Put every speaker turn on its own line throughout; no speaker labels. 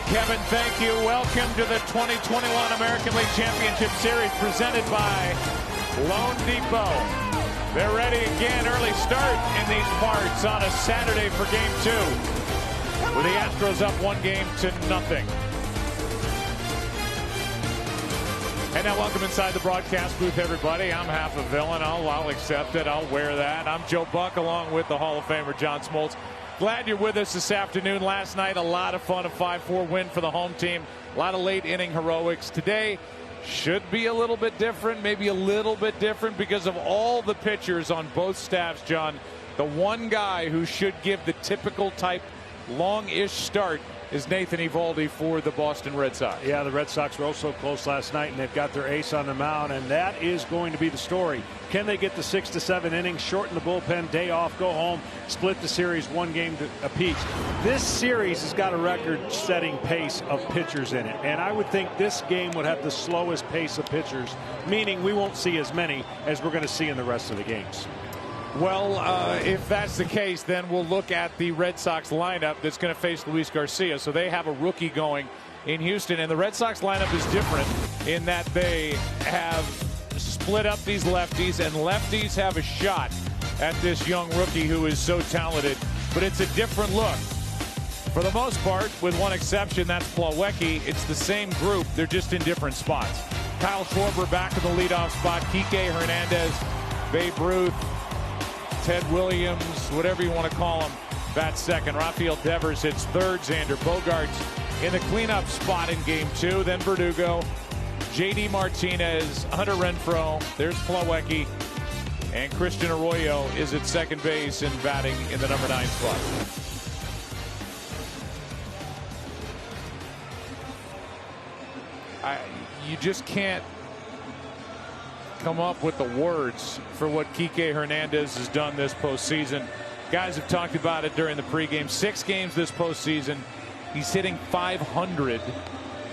Kevin, thank you. Welcome to the 2021 American League Championship Series presented by Loan Depot. They're ready again. Early start in these parts on a Saturday for Game 2. With the Astros up 1-0. And now welcome inside the broadcast booth, everybody. I'm half a villain. I'll accept it. I'll wear that. I'm Joe Buck along with the Hall of Famer John Smoltz. Glad you're with us this afternoon. Last night, a lot of fun, a 5-4 win for the home team. A lot of late inning heroics. Today should be a little bit different, maybe a little bit different because of all the pitchers on both staffs, John. The one guy who should give the typical type long-ish start is Nathan Eovaldi for the Boston Red Sox.
Yeah, the Red Sox were also close last night, and they've got their ace on the mound, and that is going to be the story. Can they get the 6 to 7 innings, shorten the bullpen, day off, go home, split the series 1 game apiece? This series has got a record-setting pace of pitchers in it, and I would think this game would have the slowest pace of pitchers, meaning we won't see as many as we're going to see in the rest of the games.
Well, if that's the case, then we'll look at the Red Sox lineup that's going to face Luis Garcia. So they have a rookie going in Houston, and the Red Sox lineup is different in that they have split up these lefties, and lefties have a shot at this young rookie who is so talented. But it's a different look. For the most part, with one exception, that's Plawecki. It's the same group. They're just in different spots. Kyle Schwarber back in the leadoff spot. Kike Hernandez, Babe Ruth, Ted Williams, whatever you want to call him, bats second. Rafael Devers hits third. Xander Bogaerts in the cleanup spot in Game 2. Then Verdugo, J.D. Martinez, Hunter Renfroe. There's Plawecki. And Christian Arroyo is at second base and batting in the number 9 spot. You just can't come up with the words for what Kike Hernandez has done this postseason. Guys have talked about it during the pregame. 6 games this postseason. He's hitting .500,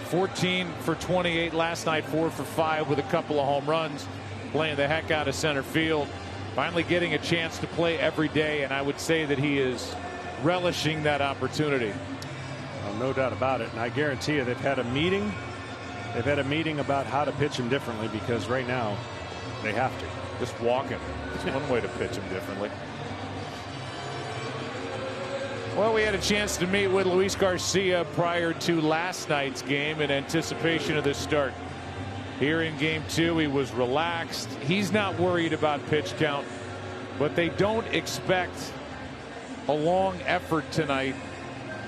14 for 28 last night, 4 for 5 with a couple of home runs, playing the heck out of center field. Finally getting a chance to play every day, and I would say that he is relishing that opportunity.
Well, no doubt about it, and I guarantee you they've had a meeting. They've had a meeting about how to pitch him differently, because right now they have to.
Just walking. It's one way to pitch him differently. Well, we had a chance to meet with Luis Garcia prior to last night's game in anticipation of this start. Here in Game 2, he was relaxed. He's not worried about pitch count, but they don't expect a long effort tonight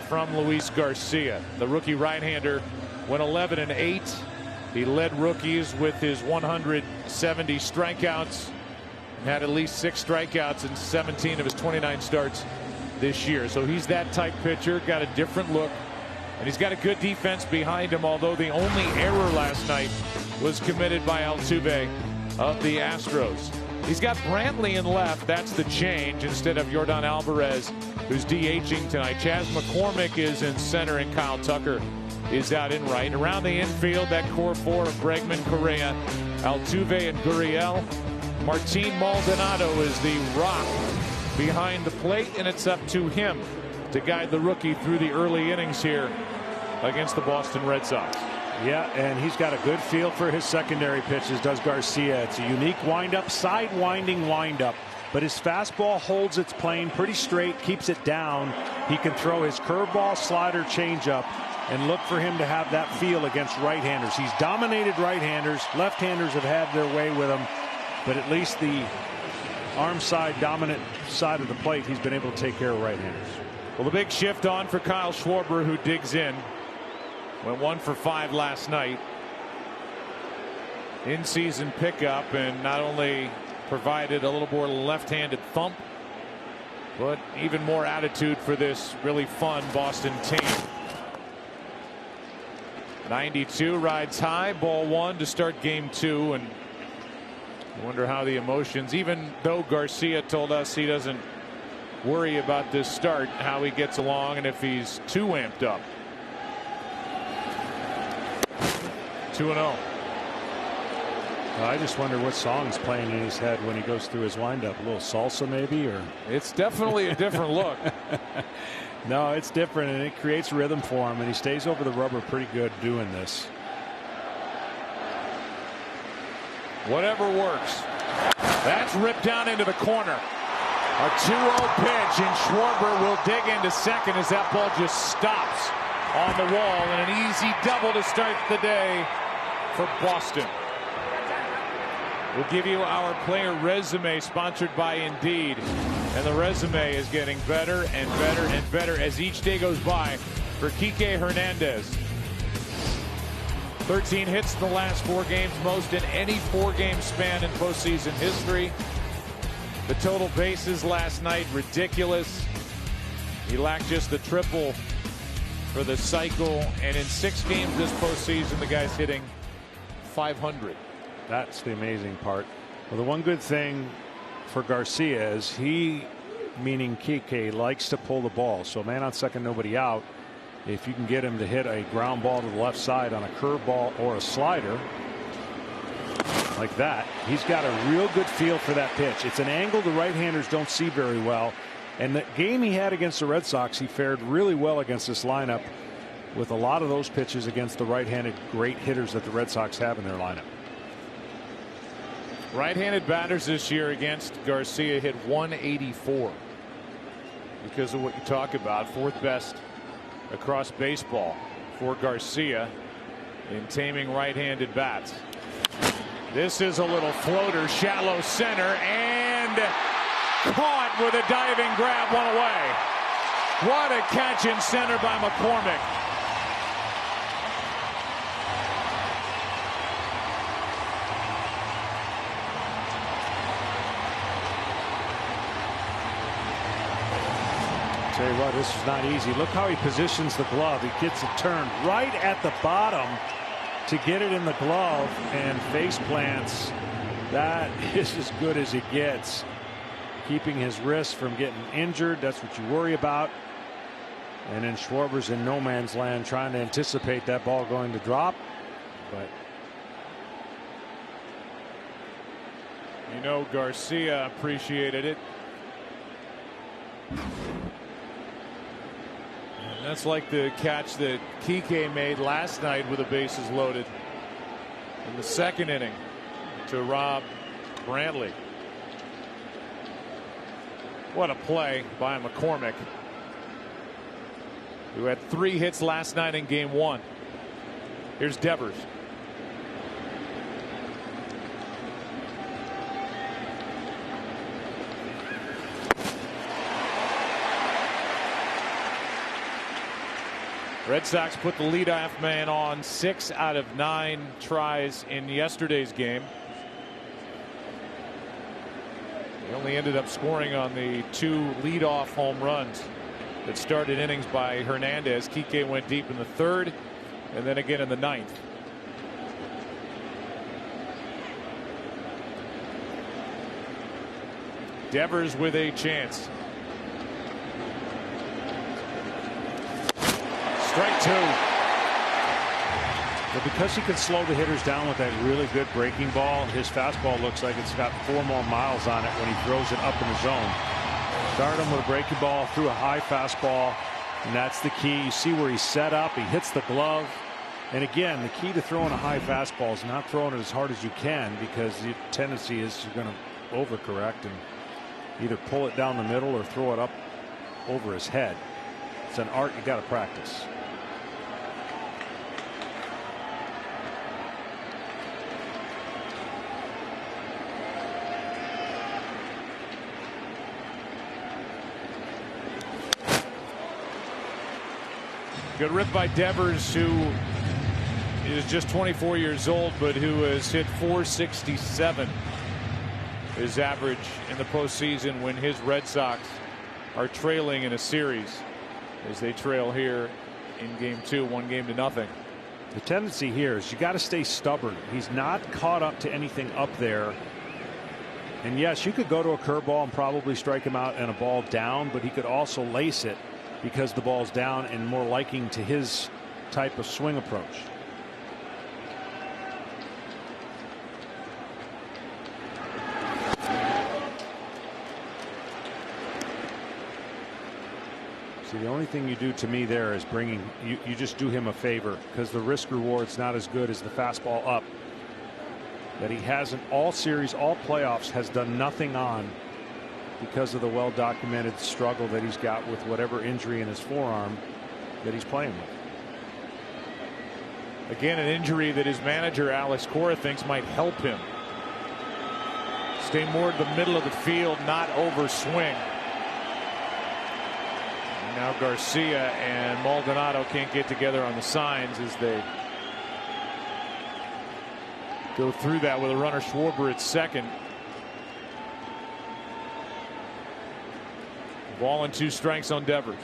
from Luis Garcia. The rookie right-hander went 11-8. He led rookies with his 170 strikeouts and had at least 6 strikeouts in 17 of his 29 starts this year. So he's that type pitcher, got a different look, and he's got a good defense behind him, although the only error last night was committed by Altuve of the Astros. He's got Brantley in left. That's the change, instead of Yordan Alvarez, who's DHing tonight. Chas McCormick is in center, and Kyle Tucker is out in right. Around the infield, that core 4 of Bregman, Correa, Altuve, and Gurriel. Martin Maldonado is the rock behind the plate, and it's up to him to guide the rookie through the early innings here against the Boston Red Sox.
Yeah, and he's got a good feel for his secondary pitches, does Garcia. It's a unique windup, side-winding windup, but his fastball holds its plane pretty straight, keeps it down. He can throw his curveball, slider, changeup, and look for him to have that feel against right-handers. He's dominated right-handers. Left-handers have had their way with him, but at least the arm side, dominant side of the plate, he's been able to take care of right-handers.
Well, the big shift on for Kyle Schwarber, who digs in. Went 1 for 5 last night. In-season pickup, and not only provided a little more left-handed thump, but even more attitude for this really fun Boston team. 92 rides high, ball 1 to start Game 2, and I wonder how the emotions, even though Garcia told us he doesn't worry about this start, how he gets along and if he's too amped up. 2-0.
I just wonder what song's playing in his head when he goes through his windup. A little salsa maybe, or
it's definitely a different look.
No, it's different, and it creates rhythm for him, and he stays over the rubber pretty good doing this.
Whatever works. That's ripped down into the corner. A 2-0 pitch, and Schwarber will dig into second as that ball just stops on the wall, and an easy double to start the day for Boston. We'll give you our player resume, sponsored by Indeed. And the resume is getting better and better and better as each day goes by for Kike Hernandez. 13 hits in the last 4 games, most in any 4-game span in postseason history. The total bases last night, ridiculous. He lacked just the triple for the cycle, and in 6 games this postseason, the guy's hitting .500.
That's the amazing part. Well, the one good thing for Garcia is he, meaning Kike, likes to pull the ball. So man on second, nobody out. If you can get him to hit a ground ball to the left side on a curveball or a slider like that, he's got a real good feel for that pitch. It's an angle the right-handers don't see very well. And the game he had against the Red Sox, he fared really well against this lineup with a lot of those pitches against the right-handed great hitters that the Red Sox have in their lineup.
Right-handed batters this year against Garcia hit 184 because of what you talk about. 4th best across baseball for Garcia in taming right-handed bats. This is a little floater, shallow center, and caught with a diving grab, one away. What a catch in center by McCormick.
Tell you what, this is not easy. Look how he positions the glove. He gets it turned right at the bottom to get it in the glove and face plants. That is as good as it gets. Keeping his wrist from getting injured, that's what you worry about. And then Schwarber's in no man's land trying to anticipate that ball going to drop. But
you know, Garcia appreciated it. That's like the catch that Kike made last night with the bases loaded in the 2nd inning to Rob Brantley. What a play by McCormick, who had 3 hits last night in game 1. Here's Devers. Red Sox put the leadoff man on 6 out of 9 tries in yesterday's game. They only ended up scoring on the 2 leadoff home runs that started innings by Hernandez. Kike went deep in the 3rd and then again in the 9th. Devers with a chance. Strike 2.
But because he can slow the hitters down with that really good breaking ball, his fastball looks like it's got 4 more miles on it when he throws it up in the zone. Start him with a breaking ball, threw a high fastball, and that's the key. You see where he's set up, he hits the glove. And again, the key to throwing a high fastball is not throwing it as hard as you can, because the tendency is you're going to overcorrect and either pull it down the middle or throw it up over his head. It's an art you got to practice.
Good rip by Devers, who is just 24 years old, but who has hit .467. His average in the postseason when his Red Sox are trailing in a series, as they trail here in game 2, 1-0.
The tendency here is you got to stay stubborn. He's not caught up to anything up there. And yes, you could go to a curveball and probably strike him out and a ball down, but he could also lace it because the ball's down and more liking to his type of swing approach. See, the only thing you do to me there is you just do him a favor, because the risk reward's not as good as the fastball up that he hasn't all series, all playoffs, has done nothing on because of the well-documented struggle that he's got with whatever injury in his forearm that he's playing with.
Again, an injury that his manager Alex Cora thinks might help him stay more to the middle of the field, not over swing. Now Garcia and Maldonado can't get together on the signs as they go through that with a runner Schwarber at second. Ball and 2 strikes on Devers.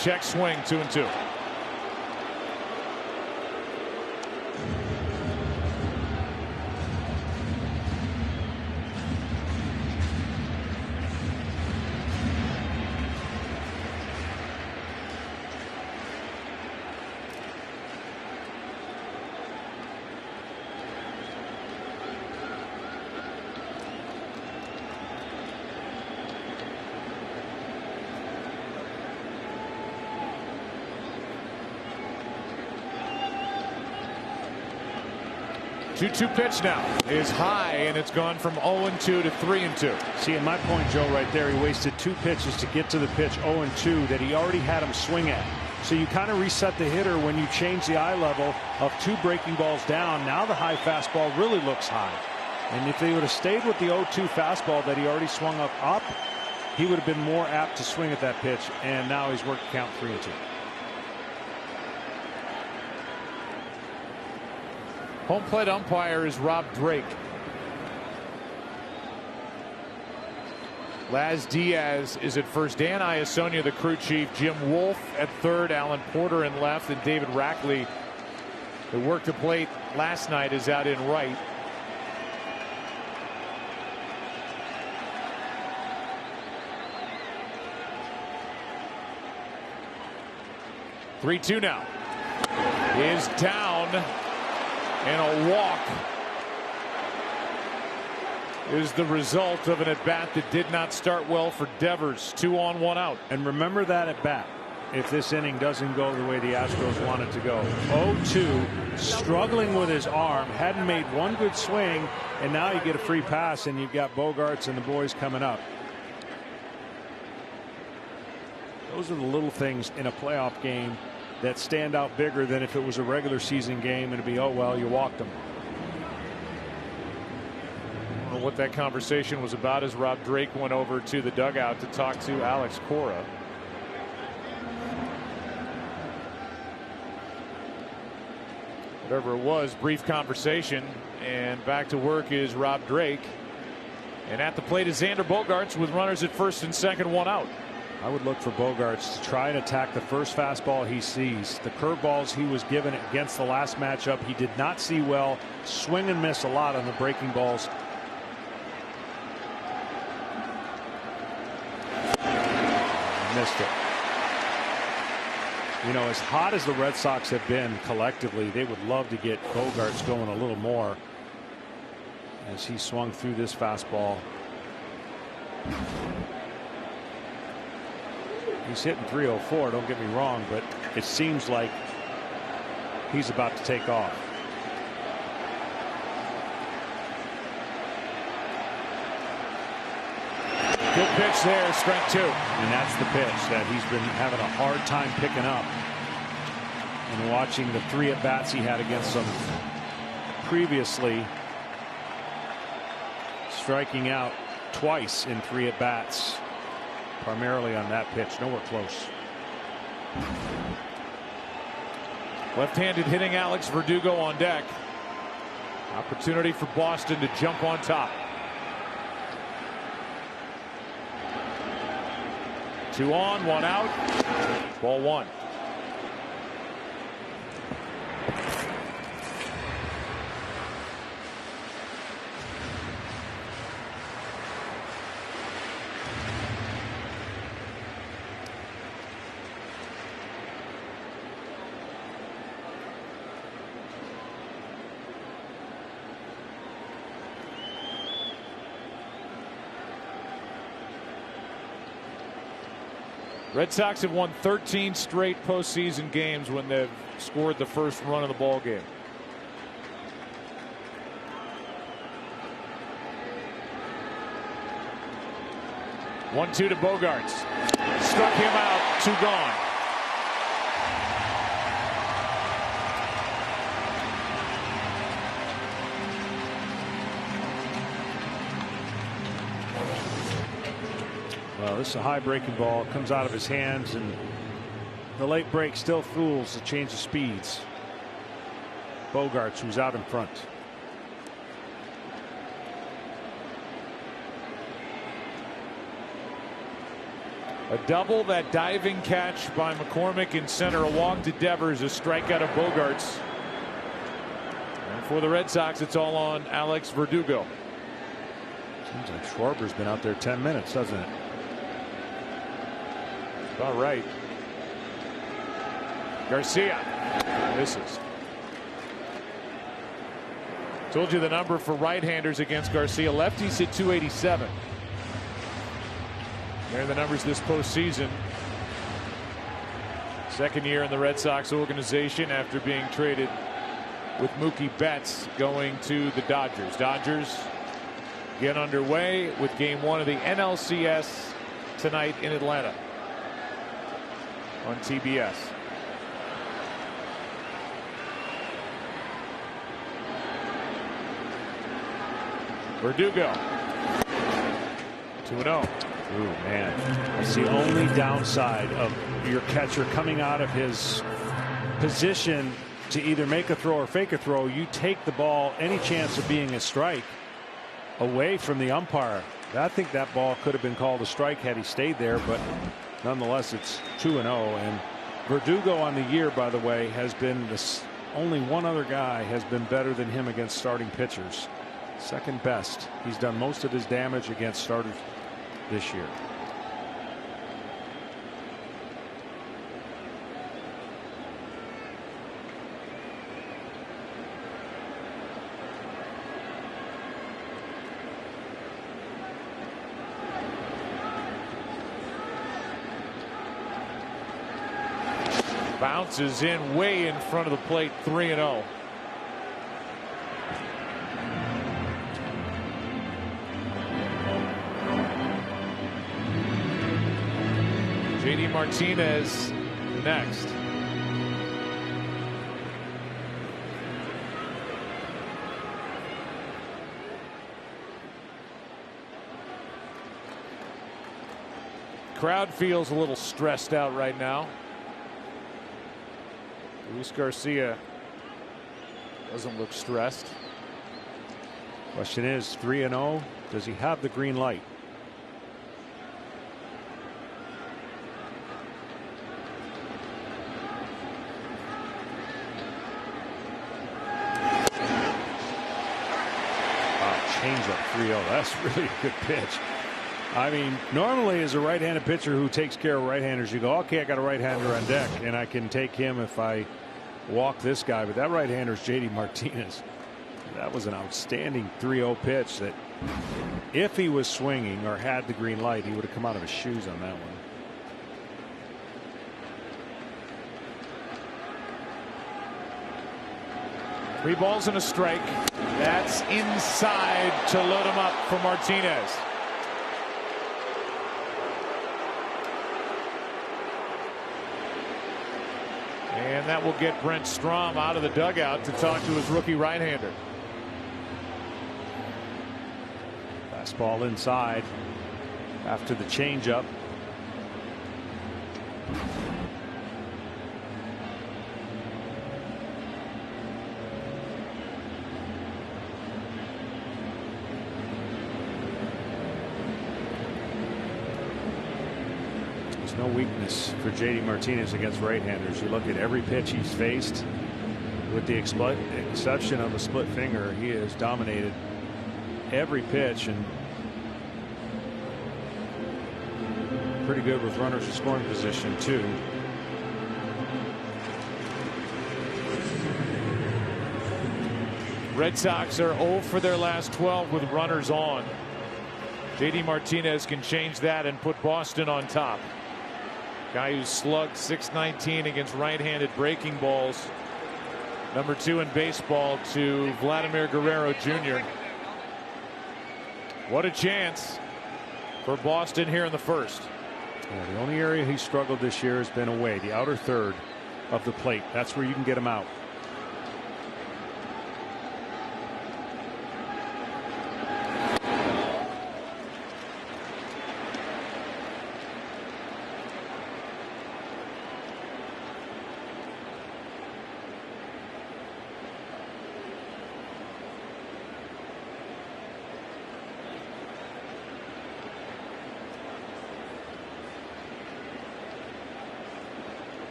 Check swing, 2-2. Two pitch now is high, and it's gone from 0-2 to 3-2.
See, at my point, Joe, right there, he wasted 2 pitches to get to the pitch 0-2 that he already had him swing at. So you kind of reset the hitter when you change the eye level of 2 breaking balls down. Now the high fastball really looks high. And if he would have stayed with the 0-2 fastball that he already swung up, he would have been more apt to swing at that pitch. And now he's worked count 3-2.
Home plate umpire is Rob Drake. Laz Diaz is at first. Dan Iasonia, the crew chief. Jim Wolf at third. Alan Porter in left. And David Rackley, who worked the plate last night, is out in right. Three-two now. Is down. And a walk is the result of an at-bat that did not start well for Devers. 2 on, 1 out.
And remember that at-bat if this inning doesn't go the way the Astros want it to go. 0-2, struggling with his arm, hadn't made one good swing, and now you get a free pass, and you've got Bogarts and the boys coming up. Those are the little things in a playoff game that stand out bigger than if it was a regular season game and it'd be, oh well, you walked them.
I don't know what that conversation was about as Rob Drake went over to the dugout to talk to Alex Cora. Whatever it was, brief conversation, and back to work is Rob Drake. And at the plate is Xander Bogaerts with runners at first and second, 1 out.
I would look for Bogaerts to try and attack the first fastball he sees. The curveballs he was given against the last matchup, he did not see well. Swing and miss a lot on the breaking balls. Missed it. You know, as hot as the Red Sox have been collectively, they would love to get Bogaerts going a little more as he swung through this fastball. He's hitting 304, don't get me wrong, but it seems like he's about to take off.
Good pitch there, strike 2.
And that's the pitch that he's been having a hard time picking up. And watching the 3 at-bats he had against them previously, striking out twice in 3 at-bats. Primarily on that pitch, nowhere close.
Left-handed hitting Alex Verdugo on deck. Opportunity for Boston to jump on top. 2 on, 1 out. Ball 1. Red Sox have won 13 straight postseason games when they've scored the first run of the ball game. One-two to Bogaerts. Struck him out. 2 gone.
Well, this is a high breaking ball. It comes out of his hands, and the late break still fools the change of speeds. Bogaerts, who's out in front.
A double, that diving catch by McCormick in center, a walk to Devers, a strikeout of Bogaerts. And for the Red Sox, it's all on Alex Verdugo.
Seems like Schwarber's been out there 10 minutes, doesn't it?
All right. Garcia misses. Told you the number for right-handers against Garcia. Lefties hit 287. There are the numbers this postseason. Second year in the Red Sox organization after being traded with Mookie Betts going to the Dodgers. Dodgers get underway with game 1 of the NLCS tonight in Atlanta on TBS. Verdugo. 2-0.
Ooh, man. That's the only downside of your catcher coming out of his position to either make a throw or fake a throw. You take the ball, any chance of being a strike, away from the umpire. I think that ball could have been called a strike had he stayed there, but nonetheless, it's 2-0. And Verdugo on the year, by the way, has been this. Only one other guy has been better than him against starting pitchers. Second best. He's done most of his damage against starters this year.
Bounces in way in front of the plate. 3-0. JD Martinez next. Crowd feels a little stressed out right now. Luis Garcia doesn't look stressed.
Question is 3-0. Does he have the green light? Changeup 3-0. That's really a good pitch. I mean, normally as a right-handed pitcher who takes care of right-handers, you go, okay, I got a right-hander on deck and I can take him if I walk this guy. But that right-hander is JD Martinez. That was an outstanding 3-0 pitch that if he was swinging or had the green light, he would have come out of his shoes on that one.
Three balls and a strike. That's inside to load him up for Martinez. And that will get Brent Strom out of the dugout to talk to his rookie right-hander.
Fastball inside after the changeup. No weakness for JD Martinez against right-handers. You look at every pitch he's faced, with the exception of a split finger, he has dominated every pitch and pretty good with runners in scoring position too.
Red Sox are 0 for their last 12 with runners on. JD Martinez can change that and put Boston on top. Guy who slugged .619 against right-handed breaking balls. Number 2 in baseball to Vladimir Guerrero Jr. What a chance for Boston here in the first.
Yeah, the only area he struggled this year has been away, the outer third of the plate. That's where you can get him out.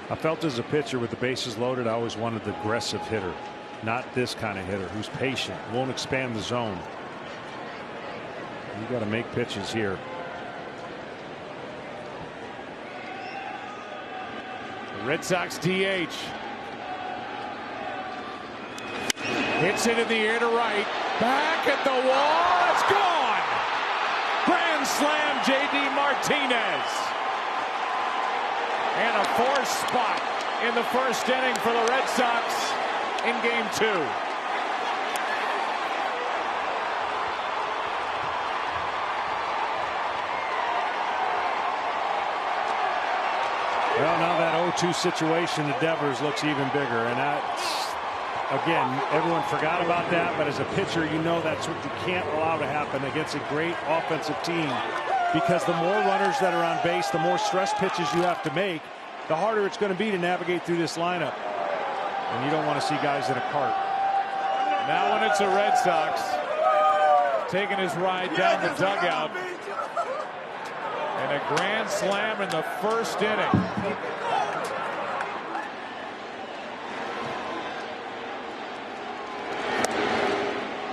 I felt as a pitcher with the bases loaded, I always wanted the aggressive hitter, not this kind of hitter who's patient, won't expand the zone. You got to make pitches here.
The Red Sox DH hits it in the air to right, back at the wall, it's gone. Grand slam, J.D. Martinez. And a forced spot in the first inning for the Red Sox in game 2.
Well, now that 0-2 situation to Devers looks even bigger. And that's, again, everyone forgot about that. But as a pitcher, you know that's what you can't allow to happen against a great offensive team. Because the more runners that are on base, the more stress pitches you have to make, the harder it's going to be to navigate through this lineup. And you don't want to see guys in a cart.
Now when it's a Red Sox taking his ride down the dugout. And a grand slam in the first inning.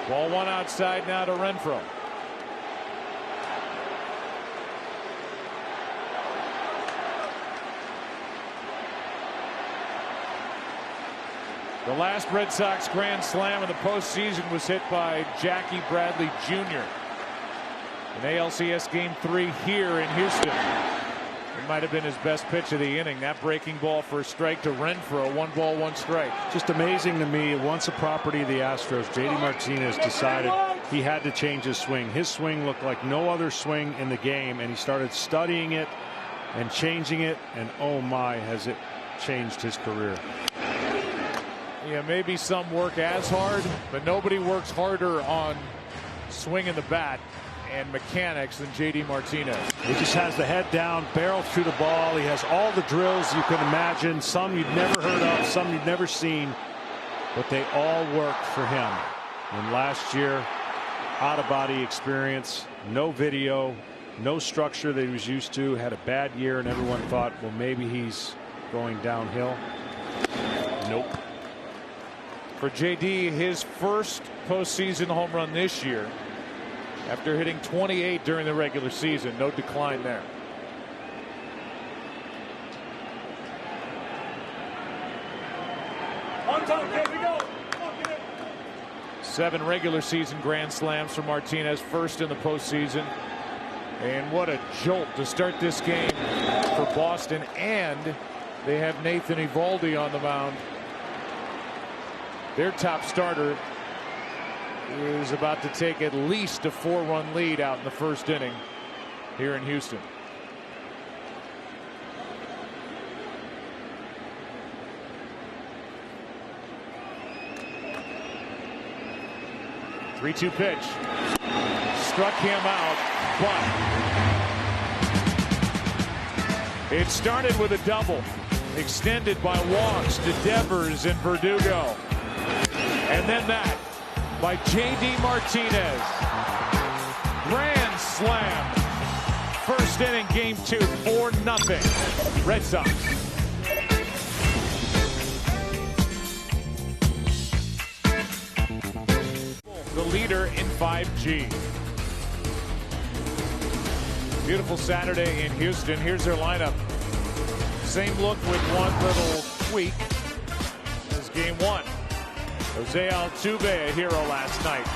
Ball 1 outside now to Renfroe. The last Red Sox grand slam in the postseason was hit by Jackie Bradley Jr. in ALCS Game 3 here in Houston. It might have been his best pitch of the inning. That breaking ball for a strike to Renfroe. 1 ball, 1 strike.
Just amazing to me. Once a property of the Astros, J.D. Martinez decided he had to change his swing. His swing looked like no other swing in the game, and he started studying it and changing it. And oh my, has it changed his career.
Yeah, maybe some work as hard, but nobody works harder on swinging the bat and mechanics than J.D. Martinez.
He just has the head down, barrel through the ball. He has all the drills you can imagine. Some you'd never heard of, some you'd never seen, but they all worked for him. And last year, out-of-body experience, no video, no structure that he was used to, had a bad year, and everyone thought, well, maybe he's going downhill. Nope.
For J.D., his first postseason home run this year after hitting 28 during the regular season. No decline there.
On top, here we go.
7 regular season grand slams for Martinez, first in the postseason. And what a jolt to start this game for Boston. And they have Nathan Eovaldi on the mound. Their top starter is about to take at least a 4-run lead out in the first inning here in Houston. Three-two pitch. Struck him out, but it started with a double, extended by walks to Devers and Verdugo. And then that by J.D. Martinez. Grand slam. First inning, game 2, 4-0. Red Sox. The leader in 5G. Beautiful Saturday in Houston. Here's their lineup. Same look with one little tweak as game 1. Jose Altuve, a hero last night,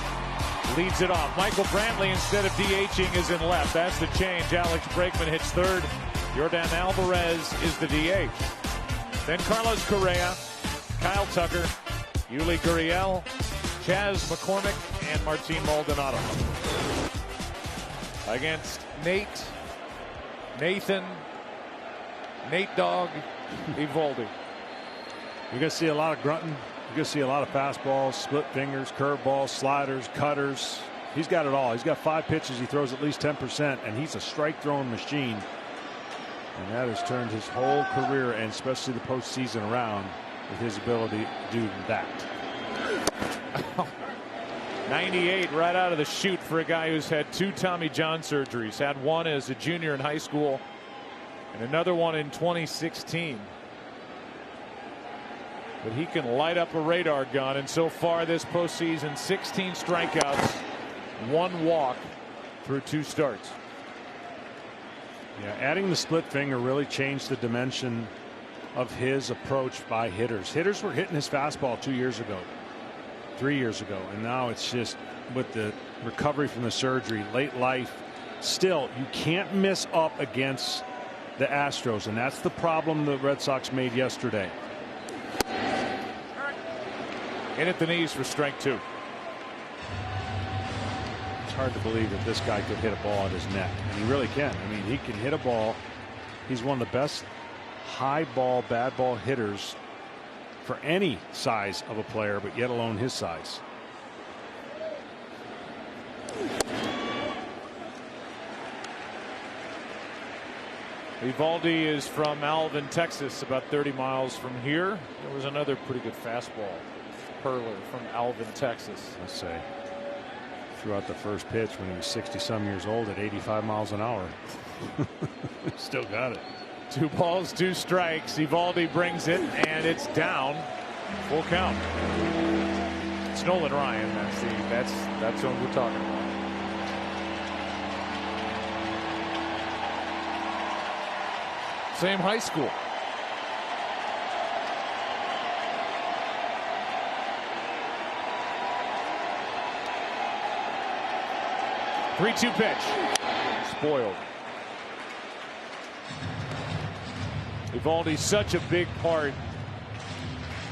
leads it off. Michael Brantley, instead of DHing, is in left. That's the change. Alex Bregman hits third. Yordan Alvarez is the DH. Then Carlos Correa, Kyle Tucker, Yuli Gurriel, Chas McCormick, and Martin Maldonado. Against Nathan Dog Eovaldi.
You're going to see a lot of grunting. You're going to see a lot of fastballs, split fingers, curveballs, sliders, cutters. He's got it all. He's got 5 pitches. He throws at least 10%, and he's a strike throwing machine. And that has turned his whole career, and especially the postseason, around with his ability to do that.
98 right out of the chute for a guy who's had 2 Tommy John surgeries. Had one as a junior in high school and another one in 2016. But he can light up a radar gun, and so far this postseason, 16 strikeouts, 1 walk through 2 starts.
Yeah, adding the split finger really changed the dimension of his approach by hitters. Hitters were hitting his fastball 2 years ago, 3 years ago, and now it's just with the recovery from the surgery, late life. Still, you can't miss up against the Astros, and that's the problem the Red Sox made yesterday.
In at the knees for strike 2.
It's hard to believe that this guy could hit a ball at his neck, and he really can. I mean, he can hit a ball. He's one of the best high ball, bad ball hitters for any size of a player, but yet alone his size.
Eovaldi is from Alvin, Texas, about 30 miles from here. There was another pretty good fastball hurler from Alvin, Texas.
Let's say threw out the first pitch when he was 60-some years old at 85 miles an hour. Still got it.
2 balls, 2 strikes. Eovaldi brings it, and it's down. Full count. It's Nolan Ryan. That's what we're talking about. Same high school. Three-two pitch. Spoiled. Eovaldi's such a big part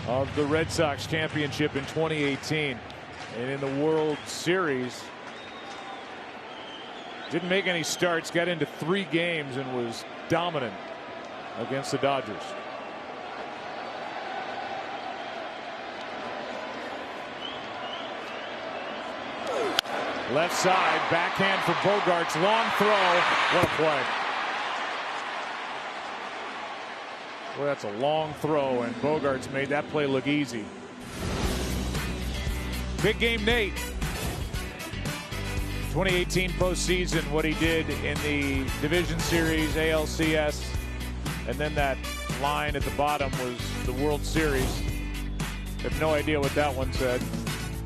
of the Red Sox championship in 2018, and in the World Series didn't make any starts, got into 3 games and was dominant against the Dodgers. Left side, backhand for Bogarts, long throw. What a play. Well, that's a long throw, and Bogarts made that play look easy. Big game Nate. 2018 postseason, what he did in the division series, ALCS, and then that line at the bottom was the World Series. Have no idea what that one said.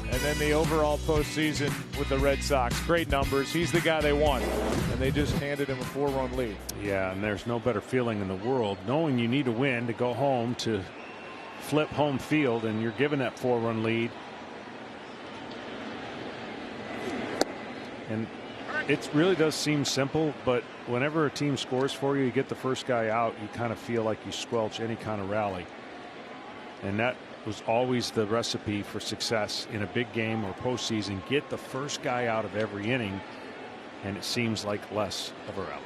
And then the overall postseason with the Red Sox. Great numbers. He's the guy they want. And they just handed him a 4-run lead.
Yeah, and there's no better feeling in the world knowing you need a win to go home to flip home field, and you're given that 4-run lead. And it really does seem simple, but whenever a team scores for you, you get the first guy out, you kind of feel like you squelch any kind of rally. And that was always the recipe for success in a big game or postseason. Get the first guy out of every inning, and it seems like less of a rally.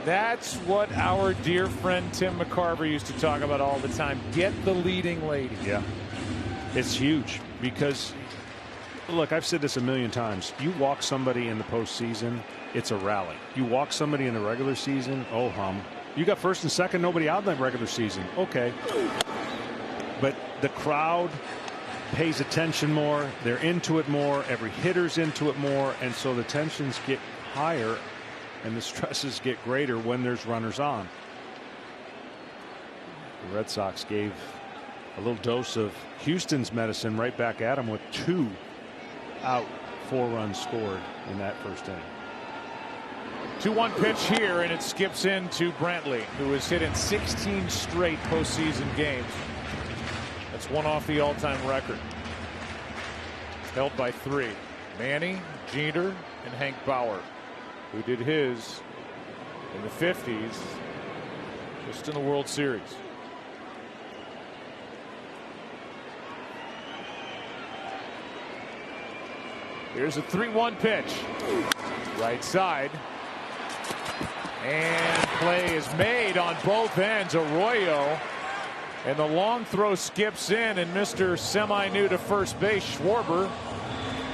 That's what our dear friend Tim McCarver used to talk about all the time. Get the leading lady.
Yeah, it's huge because, look, I've said this a million times. You walk somebody in the postseason, it's a rally. You walk somebody in the regular season, oh hum. You got first and second, nobody out in the regular season. Okay. But the crowd pays attention more. They're into it more. Every hitter's into it more. And so the tensions get higher and the stresses get greater when there's runners on. The Red Sox gave a little dose of Houston's medicine right back at them with 2 out, 4 runs scored in that first inning.
2-1 pitch here, and it skips into Brantley, who has hit in 16 straight postseason games. That's one off the all-time record, held by 3. Manny, Jeter, and Hank Bauer, who did his in the 50s, just in the World Series. Here's a 3-1 pitch. Right side. And play is made on both ends. Arroyo. And the long throw skips in, and Mr. Semi-new to first base, Schwarber,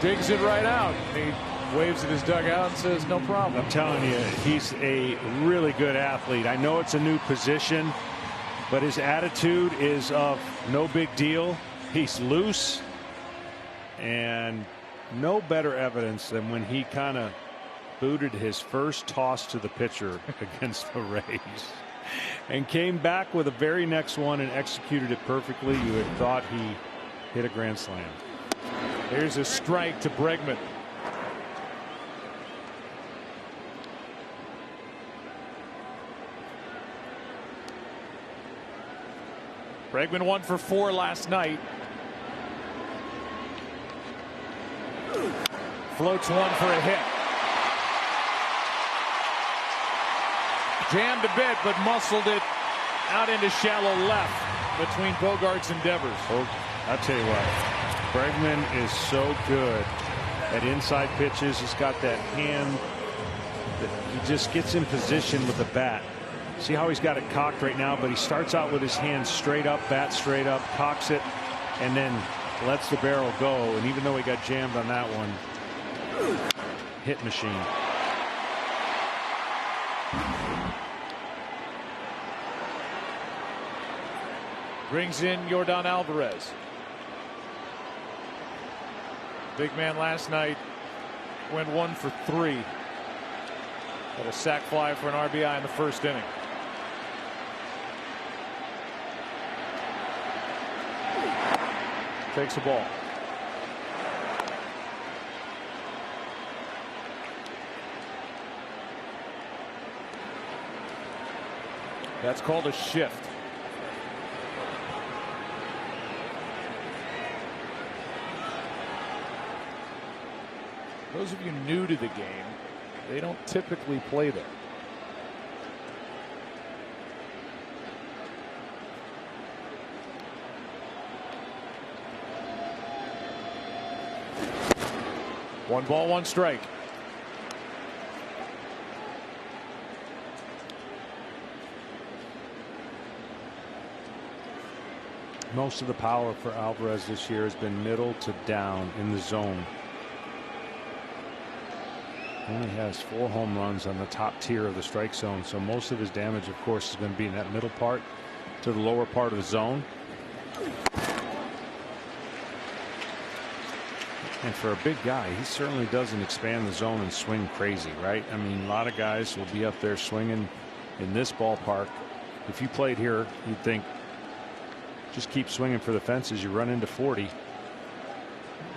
digs it right out. He waves at his dugout and says, no problem.
I'm telling you, he's a really good athlete. I know it's a new position, but his attitude is of no big deal. He's loose, and no better evidence than when he kind of booted his first toss to the pitcher against the Rays and came back with the very next one and executed it perfectly. You had thought he hit a grand slam.
Here's a strike to Bregman. Bregman 1 for 4 last night. Floats one for a hit. Jammed a bit, but muscled it out into shallow left between Bogarts and Devers.
Oh, I'll tell you what, Bregman is so good at inside pitches. He's got that hand that he just gets in position with the bat. See how he's got it cocked right now, but he starts out with his hand straight up, bat straight up, cocks it, and then lets the barrel go. And even though he got jammed on that one, hit machine.
Brings in Yordan Alvarez. Big man last night went 1 for 3. Got a sac fly for an RBI in the first inning. Takes the ball. That's called a shift. Those of you new to the game, they don't typically play there. One ball, one strike.
Most of the power for Alvarez this year has been middle to down in the zone. Only has 4 home runs on the top tier of the strike zone, so most of his damage, of course, is going to be in that middle part to the lower part of the zone. And for a big guy, he certainly doesn't expand the zone and swing crazy, right? I mean, a lot of guys will be up there swinging in this ballpark. If you played here, you'd think just keep swinging for the fences. You run into 40,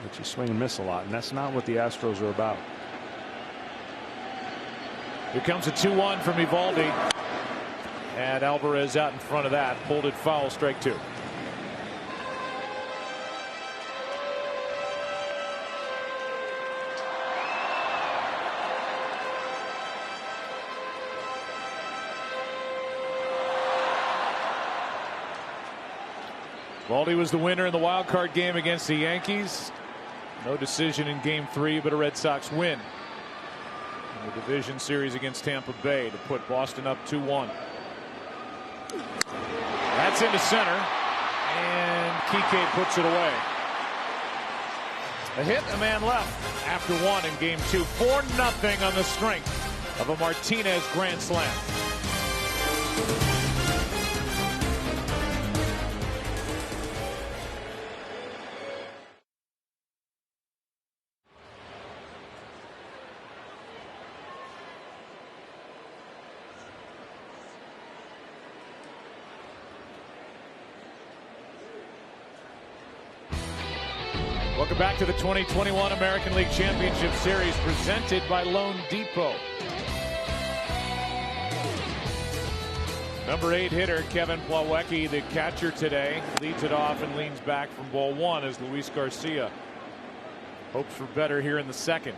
but you swing and miss a lot, and that's not what the Astros are about.
Here comes a 2-1 from Eovaldi, and Alvarez out in front of that, pulled it foul, strike 2. Eovaldi was the winner in the wild card game against the Yankees. No decision in game 3, but a Red Sox win in the division series against Tampa Bay to put Boston up 2-1. That's into center, and Kike puts it away. A hit, a man left after 1 in game 2. 4-0 on the strength of a Martinez grand slam. Welcome back to the 2021 American League Championship Series presented by Loan Depot. Number 8 hitter Kevin Plawecki, the catcher today, leads it off and leans back from ball 1 as Luis Garcia hopes for better here in the second.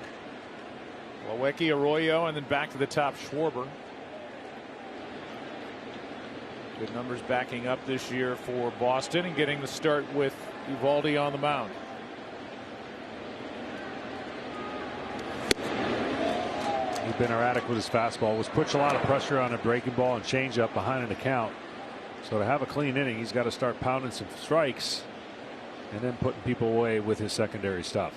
Plawecki, Arroyo, and then back to the top, Schwarber. Good numbers backing up this year for Boston and getting the start with Eovaldi on the mound.
He's been erratic with his fastball. Was puts a lot of pressure on a breaking ball and changeup behind an account. So to have a clean inning, he's got to start pounding some strikes and then putting people away with his secondary stuff.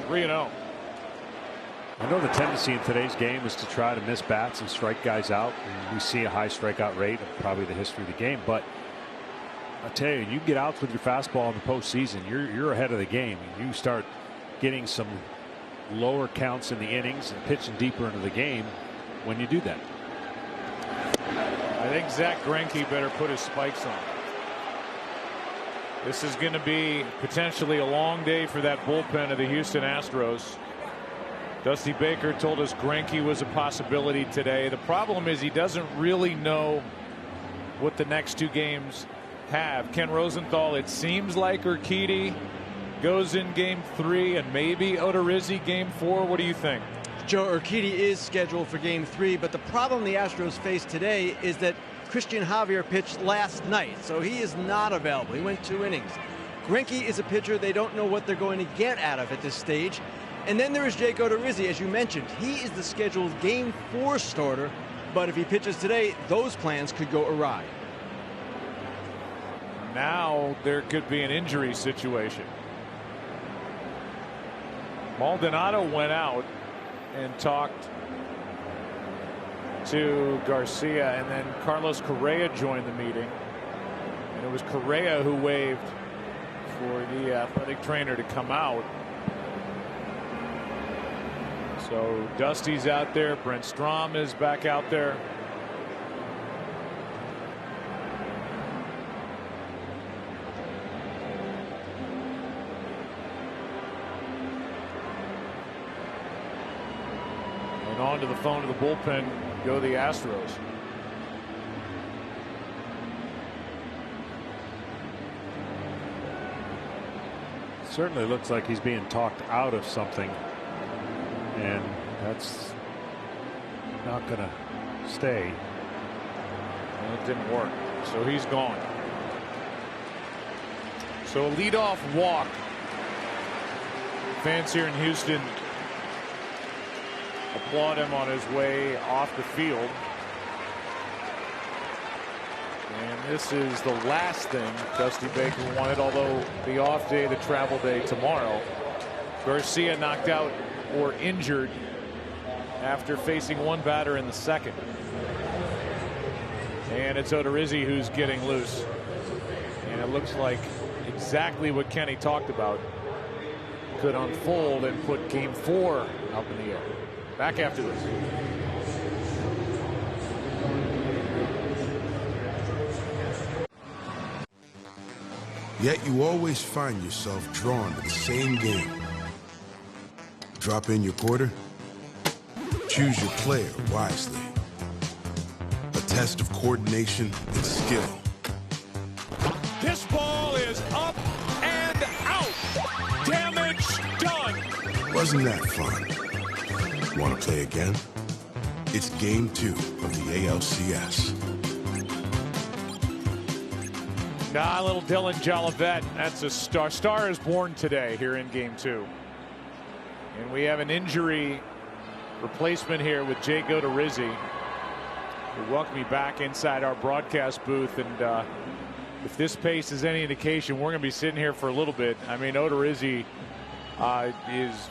3-0.
I know the tendency in today's game is to try to miss bats and strike guys out. And we see a high strikeout rate of probably the history of the game. But I tell you, you get outs with your fastball in the postseason, you're ahead of the game. You start getting some lower counts in the innings and pitching deeper into the game when you do that.
I think Zach Greinke better put his spikes on. This is going to be potentially a long day for that bullpen of the Houston Astros. Dusty Baker told us Greinke was a possibility today. The problem is he doesn't really know what the next 2 games have. Ken Rosenthal, it seems like Urquidy goes in game 3 and maybe Odorizzi game 4. What do you think?
Joe, Urquidy is scheduled for game 3, but the problem the Astros face today is that Christian Javier pitched last night, so he is not available. He went 2 innings. Greinke is a pitcher they don't know what they're going to get out of at this stage. And then there is Jake Odorizzi, as you mentioned. He is the scheduled game 4 starter, but if he pitches today, those plans could go awry.
Now there could be an injury situation. Maldonado went out and talked to Garcia, and then Carlos Correa joined the meeting, and it was Correa who waved for the athletic trainer to come out. So Dusty's out there, Brent Strom is back out there. And on to the phone to the bullpen go the Astros.
Certainly looks like he's being talked out of something, and that's not going to stay.
And it didn't work, so he's gone. So a leadoff walk. Fans here in Houston applaud him on his way off the field. And this is the last thing Dusty Baker wanted, although the off day, the travel day tomorrow. Garcia knocked out or injured after facing 1 batter in the second. And it's Odorizzi who's getting loose. And it looks like exactly what Kenny talked about could unfold and put game 4 up in the air. Back after this.
Yet you always find yourself drawn to the same game. Drop in your quarter. Choose your player wisely. A test of coordination and skill.
This ball is up and out. Damage done.
Wasn't that fun? Want to play again? It's game 2 of the ALCS.
Nah, little Dylan Jolivet. That's a star. Star is born today here in game 2. And we have an injury replacement here with Jake Odorizzi. We welcome you back inside our broadcast booth. And if this pace is any indication, we're going to be sitting here for a little bit. I mean, Odorizzi is,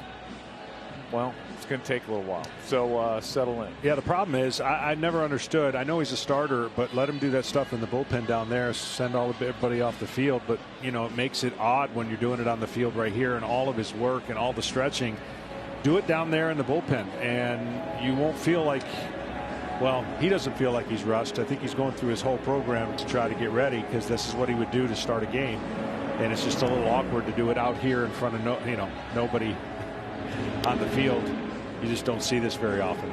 well, it's going to take a little while. So settle in.
Yeah, the problem is I never understood. I know he's a starter, but let him do that stuff in the bullpen down there. Send everybody off the field. But, you know, it makes it odd when you're doing it on the field right here and all of his work and all the stretching. Do it down there in the bullpen, and you won't feel like, well, he doesn't feel like he's rushed. I think he's going through his whole program to try to get ready because this is what he would do to start a game. And it's just a little awkward to do it out here in front of nobody on the field. You just don't see this very often.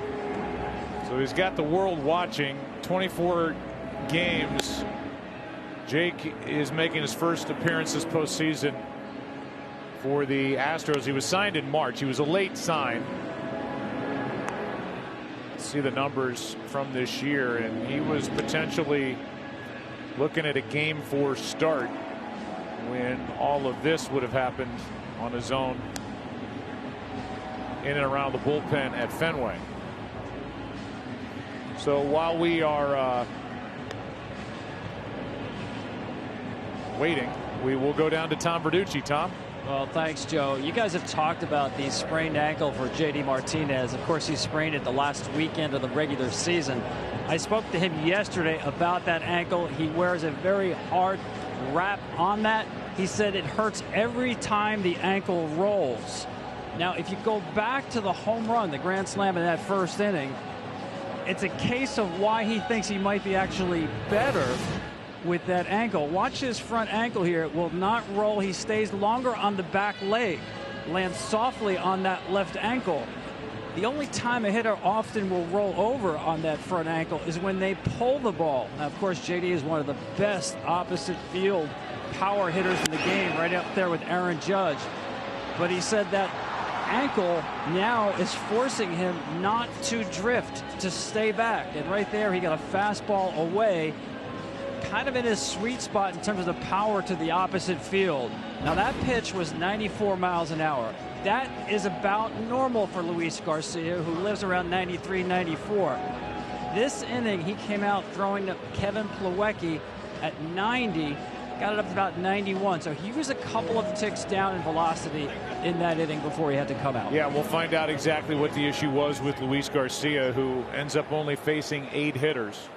So he's got the world watching. 24 games. Jake is making his first appearance this postseason for the Astros. He was signed in March. He was a late sign. See the numbers from this year, and he was potentially looking at a Game 4 start when all of this would have happened on his own in and around the bullpen at Fenway. So while we are waiting, we will go down to Tom Verducci. Tom.
Well, thanks, Joe. You guys have talked about the sprained ankle for J.D. Martinez. Of course, he sprained it the last weekend of the regular season. I spoke to him yesterday about that ankle. He wears a very hard wrap on that. He said it hurts every time the ankle rolls. Now, if you go back to the home run, the grand slam in that first inning, it's a case of why he thinks he might be actually better with that ankle. Watch his front ankle here. It will not roll. He stays longer on the back leg, lands softly on that left ankle. The only time a hitter often will roll over on that front ankle is when they pull the ball. Now, of course, JD is one of the best opposite field power hitters in the game, right up there with Aaron Judge. But he said that ankle now is forcing him not to drift, to stay back. And right there, he got a fastball away, kind of in his sweet spot in terms of the power to the opposite field. Now, that pitch was 94 miles an hour. That is about normal for Luis Garcia, who lives around 93, 94. This inning, he came out throwing to Kevin Plawecki at 90, got it up to about 91. So he was a couple of ticks down in velocity in that inning before he had to come out.
Yeah, we'll find out exactly what the issue was with Luis Garcia, who ends up only facing 8 hitters.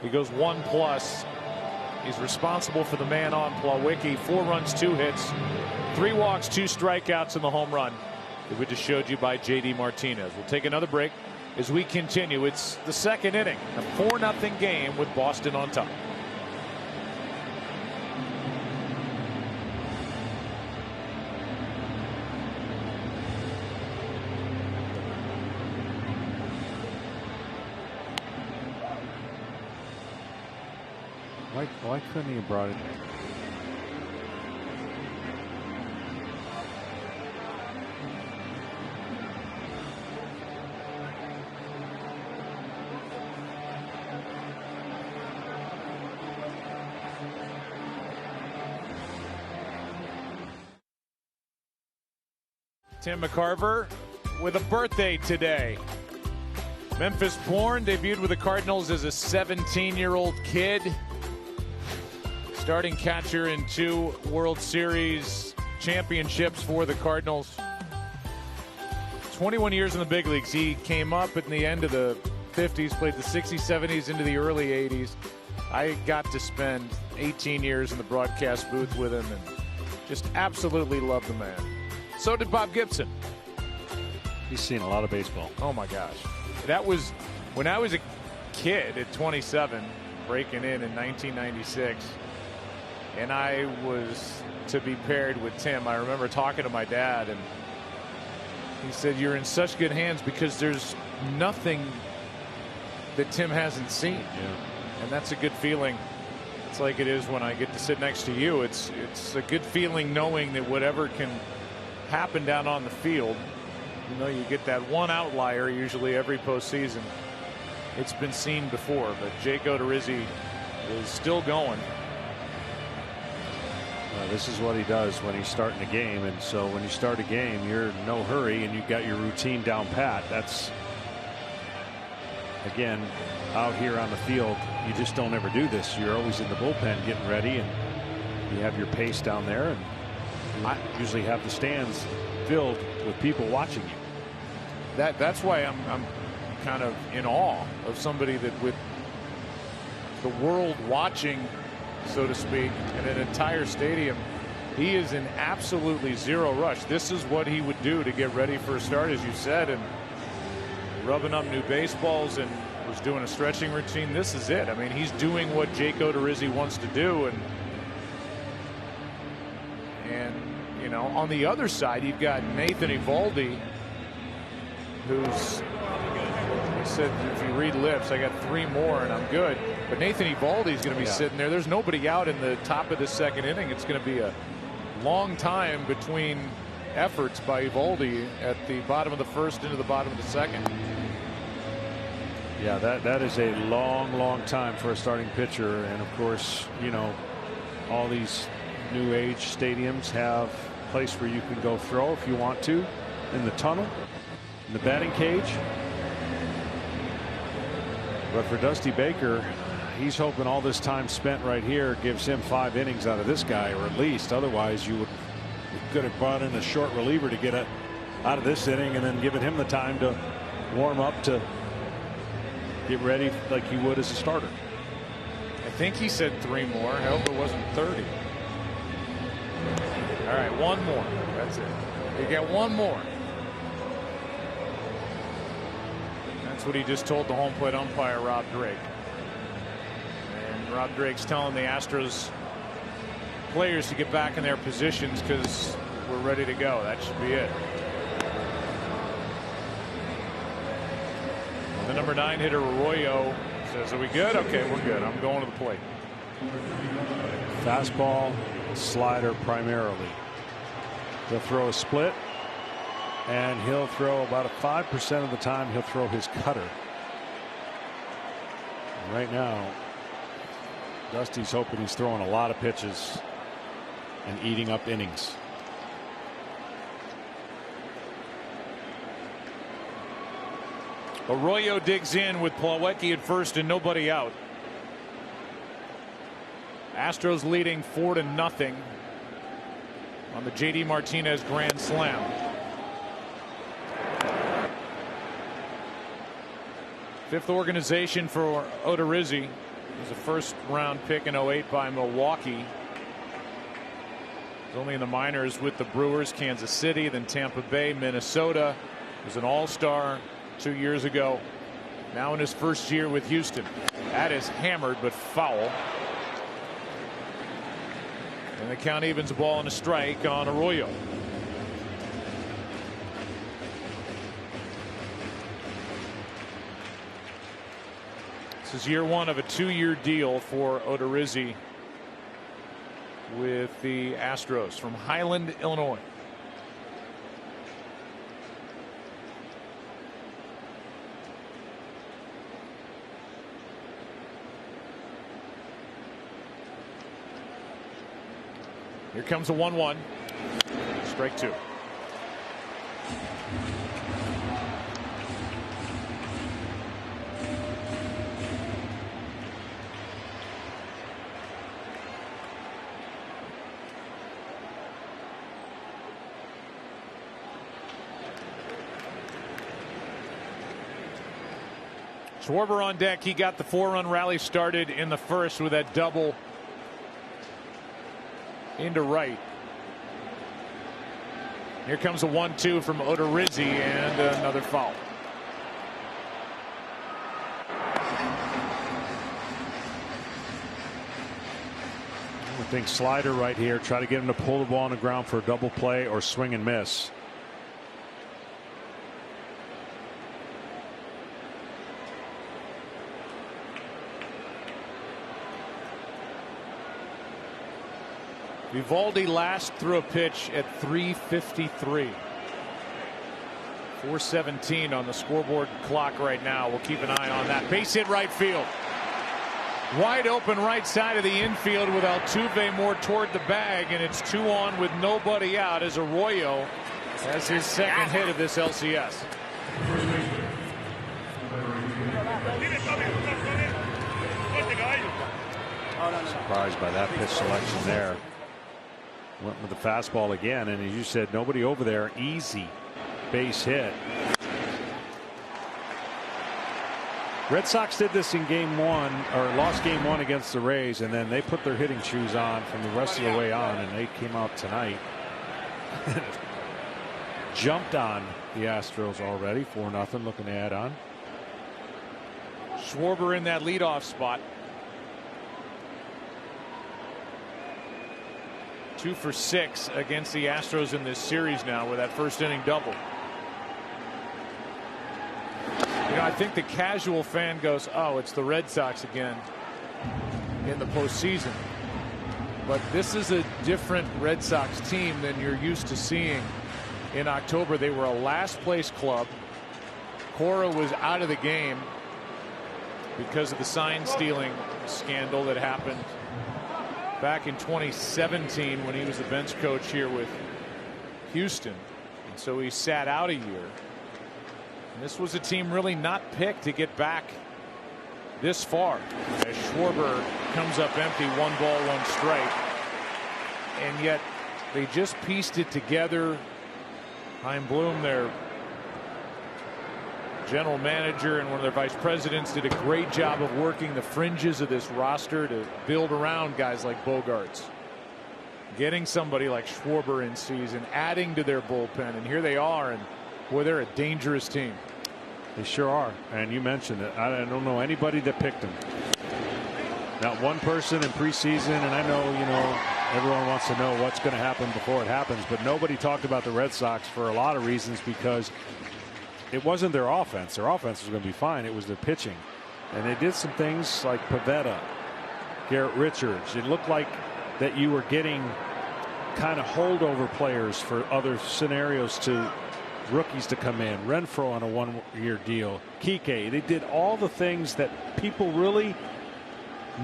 He goes 1+. He's responsible for the man on Plawecki. 4 runs, 2 hits, 3 walks, 2 strikeouts, and the home run that we just showed you by J.D. Martinez. We'll take another break as we continue. It's the second inning, a 4-0 game with Boston on top.
Why couldn't he have brought it?
Tim McCarver with a birthday today. Memphis born, debuted with the Cardinals as a 17-year-old kid. Starting catcher in 2 World Series championships for the Cardinals. 21 years in the big leagues. He came up at the end of the 50s, played the 60s, 70s into the early 80s. I got to spend 18 years in the broadcast booth with him and just absolutely loved the man. So did Bob Gibson.
He's seen a lot of baseball.
Oh my gosh. That was when I was a kid at 27, breaking in 1996. And I was to be paired with Tim. I remember talking to my dad, and he said, "You're in such good hands because there's nothing that Tim hasn't seen."
Yeah.
And that's a good feeling. It's like it is when I get to sit next to you. It's a good feeling knowing that whatever can happen down on the field, you know, you get that one outlier usually every postseason. It's been seen before, but Jake Odorizzi is still going.
This is what he does when he's starting a game, and so when you start a game, you're in no hurry and you've got your routine down pat. That's, again, out here on the field, you just don't ever do this. You're always in the bullpen getting ready, and you have your pace down there, and you usually have the stands filled with people watching you.
That's why I'm kind of in awe of somebody that, with the world watching, so to speak, in an entire stadium, he is in absolutely zero rush. This is what he would do to get ready for a start, as you said, and rubbing up new baseballs and was doing a stretching routine. This is it. I mean, he's doing what Jake Odorizzi wants to do, and You know, on the other side, you've got Nathan Eovaldi, who's, he said, if you read lips, I got 3 more and I'm good. But Nathan Eovaldi is going to be sitting there. There's nobody out in the top of the 2nd inning. It's going to be a long time between efforts by Eovaldi at the bottom of the 1st into the bottom of the 2nd.
Yeah, that is a long time for a starting pitcher. And of course, you know, all these new age stadiums have a place where you can go throw if you want to, in the tunnel, in the batting cage. But for Dusty Baker, he's hoping all this time spent right here gives him 5 innings out of this guy, or at least. Otherwise, you could have brought in a short reliever to get it out of this inning and then given him the time to warm up to get ready like he would as a starter.
I think he said 3 more. I hope it wasn't 30. All right, 1 more. That's it. You get 1 more. That's what he just told the home plate umpire, Rob Drake. And Rob Drake's telling the Astros players to get back in their positions because we're ready to go. That should be it. The number 9 hitter, Arroyo, says, are we good? Okay, we're good. I'm going to the plate.
Fastball, slider primarily. He'll throw a split, and he'll throw about 5% of the time he'll throw his cutter. And right now, Dusty's hoping he's throwing a lot of pitches and eating up innings.
Arroyo digs in with Plawecki at first and nobody out. Astros leading 4-0 on the JD Martinez grand slam. Fifth organization for Odorizzi. He was a first-round pick in 08 by Milwaukee. He's only in the minors with the Brewers, Kansas City, then Tampa Bay, Minnesota. He was an all-star 2 years ago. Now in his first year with Houston. That is hammered but foul. And the count evens a ball and a strike on Arroyo. This is year 1 of a 2-year deal for Odorizzi with the Astros from Highland, Illinois. Here comes a 1-1. Strike 2. Schwarber on deck. He got the 4-run rally started in the first with that double into right. Here comes a 1-2 from Odorizzi and another foul.
I would think slider right here. Try to get him to pull the ball on the ground for a double play or swing and miss.
Eovaldi last threw a pitch at 3:53. 4:17 on the scoreboard clock right now. We'll keep an eye on that. Base hit right field. Wide open right side of the infield with Altuve more toward the bag, and it's 2 on with nobody out as Arroyo has his second hit of this LCS.
Surprised by that pitch selection there. Went with the fastball again, and as you said, nobody over there. Easy base hit. Red Sox did this in game 1, or lost game 1 against the Rays, and then they put their hitting shoes on from the rest of the way on, and they came out tonight. Jumped on the Astros already. 4-0, looking to add on.
Schwarber in that leadoff spot. 2 for 6 against the Astros in this series now with that first inning double. You know, I think the casual fan goes, oh, it's the Red Sox again in the postseason. But this is a different Red Sox team than you're used to seeing in October. They were a last place club. Cora was out of the game because of the sign stealing scandal that happened back in 2017 when he was the bench coach here with Houston. And so he sat out a year. And this was a team really not picked to get back this far. As Schwarber comes up empty, 1 ball, 1 strike. And yet they just pieced it together. Chaim Bloom, their general manager and one of their vice presidents, did a great job of working the fringes of this roster to build around guys like Bogarts. Getting somebody like Schwarber in season, adding to their bullpen, and here they are, and boy, they're a dangerous team.
They sure are. And you mentioned it. I don't know anybody that picked them. Not one person in preseason, and I know, you know, everyone wants to know what's going to happen before it happens, but nobody talked about the Red Sox for a lot of reasons, because it wasn't their offense. Their offense was going to be fine. It was their pitching. And they did some things like Pivetta, Garrett Richards. It looked like that you were getting kind of holdover players for other scenarios, to rookies to come in. Renfroe on a 1-year deal. Kike. They did all the things that people really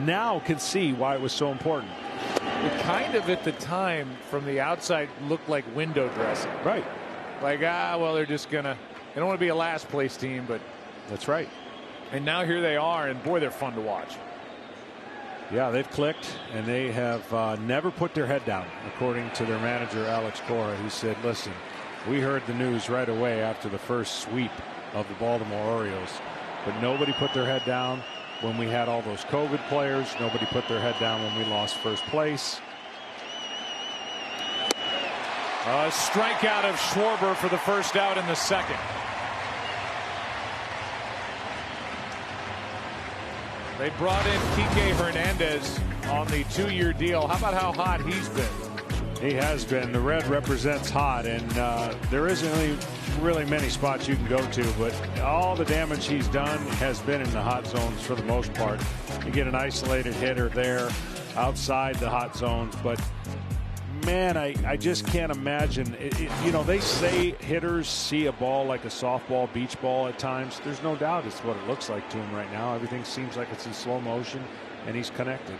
now can see why it was so important.
It kind of at the time from the outside looked like window dressing.
Right.
Like, well, they're just going to, they don't want to be a last place team, but.
That's right.
And now here they are, and boy, they're fun to watch.
Yeah, they've clicked, and they have never put their head down, according to their manager, Alex Cora. He said, listen, we heard the news right away after the first sweep of the Baltimore Orioles, but nobody put their head down when we had all those COVID players. Nobody put their head down when we lost first place.
A strikeout of Schwarber for the first out in the second. They brought in Kike Hernandez on the 2-year deal. How about how hot he's been?
He has been. The red represents hot, and there isn't really many spots you can go to, but all the damage he's done has been in the hot zones for the most part. You get an isolated hitter there outside the hot zones, but man, I just can't imagine. You know, they say hitters see a ball like a softball, beach ball at times. There's no doubt it's what it looks like to him right now. Everything seems like it's in slow motion, and he's connected.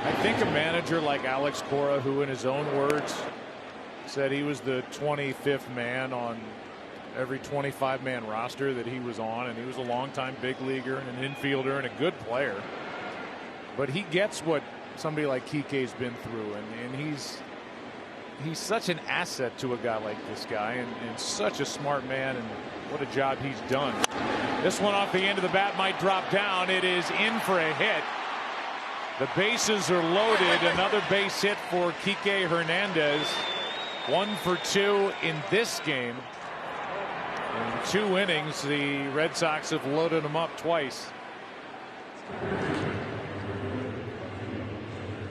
I think a manager like Alex Cora, who in his own words said he was the 25th man on every 25-man roster that he was on, and he was a longtime big leaguer and an infielder and a good player, but he gets what somebody like Kike's been through, and he's such an asset to a guy like this guy, and such a smart man, and what a job he's done. This one off the end of the bat might drop down. It is in for a hit. The bases are loaded. Another base hit for Kike Hernandez. 1 for 2 in this game. In 2 innings, the Red Sox have loaded him up twice.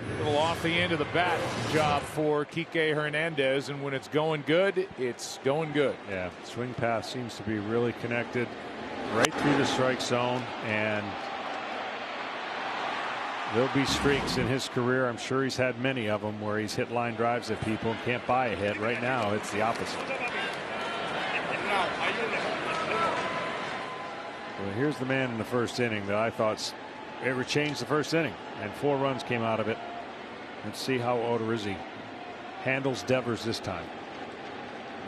A little off the end of the bat job for Kike Hernandez, and when it's going good, it's going good.
Yeah, swing path seems to be really connected right through the strike zone, and there'll be streaks in his career. I'm sure he's had many of them where he's hit line drives at people and can't buy a hit. Right now, it's the opposite. Well, here's the man in the first inning that I thought ever changed the first inning, and 4 runs came out of it. Let's see how Odorizzi handles Devers this time.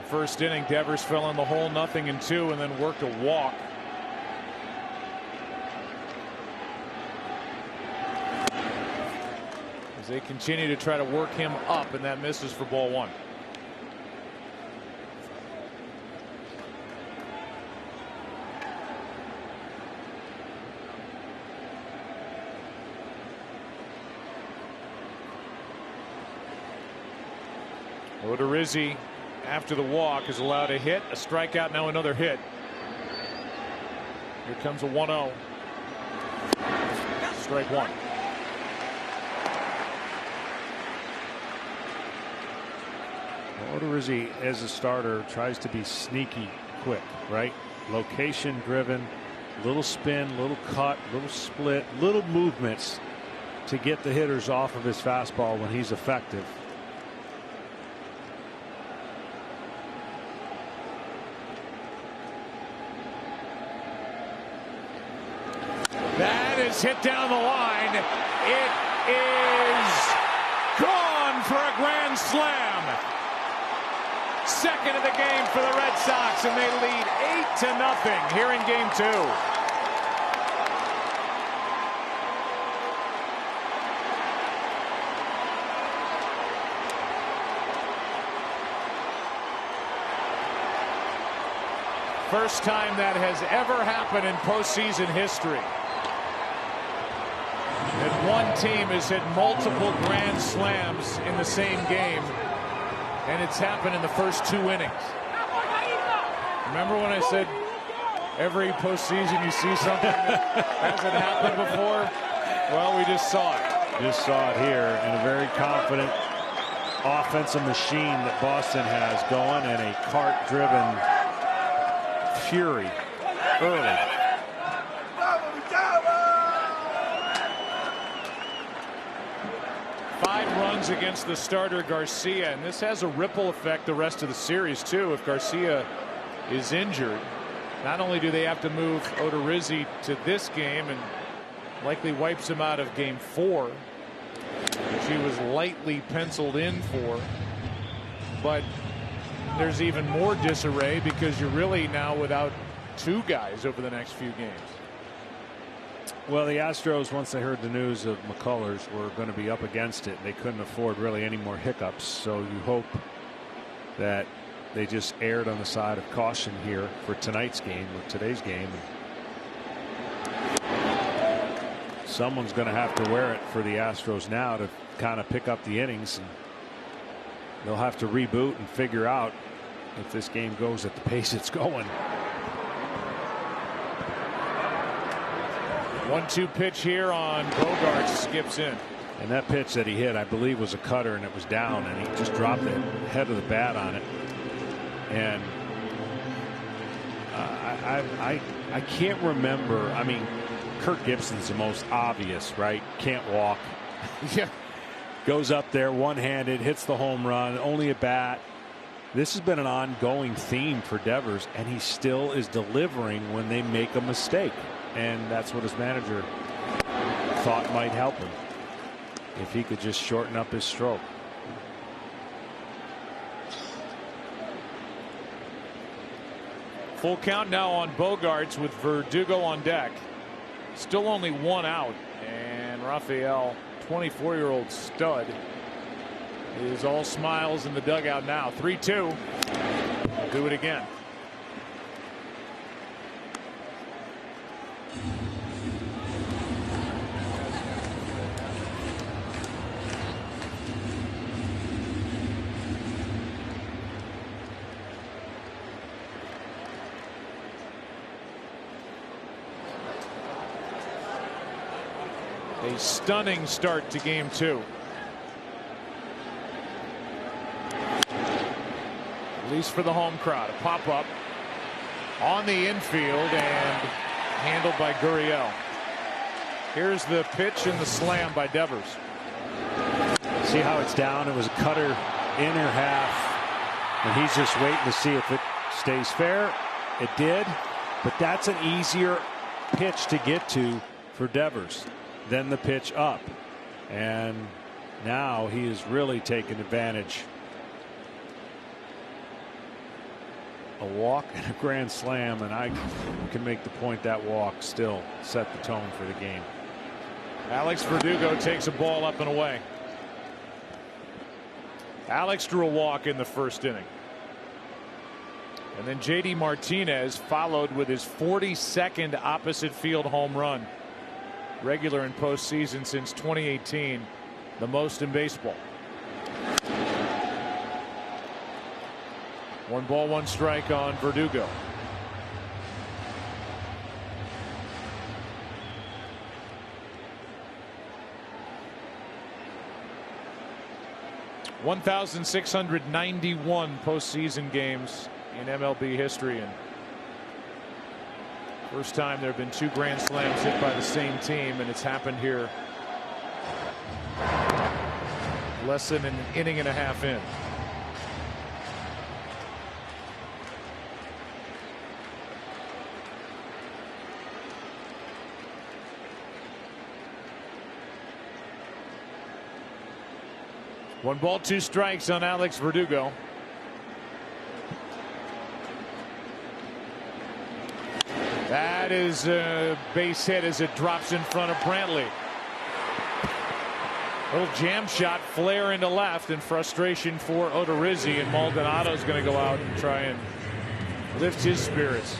The first inning, Devers fell in the hole, 0-2, and then worked a walk. As they continue to try to work him up, and that misses for ball 1. Odorizzi, after the walk, is allowed a hit, a strikeout, now another hit. Here comes a 1-0. strike one.
Odorizzi, as a starter, tries to be sneaky quick, right? Location driven, little spin, little cut, little split, little movements to get the hitters off of his fastball when he's effective.
That is hit down the line. It is gone for a grand slam. Second of the game for the Red Sox, and they lead 8-0 here in game two. First time that has ever happened in postseason history. That one team has hit multiple grand slams in the same game, and it's happened in the first 2 innings. Remember when I said every postseason you see something that hasn't happened before? Well, we just saw it.
Just saw it here, and a very confident offensive machine that Boston has going, and a cart-driven fury early.
Against the starter Garcia, and this has a ripple effect the rest of the series too. If Garcia is injured, not only do they have to move Odorizzi to this game and likely wipes him out of game 4, which he was lightly penciled in for, but there's even more disarray because you're really now without 2 guys over the next few games.
Well, the Astros, once they heard the news of McCullers, were going to be up against it. They couldn't afford really any more hiccups. So you hope that they just erred on the side of caution here for tonight's game or today's game. Someone's going to have to wear it for the Astros now to kind of pick up the innings. And they'll have to reboot and figure out if this game goes at the pace it's going.
1-2 pitch here on Bogaerts, skips in.
And that pitch that he hit, I believe, was a cutter, and it was down, and he just dropped the head of the bat on it. And I can't remember. I mean, Kirk Gibson's the most obvious, right? Can't walk.
Yeah.
Goes up there one-handed, hits the home run, only a bat. This has been an ongoing theme for Devers, and he still is delivering when they make a mistake. And that's what his manager thought might help him, if he could just shorten up his stroke.
Full count now on Bogaerts with Verdugo on deck. Still only 1 out, and Rafael, 24-year-old stud, is all smiles in the dugout now. 3-2. Do it again. A stunning start to game 2. At least for the home crowd. A pop up on the infield and handled by Gurriel. Here's the pitch and the slam by Devers.
See how it's down? It was a cutter inner half, and he's just waiting to see if it stays fair. It did, but that's an easier pitch to get to for Devers than the pitch up, and now he is really taking advantage. A walk and a grand slam, and I can make the point that walk still set the tone for the game.
Alex Verdugo takes a ball up and away. Alex drew a walk in the first inning. And then J.D. Martinez followed with his 42nd opposite field home run. Regular in postseason since 2018, the most in baseball. 1 ball, 1 strike on Verdugo. 1,691 postseason games in MLB history, and first time there have been 2 grand slams hit by the same team, and it's happened here less than an inning and a half in. One ball, 2 strikes on Alex Verdugo. That is a base hit as it drops in front of Brantley. Little jam shot, flare into left, and frustration for Odorizzi, and Maldonado's going to go out and try and lift his spirits.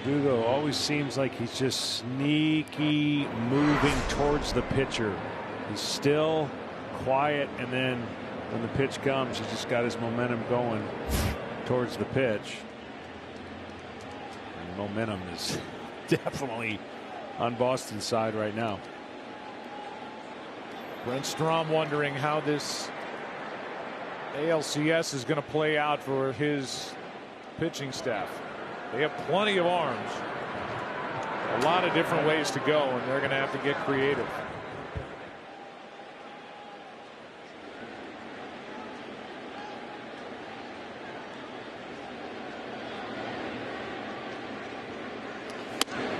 Verdugo always seems like he's just sneaky moving towards the pitcher. He's still quiet, and then when the pitch comes, he's just got his momentum going towards the pitch. And momentum is definitely on Boston's side right now.
Brent Strom wondering how this ALCS is going to play out for his pitching staff. They have plenty of arms, a lot of different ways to go, and they're going to have to get creative.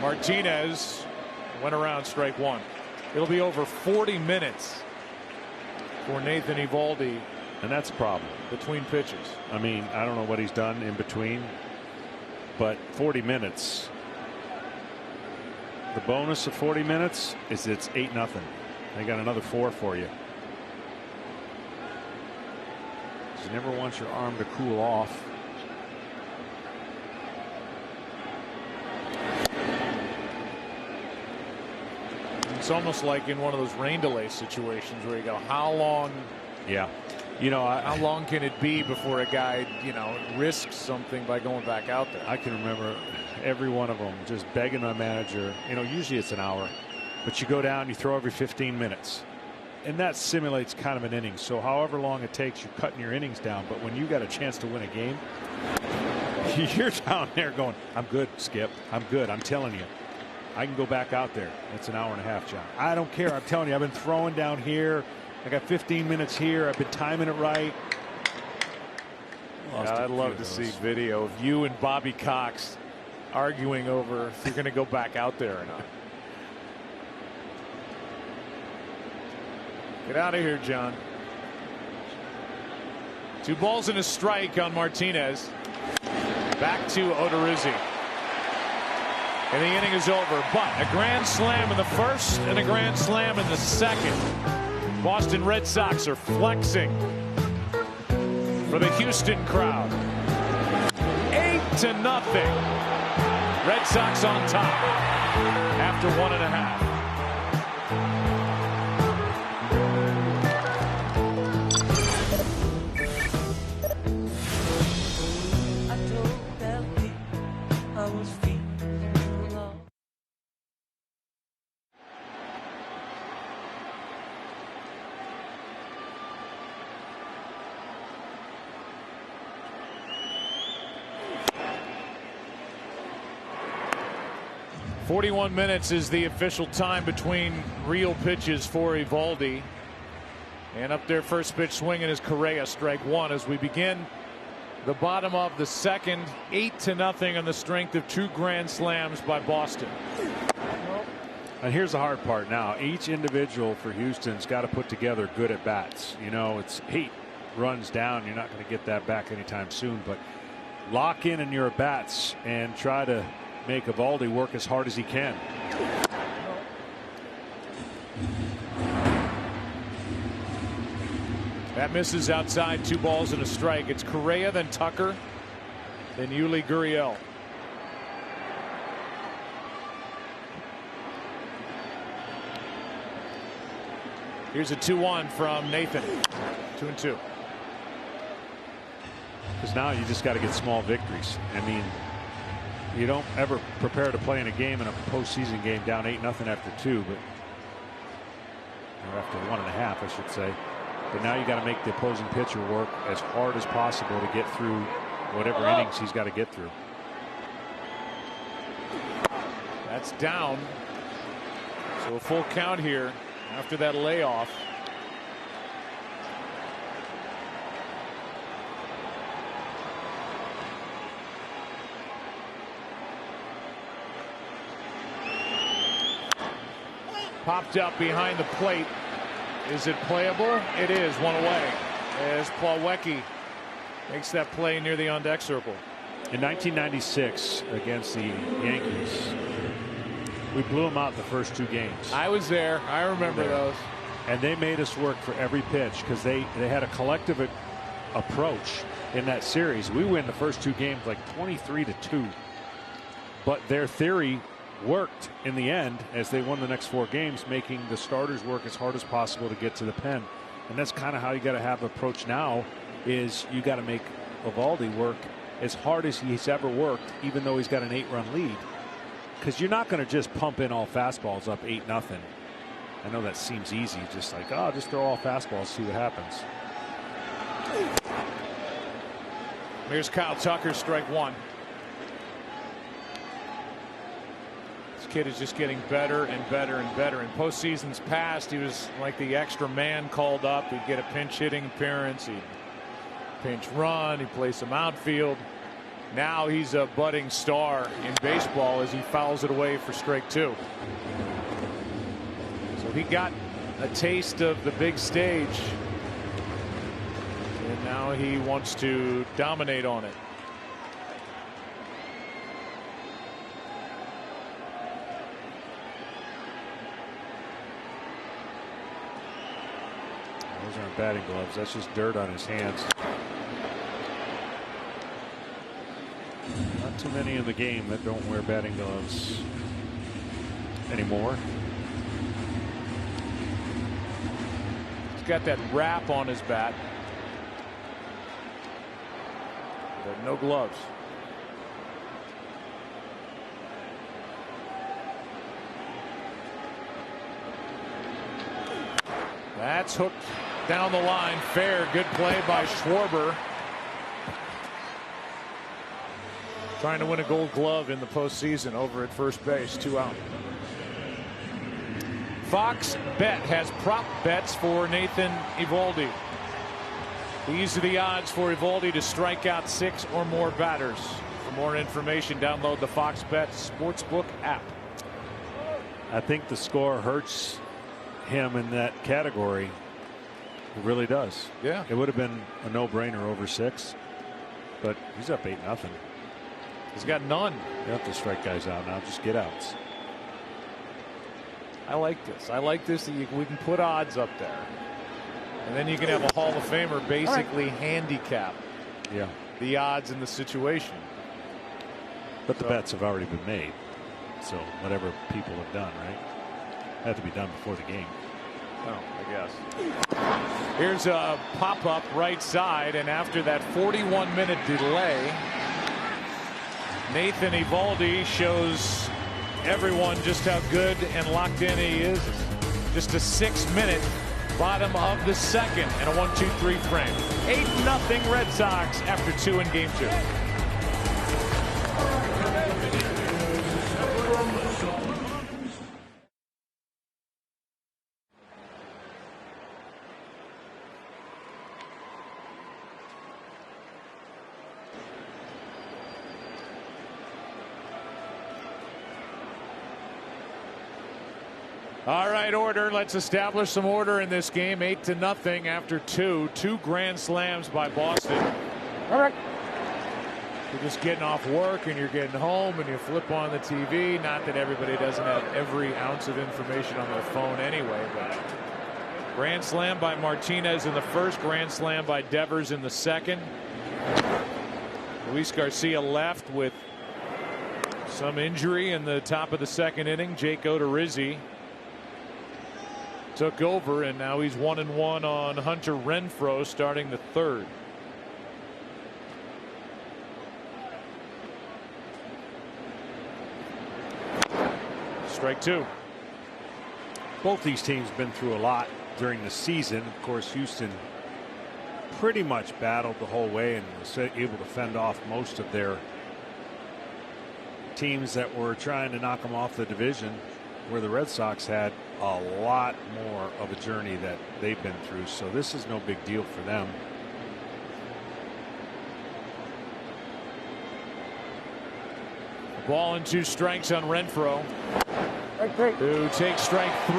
Martinez went around strike 1. It'll be over 40 minutes for Nathan Eovaldi.
And that's a problem.
Between pitches.
I mean, I don't know what he's done in between, but 40 minutes. The bonus of 40 minutes is it's 8-0. They got another 4 for you. You never want your arm to cool off.
It's almost like in one of those rain delay situations where you go, how long?
Yeah. You know,
how long can it be before a guy, you know, risks something by going back out there?
I can remember every one of them just begging my manager. You know, usually it's an hour, but you go down, you throw every 15 minutes. And that simulates kind of an inning. So however long it takes, you're cutting your innings down. But when you got a chance to win a game, you're down there going, I'm good, Skip. I'm good. I'm telling you. I can go back out there. It's an hour and a half, John. I don't care. I'm telling you, I've been throwing down here. I got 15 minutes here. I've been timing it right.
I'd love to see video of you and Bobby Cox arguing over if you're going to go back out there or not. Get out of here, John. 2 balls and a strike on Martinez. Back to Odorizzi. And the inning is over, but a grand slam in the first and a grand slam in the second. Boston Red Sox are flexing for the Houston crowd. 8-0. Red Sox on top after 1.5. .41 minutes is the official time between real pitches for Eovaldi. And up there, first pitch swinging is Correa, strike 1 as we begin the bottom of the second. 8-0 on the strength of 2 grand slams by Boston.
And here's the hard part now. Each individual for Houston's got to put together good at bats. You know, it's 8 runs down. You're not going to get that back anytime soon, but lock in your at bats and try to make Eovaldi work as hard as he can.
That misses outside. 2 balls and a strike. It's Correa, then Tucker, then Yuli Gurriel. Here's a 2-1 from Nathan. 2-2.
Because now you just got to get small victories. I mean, you don't ever prepare to play in a game, in a postseason game, down 8-0 after 2, but or after 1.5, I should say. But now you got to make the opposing pitcher work as hard as possible to get through whatever innings he's got to get through.
That's down. So a full count here after that layoff. Popped up behind the plate. Is it playable? It is. One away as Plawecki makes that play near the on deck circle.
In 1996 against the Yankees, we blew them out the first 2 games.
I was there. I remember those.
And they made us work for every pitch because they had a collective approach in that series. We win the first 2 games like 23-2. But their theory worked in the end as they won the next 4 games, making the starters work as hard as possible to get to the pen. And that's kind of how you got to have approach now, is you got to make Eovaldi work as hard as he's ever worked, even though he's got an 8-run lead. Because you're not going to just pump in all fastballs up 8-0. I know that seems easy, just like, oh, just throw all fastballs, see what happens.
Here's Kyle Tucker, strike 1. Kid is just getting better and better and better. In postseasons past, he was like the extra man called up. He'd get a pinch hitting appearance, he'd pinch run, he'd play some outfield. Now he's a budding star in baseball as he fouls it away for strike 2. So he got a taste of the big stage, and now he wants to dominate on it.
Those aren't batting gloves. That's just dirt on his hands. Not too many in the game that don't wear batting gloves anymore.
He's got that wrap on his bat, but no gloves. That's hooked down the line. Fair. Good play by Schwarber. Trying to win a Gold Glove in the postseason over at first base. 2 out. Fox Bet has prop bets for Nathan Eovaldi. These are the odds for Eovaldi to strike out 6 or more batters. For more information, download the Fox Bet Sportsbook app.
I think the score hurts him in that category. It really does.
Yeah.
It would have been a no-brainer over 6, but he's up 8-0.
He's got none.
You have to strike guys out now. Just get outs.
I like this. I like this. That we can put odds up there, and then you can have a Hall of Famer basically handicap the odds in the situation.
But the bets have already been made, so whatever people have done, right? Have to be done before the game.
Oh, I guess. Here's a pop-up right side, and after that 41-minute delay, Nathan Eovaldi shows everyone just how good and locked in he is. Just a 6-minute bottom of the second and a 1-2-3 frame. 8-0 Red Sox after 2 in game 2. All right, order. Let's establish some order in this game. 8-0 after 2. 2 grand slams by Boston. All right. You're just getting off work and you're getting home and you flip on the TV. Not that everybody doesn't have every ounce of information on their phone anyway, but grand slam by Martinez in the first, grand slam by Devers in the second. Luis Garcia left with some injury in the top of the second inning. Jake Odorizzi took over, and now he's 1-1 on Hunter Renfroe starting the third. Strike 2.
Both these teams been through a lot during the season. Of course, Houston pretty much battled the whole way and was able to fend off most of their teams that were trying to knock them off the division, where the Red Sox had a lot more of a journey that they've been through. So this is no big deal for them.
Ball and 2 strikes on Renfroe, who takes strike 3.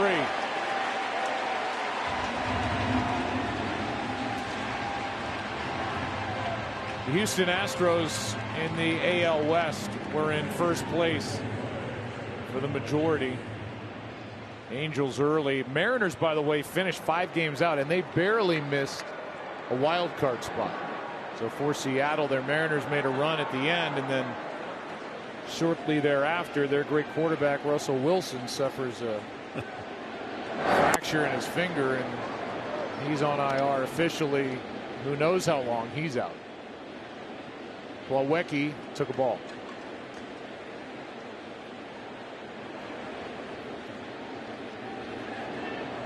The Houston Astros in the AL West were in first place for the majority. Angels early. Mariners, by the way, finished 5 games out, and they barely missed a wild card spot. So for Seattle, their Mariners made a run at the end, and then shortly thereafter, their great quarterback Russell Wilson suffers a fracture in his finger, and he's on IR officially. Who knows how long he's out. Plawecki took a ball.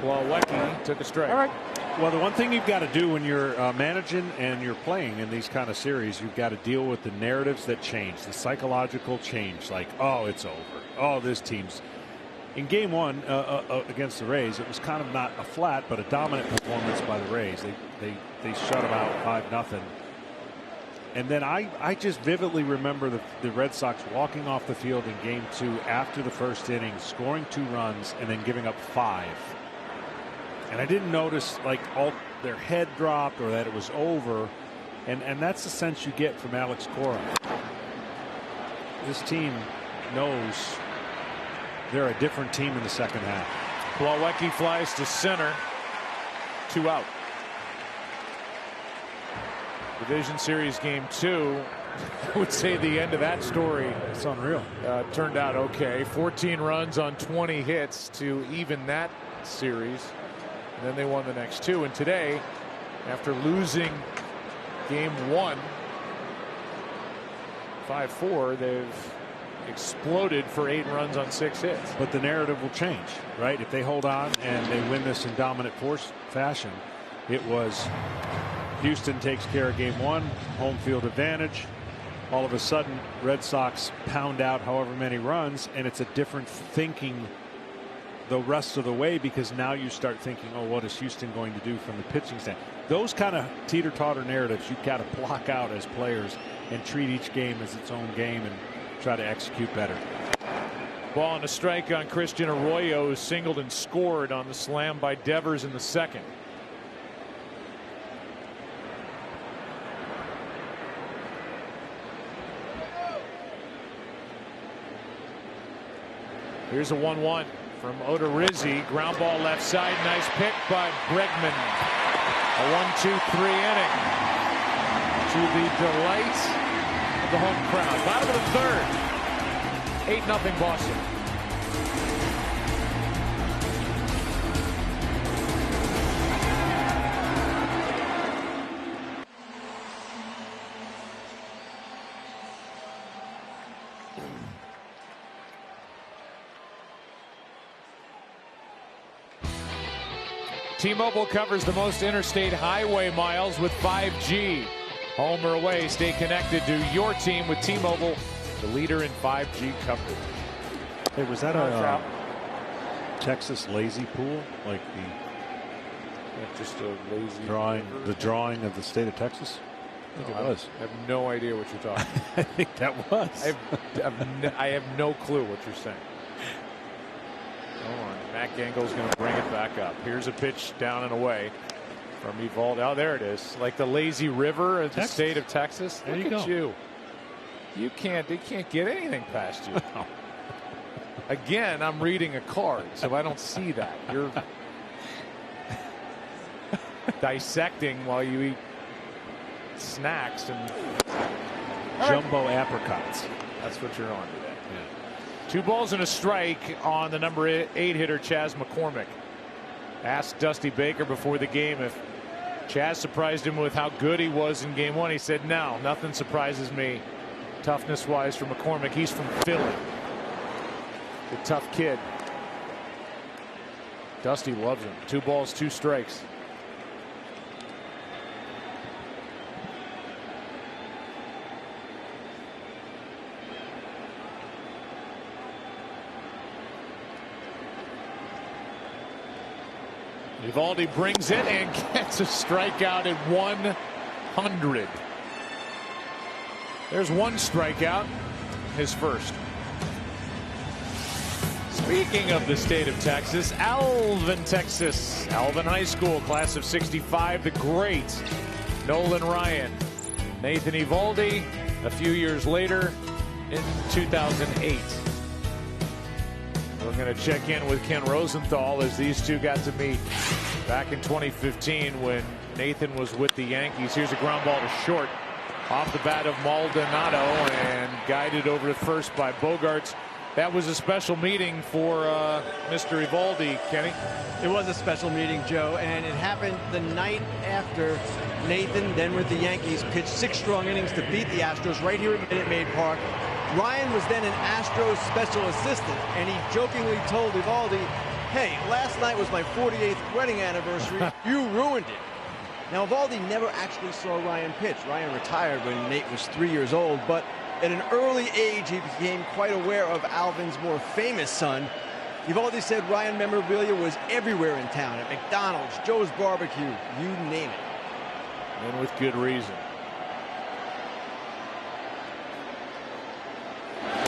Plawecki took a strike.
All right. Well, the one thing you've got to do when you're managing and you're playing in these kind of series, you've got to deal with the narratives that change, the psychological change, like, oh, it's over. Oh, this team's. In game 1 against the Rays, it was kind of not a flat, but a dominant performance by the Rays. They shut them out 5-0. And then I just vividly remember the Red Sox walking off the field in game 2 after the first inning, scoring 2 runs, and then giving up 5. And I didn't notice like all their head dropped or that it was over. And that's the sense you get from Alex Cora. This team knows they're a different team in the second half.
Plawecki flies to center. 2 out. Division Series game 2. I would say the end of that story.
It's unreal.
Turned out okay. 14 runs on 20 hits to even that series. And then they won the next 2. And today, after losing game 1 5-4, they've exploded for 8 runs on 6 hits.
But the narrative will change, right? If they hold on and they win this in dominant force fashion, it was Houston takes care of game 1, home field advantage. All of a sudden, Red Sox pound out however many runs, and it's a different thinking the rest of the way, because now you start thinking, oh, what is Houston going to do from the pitching stand? Those kind of teeter-totter narratives you've got to block out as players and treat each game as its own game and try to execute better.
Ball and a strike on Christian Arroyo, who singled and scored on the slam by Devers in the second. Here's a 1-1 from Odorizzi. Ground ball left side. Nice pick by Bregman. A 1-2-3 inning to the delight of the home crowd. Bottom of the 3rd. 8-0 Boston. T-Mobile covers the most interstate highway miles with 5G. Home or away, stay connected to your team with T-Mobile, the leader in 5G coverage.
Hey, was that a Texas lazy pool? Like
just a lazy
drawing, the drawing of the state of Texas? I think it was.
I have no idea what you're talking about.
I think that was.
I have no clue what you're saying. Hold on. Matt Gengel's going to bring it back up. Here's a pitch down and away from Evaldo. Oh, there it is. Like the lazy river of the state of Texas.
There
Look
you
at
go.
you. You can't get anything past you. Again, I'm reading a card, so I don't see that. You're dissecting while you eat snacks and
jumbo apricots.
That's what you're on today. 2 balls and a strike on the number 8 hitter Chas McCormick. Asked Dusty Baker before the game if Chas surprised him with how good he was in game 1. He said, no, nothing surprises me toughness wise for McCormick. He's from Philly. The tough kid. Dusty loves him. 2 balls, 2 strikes. Eovaldi brings it and gets a strikeout at 100. There's 1 strikeout, his first. Speaking of the state of Texas, Alvin, Texas. Alvin High School, class of '65, the great Nolan Ryan. Nathan Eovaldi a few years later in 2008. We're going to check in with Ken Rosenthal as these two got to meet back in 2015 when Nathan was with the Yankees. Here's a ground ball to short off the bat of Maldonado and guided over to first by Bogarts. That was a special meeting for Mr. Eovaldi, Kenny.
It was a special meeting, Joe, and it happened the night after Nathan, then with the Yankees, pitched 6 strong innings to beat the Astros right here at Minute Maid Park. Ryan was then an Astros special assistant, and he jokingly told Eovaldi, "Hey, last night was my 48th wedding anniversary. You ruined it." Now, Eovaldi never actually saw Ryan pitch. Ryan retired when Nate was 3 years old, but at an early age, he became quite aware of Alvin's more famous son. Eovaldi said Ryan memorabilia was everywhere in town, at McDonald's, Joe's Barbecue, you name it.
And with good reason.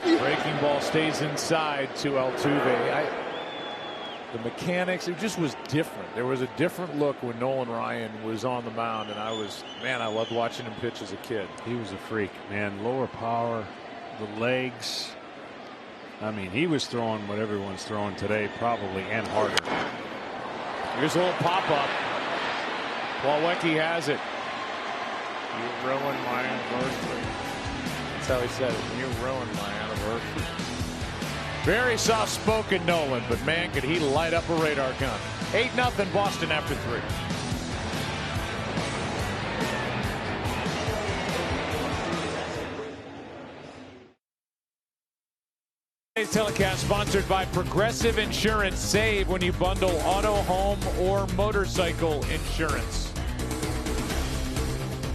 Breaking ball stays inside to Altuve. The mechanics, it just was different. There was a different look when Nolan Ryan was on the mound, and I loved watching him pitch as a kid.
He was a freak, man. Lower power, the legs. I mean, he was throwing what everyone's throwing today, probably, and harder.
Here's a little pop-up. Plawecki has it. You ruined my anniversary. That's how he said it. You ruined my anniversary. Very soft-spoken Nolan, but man, could he light up a radar gun. 8-0 Boston after 3. Today's telecast sponsored by Progressive Insurance. Save when you bundle auto, home, or motorcycle insurance.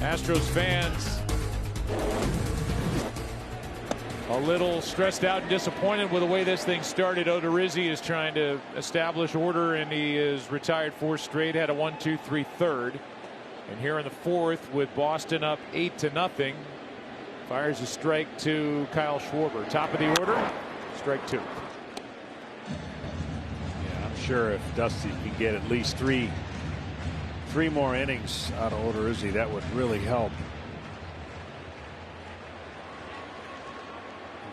Astros fans a little stressed out and disappointed with the way this thing started. Odorizzi is trying to establish order, and he is retired 4 straight, had a 1-2-3 third. And here in the 4th with Boston up 8-0, fires a strike to Kyle Schwarber. Top of the order, strike 2.
Yeah, I'm sure if Dusty can get at least three more innings out of Odorizzi, that would really help.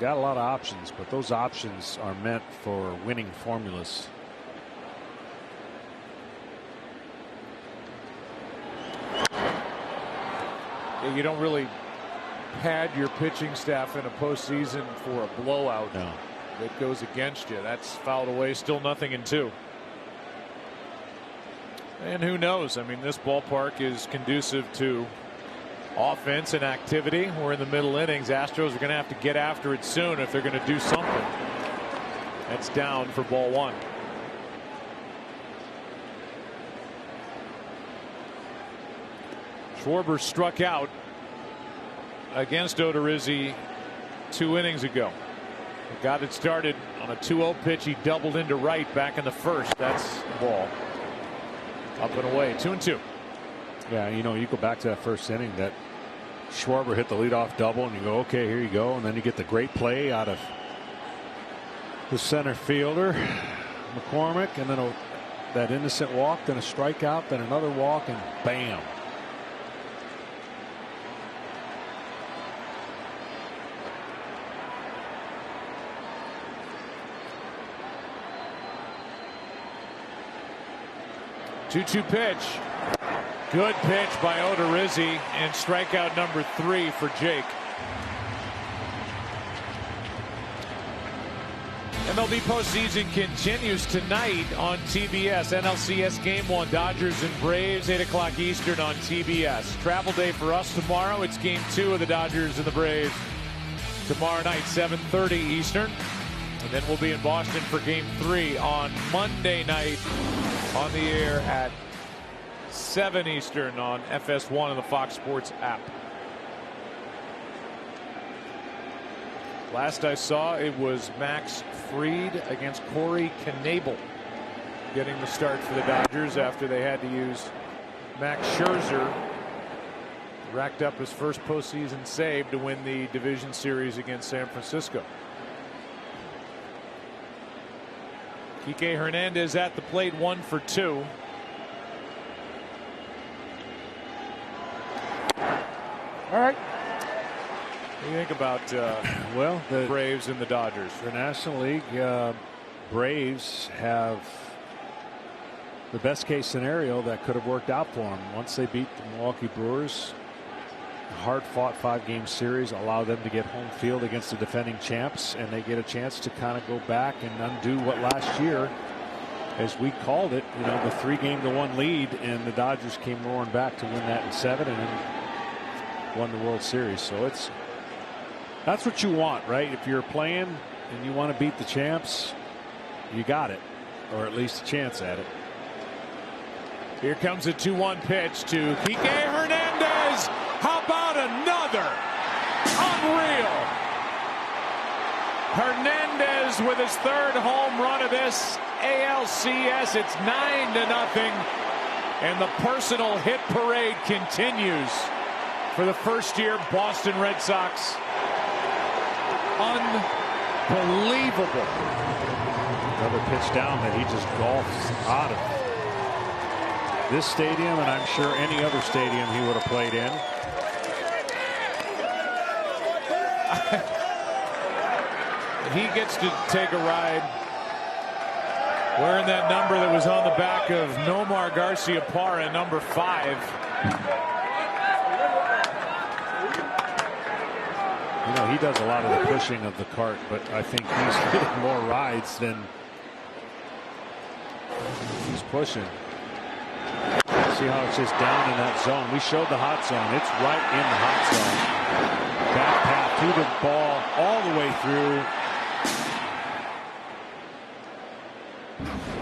Got a lot of options, but those options are meant for winning formulas.
Yeah, you don't really pad your pitching staff in a postseason for a blowout that goes against you. That's fouled away. Still 0-2. And who knows? I mean, this ballpark is conducive to offense and activity. We're in the middle innings. Astros are going to have to get after it soon if they're going to do something. That's down for ball 1. Schwarber struck out against Odorizzi 2 innings ago. He got it started on a 2-0 pitch. He doubled into right back in the 1st. That's the ball. Up and away. 2-2.
Yeah, you know, you go back to that 1st inning that Schwarber hit the leadoff double, and you go, okay, here you go. And then you get the great play out of the center fielder, McCormick, and then that innocent walk, then a strikeout, then another walk, and bam.
Two-two pitch. Good pitch by Odorizzi, and strikeout number 3 for Jake. MLB postseason continues tonight on TBS. NLCS Game 1, Dodgers and Braves, 8 o'clock Eastern on TBS. Travel day for us tomorrow. It's Game 2 of the Dodgers and the Braves tomorrow night, 7:30 Eastern. And then we'll be in Boston for Game 3 on Monday night on the air at 7 Eastern on FS1 and the Fox Sports app. Last I saw, it was Max Fried against Corey Knebel getting the start for the Dodgers after they had to use Max Scherzer. Racked up his first postseason save to win the division series against San Francisco. Kike Hernandez at the plate, 1 for 2.
All right.
What do you think about the Braves and the Dodgers?
The National League Braves have the best case scenario that could have worked out for them. Once they beat the Milwaukee Brewers, hard fought 5-game series, allow them to get home field against the defending champs, and they get a chance to kind of go back and undo what last year, as we called it, the 3-1 lead, and the Dodgers came roaring back to win that in 7 and then won the World Series. So that's what you want, right? If you're playing and you want to beat the champs, you got it, or at least a chance at it.
Here comes a 2-1 pitch to Kike Hernandez. How about another? Unreal. Hernandez with his 3rd home run of this ALCS. It's 9-0. And the personal hit parade continues for the first-year Boston Red Sox. Unbelievable.
Another pitch down that he just golfs out of this stadium, and I'm sure any other stadium he would have played in.
He gets to take a ride wearing that number that was on the back of Nomar Garciaparra, number 5.
He does a lot of the pushing of the cart, but I think he's getting more rides than he's pushing. See how it's just down in that zone. We showed the hot zone. It's right in the hot zone. Back path through the ball all the way through.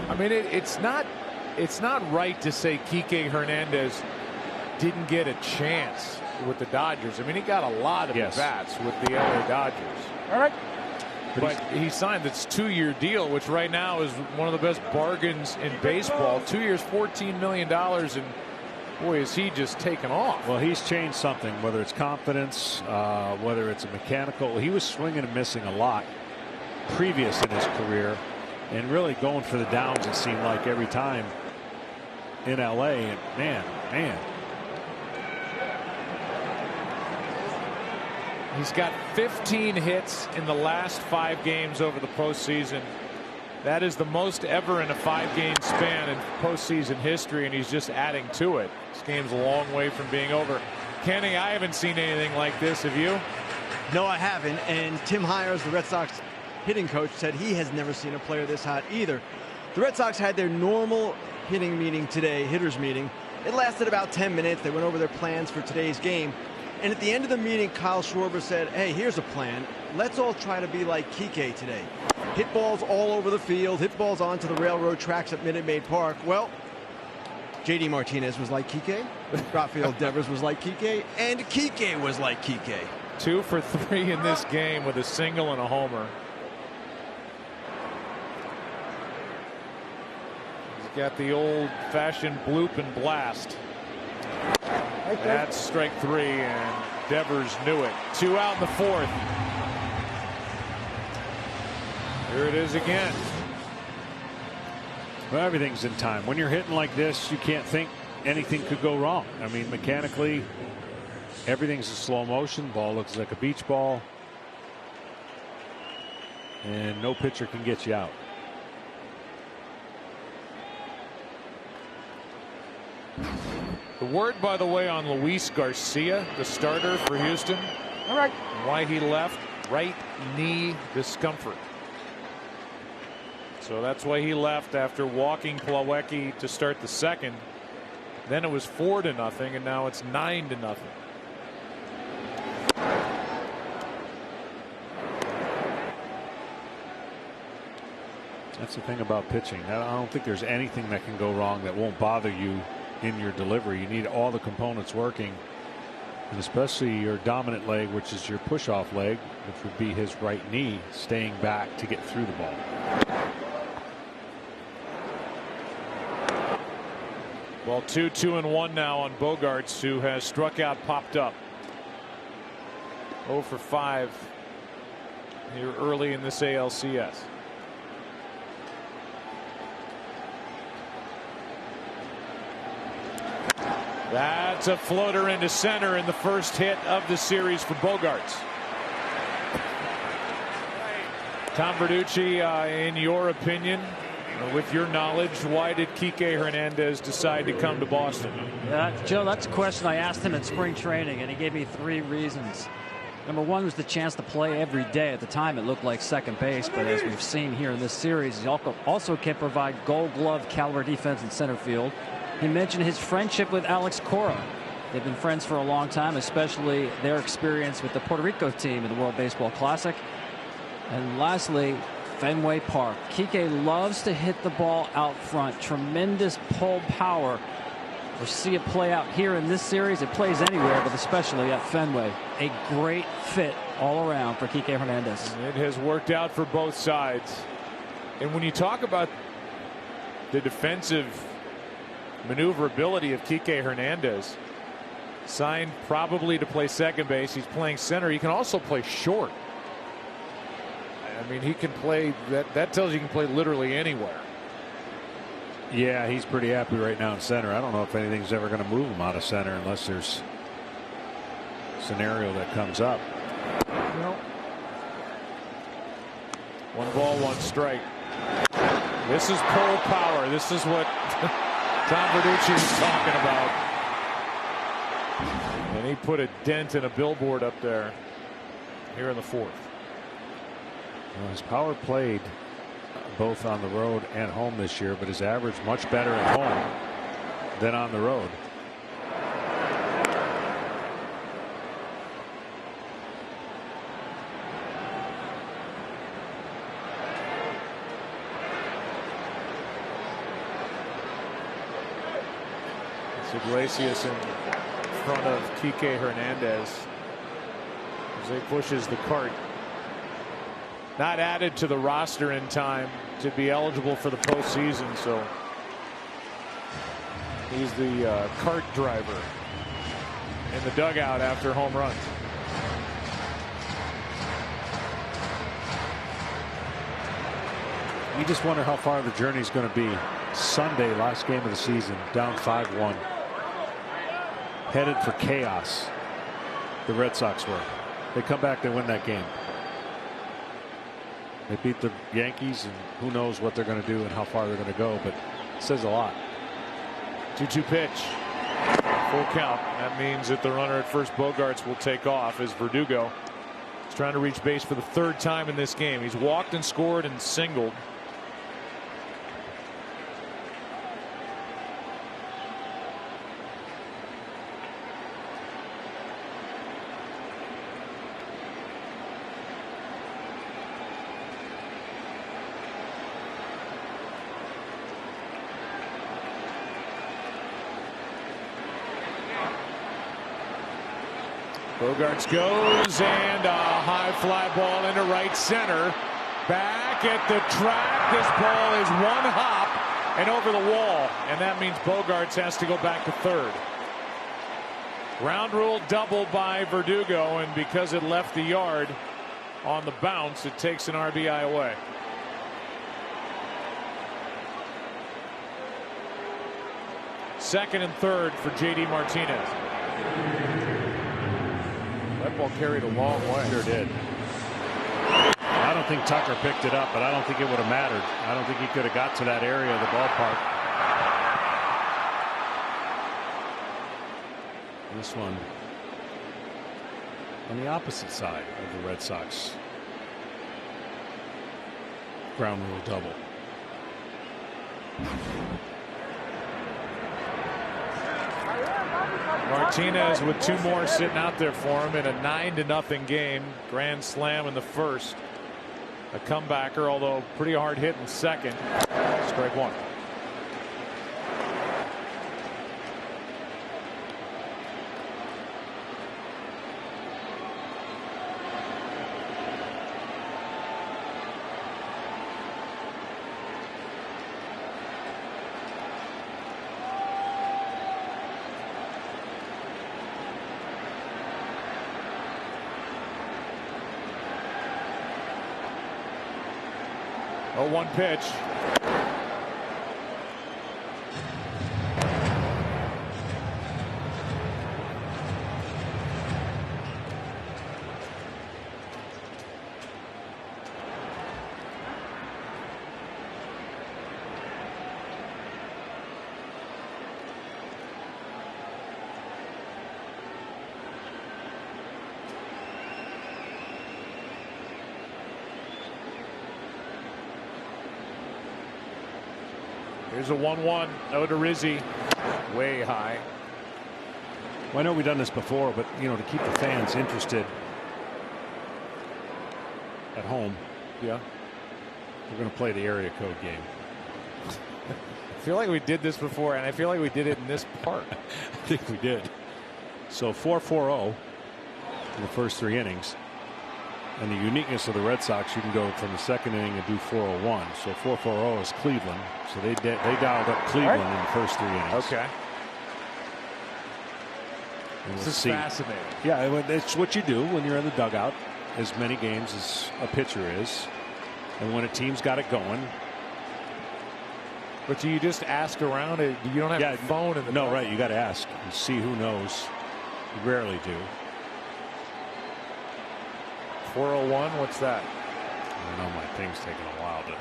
I mean, it's not right to say Kike Hernandez didn't get a chance with the Dodgers. I mean, he got a lot of at-bats with the LA Dodgers.
All right.
But he signed this 2-year deal, which right now is one of the best bargains in baseball. 2 years, $14 million, and boy, is he just taken off.
Well, he's changed something, whether it's confidence, whether it's a mechanical. He was swinging and missing a lot previous in his career, and really going for the downs, it seemed like, every time in LA. And man.
He's got 15 hits in the last 5 games over the postseason. That is the most ever in a 5-game span in postseason history, and he's just adding to it. This game's a long way from being over. Kenny, I haven't seen anything like this. Have you?
No, I haven't. And Tim Hires, the Red Sox hitting coach, said he has never seen a player this hot either. The Red Sox had their normal hitting meeting today, hitters meeting. It lasted about 10 minutes. They went over their plans for today's game. And at the end of the meeting, Kyle Schwarber said, hey, here's a plan. Let's all try to be like Kike today. Hit balls all over the field, hit balls onto the railroad tracks at Minute Maid Park. Well, JD Martinez was like Kike, Rafael Devers was like Kike, and Kike was like Kike.
2 for 3 in this game with a single and a homer. He's got the old-fashioned bloop and blast. That's strike 3, and Devers knew it. 2 out in the 4th. Here it is again.
Well, everything's in time. When you're hitting like this, you can't think anything could go wrong. I mean, mechanically, everything's in slow motion. Ball looks like a beach ball, and no pitcher can get you out.
The word, by the way, on Luis Garcia, the starter for Houston.
All right.
Why he left: right knee discomfort. So that's why he left after walking Plawecki to start the 2nd. Then it was 4-0, and now it's 9-0.
That's the thing about pitching. I don't think there's anything that can go wrong that won't bother you in your delivery. You need all the components working, and especially your dominant leg, which is your push-off leg, which would be his right knee, staying back to get through the ball.
Well, 2-2-1 now on Bogaerts, who has struck out, popped up. 0 for 5 here early in this ALCS. That's a floater into center in the first hit of the series for Bogaerts. Tom Verducci, in your opinion, with your knowledge, why did Kike Hernandez decide to come to Boston?
Joe, that's a question I asked him in spring training, and he gave me 3 reasons. Number 1 was the chance to play every day. At the time, it looked like second base, but as we've seen here in this series, he also can provide Gold Glove caliber defense in center field. He mentioned his friendship with Alex Cora. They've been friends for a long time, especially their experience with the Puerto Rico team in the World Baseball Classic. And lastly, Fenway Park. Kike loves to hit the ball out front. Tremendous pull power. We'll see it play out here in this series. It plays anywhere, but especially at Fenway. A great fit all around for Kike Hernandez.
It has worked out for both sides. And when you talk about the defensive maneuverability of Kike Hernandez, signed probably to play second base. He's playing center. He can also play short. I mean, he can play that tells you he can play literally anywhere.
Yeah, he's pretty happy right now in center. I don't know if anything's ever going to move him out of center unless there's a scenario that comes up.
No. 1 ball, 1 strike. This is pull power. This is what Tom Verducci was talking about. And he put a dent in a billboard up there here in the 4th.
Well, his power played both on the road and home this year, but his average much better at home than on the road.
Iglesias in front of Kike Hernandez as he pushes the cart. Not added to the roster in time to be eligible for the postseason, so he's the cart driver in the dugout after home runs.
You just wonder how far the journey is going to be. Sunday, last game of the season, down 5-1. Headed for chaos. The Red Sox were. They come back, they win that game. They beat the Yankees, and who knows what they're going to do and how far they're going to go, but it says a lot.
2-2 pitch. Full count. That means that the runner at first, Bogaerts, will take off as Verdugo is trying to reach base for the 3rd time in this game. He's walked and scored and singled. Bogaerts goes, and a high fly ball into right center. Back at the track. This ball is 1 hop and over the wall, and that means Bogaerts has to go back to 3rd. Ground rule double by Verdugo, and because it left the yard on the bounce, it takes an RBI away. Second and 3rd for J.D. Martinez. That ball carried a long way.
Sure did. I don't think Tucker picked it up, but I don't think it would have mattered. I don't think he could have got to that area of the ballpark. This one on the opposite side of the Red Sox. Ground rule double.
Martinez with 2 more sitting out there for him in a 9-0 game. Grand slam in the 1st. A comebacker, although pretty hard hit in second. Strike one. Oh, one pitch. Here's a 1-1. Odorizzi way high.
Well, I know we've done this before, but to keep the fans interested at home,
Yeah.
we're going to play the area code game.
I feel like we did this before, and I feel like we did it in this park.
I think we did. So 4-4-0 in the first 3 innings. And the uniqueness of the Red Sox, you can go from the second inning and do 4-0-1. So 4-4-0 is Cleveland. So they dialed up Cleveland in the first 3 innings.
Okay.
And
This
we'll
is
see.
fascinating.
Yeah, it's what you do when you're in the dugout. As many games as a pitcher is. And when a team's got it going.
But do you just ask around? You don't have a phone in the
No,
dugout?
right. You got to ask and see who knows. You rarely do.
401, what's that?
I don't know, my thing's taking a while to.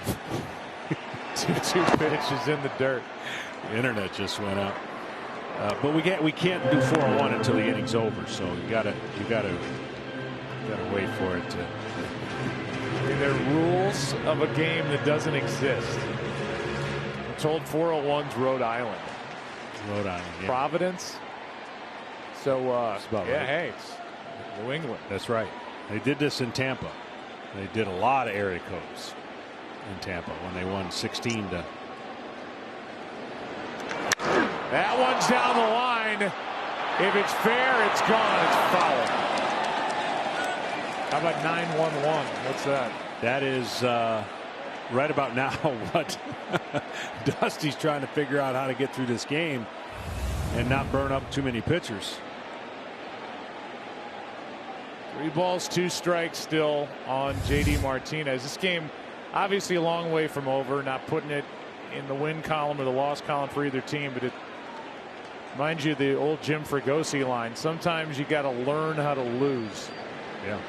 2-2 pitches in the dirt.
The internet just went out. But we can't do 401 until the inning's over. So you gotta wait for it to.
There are rules of a game that doesn't exist. I'm told 401's Rhode Island.
Rhode Island. Yeah.
Providence. So
about
yeah,
right.
hey, it's New England.
That's right. They did this in Tampa. They did a lot of area codes in Tampa when they won 16 to.
That one's down the line. If it's fair, it's gone. It's foul. How about 9-1-1? What's that?
That is right about now what Dusty's trying to figure out how to get through this game and not burn up too many pitchers.
3 balls, 2 strikes still on JD Martinez. This game obviously a long way from over, not putting it in the win column or the loss column for either team, but it reminds you of the old Jim Fregosi line. Sometimes you got to learn how to lose.
Yeah.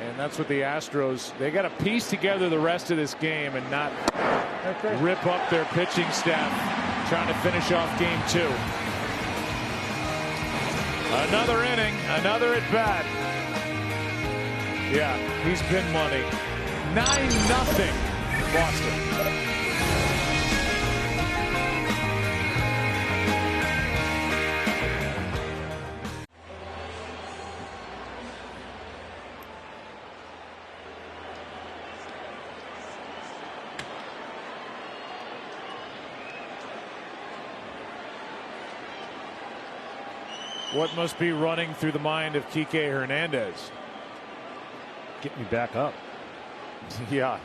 And that's what the Astros, they got to piece together the rest of this game and not rip up their pitching staff trying to finish off game 2. Another inning, another at bat. Yeah, he's been money. 9-0 Boston. What must be running through the mind of Kike Hernandez?
Get me back up.
Yeah.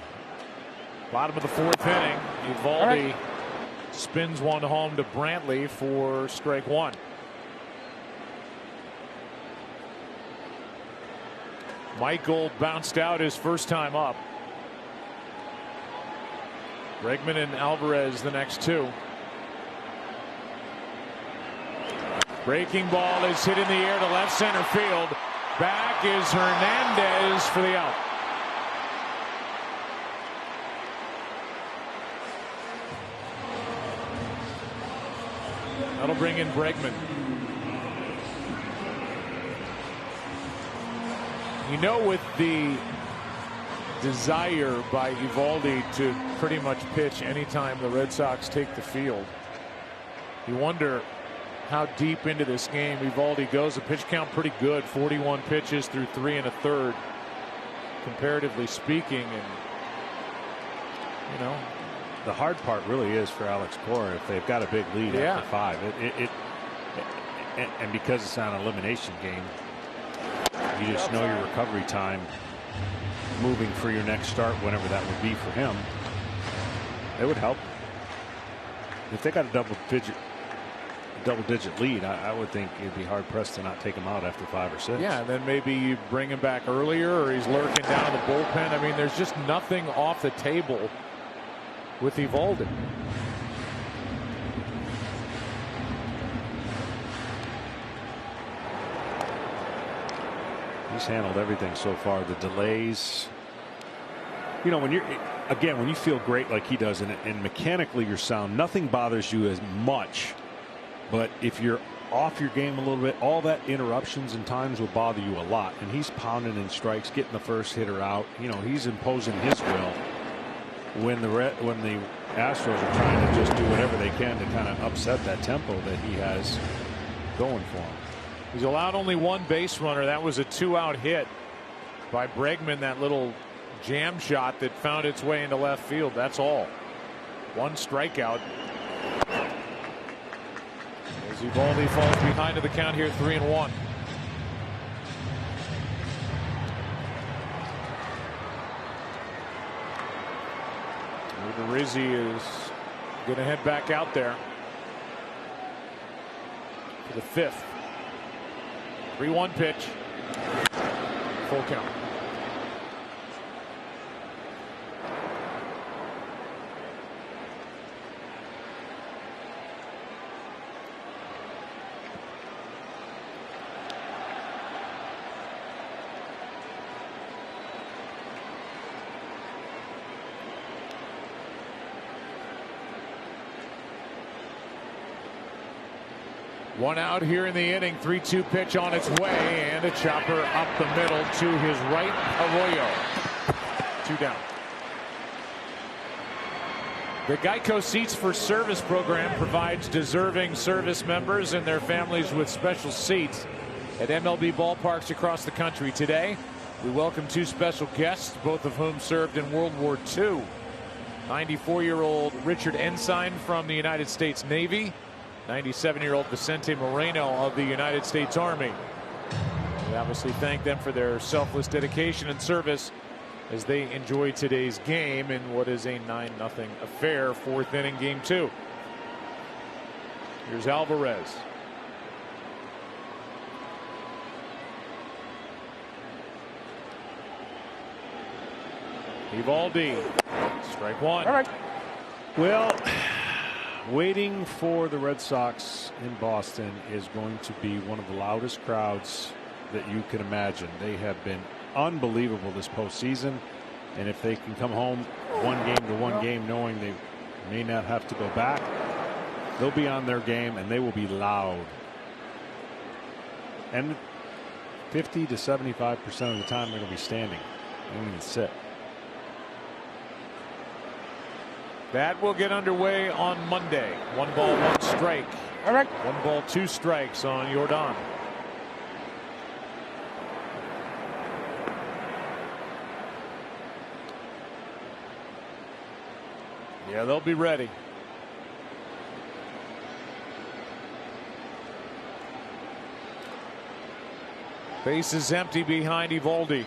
Bottom of the 4th inning. Eovaldi spins one home to Brantley for strike 1. Michael bounced out his first time up. Bregman and Alvarez the next 2. Breaking ball is hit in the air to left center field. Back is Hernandez for the out. That'll bring in Bregman. With the desire by Eovaldi to pretty much pitch anytime the Red Sox take the field, you wonder how deep into this game Eovaldi goes. The pitch count pretty good, 41 pitches through 3 1/3, comparatively speaking, and you know.
The hard part really is for Alex Cora if they've got a big lead after 5. And because it's not an elimination game, you just know your recovery time moving for your next start, whenever that would be for him. It would help. If they got a double-digit lead, I would think it'd be hard-pressed to not take him out after 5 or 6.
Yeah, and then maybe you bring him back earlier, or he's lurking down in the bullpen. I mean, there's just nothing off the table with Eovaldi.
He's handled everything so far. The delays. You know, when you feel great like he does, and mechanically you're sound, nothing bothers you as much. But if you're off your game a little bit, all that interruptions and times will bother you a lot. And he's pounding in strikes, getting the first hitter out. You know, he's imposing his will. When the Astros are trying to just do whatever they can to kind of upset that tempo that he has going for him.
He's allowed only 1 base runner. That was a 2-out hit by Bregman. That little jam shot that found its way into left field. That's all. 1 strikeout. As Eovaldi falls behind to the count here, 3-1. Rizzi is going to head back out there for the 5th. 3-1 pitch. Full count. One out here in the inning. 3-2 pitch on its way, and a chopper up the middle to his right. Arroyo. 2 down. The Geico Seats for Service program provides deserving service members and their families with special seats at MLB ballparks across the country. Today, we welcome 2 special guests, both of whom served in World War II. 94-year-old Richard Ensign from the United States Navy. 97-year-old Vicente Moreno of the United States Army. We obviously thank them for their selfless dedication and service as they enjoy today's game in what is a 9-0 affair, 4th inning, game 2. Here's Alvarez. Eovaldi. Strike 1.
All right. Well, waiting for the Red Sox in Boston is going to be one of the loudest crowds that you can imagine. They have been unbelievable this postseason, and if they can come home 1 game to 1 game knowing they may not have to go back, they'll be on their game and they will be loud. And 50 to 75% of the time they're going to be standing. They won't even sit.
That will get underway on Monday. 1 ball, 1 strike.
All right.
1 ball, 2 strikes on Jordan. Yeah, they'll be ready. Base is empty behind Eovaldi.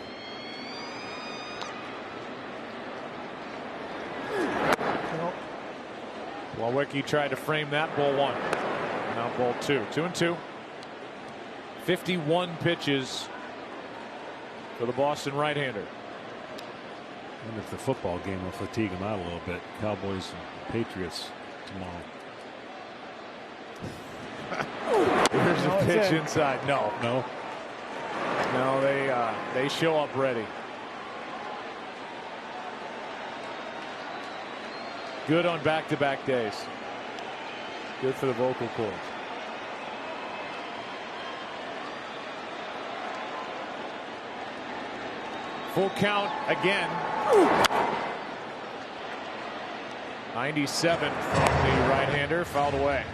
Wawecki tried to frame that. Ball 1. Now ball 2. 2-2. 51 pitches for the Boston right-hander.
And if the football game will fatigue him out a little bit. Cowboys and Patriots tomorrow.
Here's a pitch inside. No. They show up ready. Good on back-to-back days. Good for the vocal cords. Full count again. 97 from the right-hander, fouled away.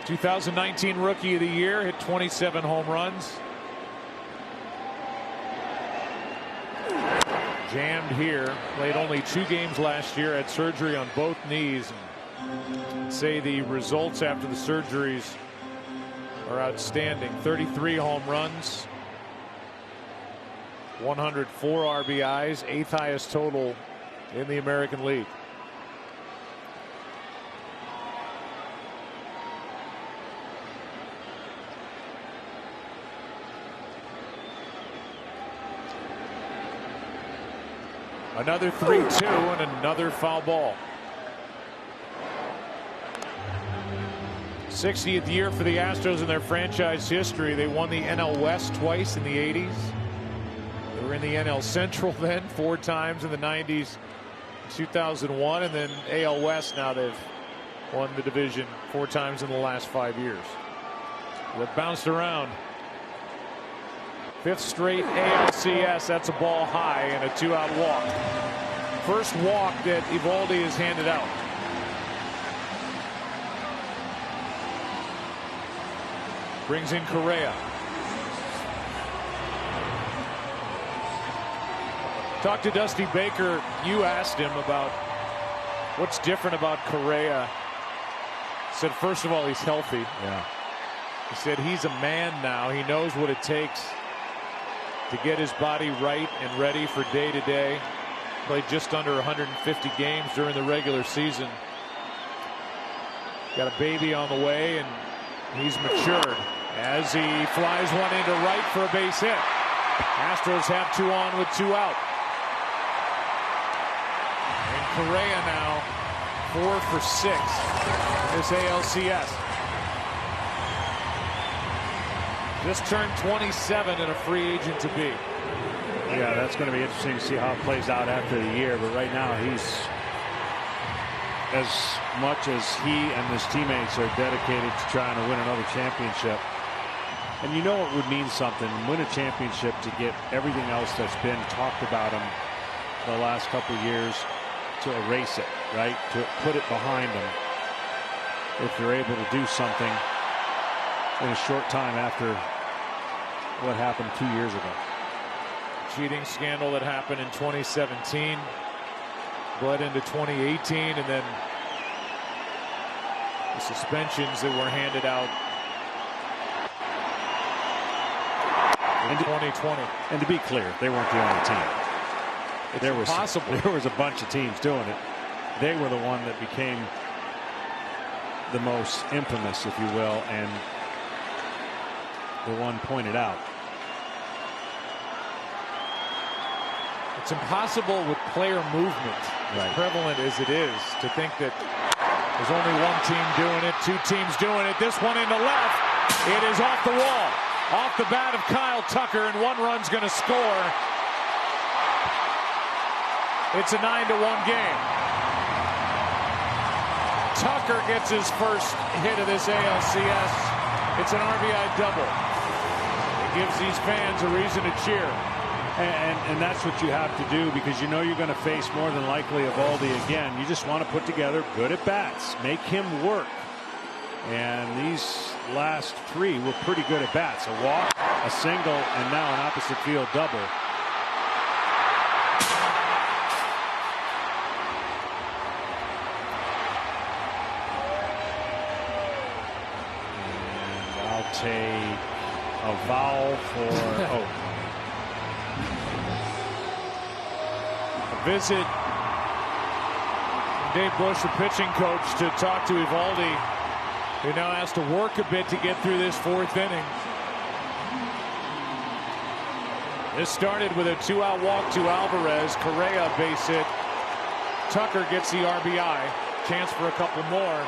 2019 Rookie of the Year, hit 27 home runs. Jammed here, played only 2 games last year, had surgery on both knees. And say the results after the surgeries are outstanding. 33 home runs, 104 RBIs, 8th highest total in the American League. Another 3-2 and another foul ball. 60th year for the Astros in their franchise history. They won the NL West twice in the 80s. They were in the NL Central then 4 times in the 90s, 2001, and then AL West. Now they've won the division 4 times in the last 5 years. They've bounced around. 5th straight ALCS. That's a ball high and a 2-out walk. First walk that Eovaldi has handed out. Brings in Correa. Talked to Dusty Baker. You asked him about what's different about Correa. Said first of all he's healthy.
Yeah.
He said he's a man now. He knows what it takes to get his body right and ready for day to day. Played just under 150 games during the regular season. Got a baby on the way and he's matured as he flies one into right for a base hit. Astros have 2 on with 2 out. And Correa now 4 for 6 in this ALCS. Just turned 27 and a free agent to be.
Yeah, that's going to be interesting to see how it plays out after the year. But right now, he's, as much as he and his teammates are dedicated to trying to win another championship. And you know it would mean something, win a championship, to get everything else that's been talked about him the last couple of years, to erase it, right? To put it behind them. If you're able to do something in a short time after what happened 2 years ago.
Cheating scandal that happened in 2017 bled into 2018, and then the suspensions that were handed out in 2020.
And to be clear, they weren't the only team. There was a bunch of teams doing it. They were the one that became the most infamous, if you will, and the one pointed out.
It's impossible with player movement, as prevalent as it is, to think that there's only one team doing it, 2 teams doing it. This one into left. It is off the wall. Off the bat of Kyle Tucker, and 1 run's going to score. It's a 9-1 game. Tucker gets his first hit of this ALCS. It's an RBI double. It gives these fans a reason to cheer.
And that's what you have to do, because you know you're going to face more than likely Eovaldi again. You just want to put together good at-bats, make him work. And these last 3 were pretty good at-bats. A walk, a single, and now an opposite field double. And I'll take a foul for
Visit Dave Bush, the pitching coach, to talk to Eovaldi, who now has to work a bit to get through this 4th inning. This started with a 2-out walk to Alvarez. Correa base hit. Tucker gets the RBI. Chance for a couple more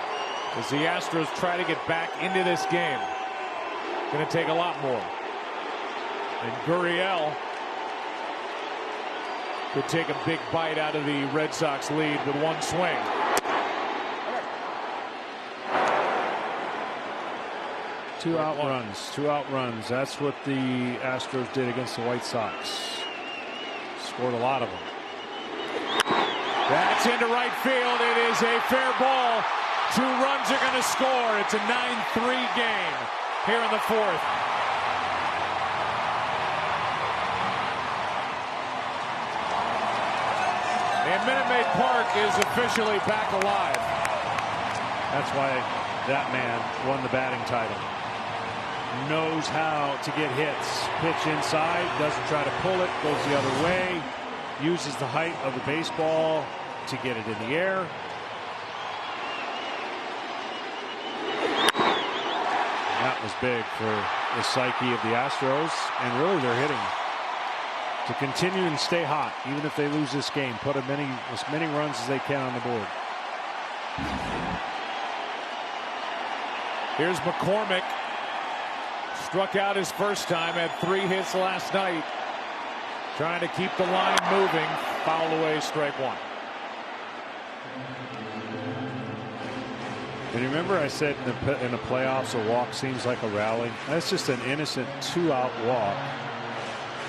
as the Astros try to get back into this game. Going to take a lot more. And Gurriel could take a big bite out of the Red Sox lead with 1 swing.
Two out runs. That's what the Astros did against the White Sox. Scored a lot of them.
That's into right field. It is a fair ball. 2 runs are going to score. It's a 9-3 game here in the 4th. And Minute Maid Park is officially back alive.
That's why that man won the batting title. Knows how to get hits. Pitch inside, doesn't try to pull it, goes the other way, uses the height of the baseball to get it in the air. And that was big for the psyche of the Astros, and really they're hitting to continue and stay hot, even if they lose this game. Put as many runs as they can on the board.
Here's McCormick. Struck out his first time, had 3 hits last night. Trying to keep the line moving. Fouled away, strike 1.
And remember I said in the playoffs a walk seems like a rally? That's just an innocent 2-out walk.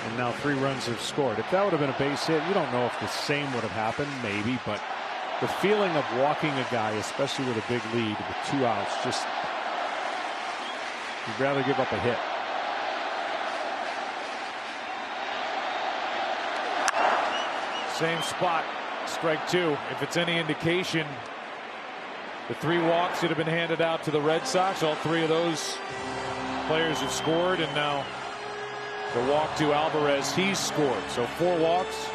And now 3 runs have scored. If that would have been a base hit, you don't know if the same would have happened, maybe, but the feeling of walking a guy, especially with a big lead with 2 outs, just you'd rather give up a hit.
Same spot, strike 2. If it's any indication, the 3 walks that have been handed out to the Red Sox, all 3 of those players have scored, and now the walk to Alvarez, he's scored. So 4 walks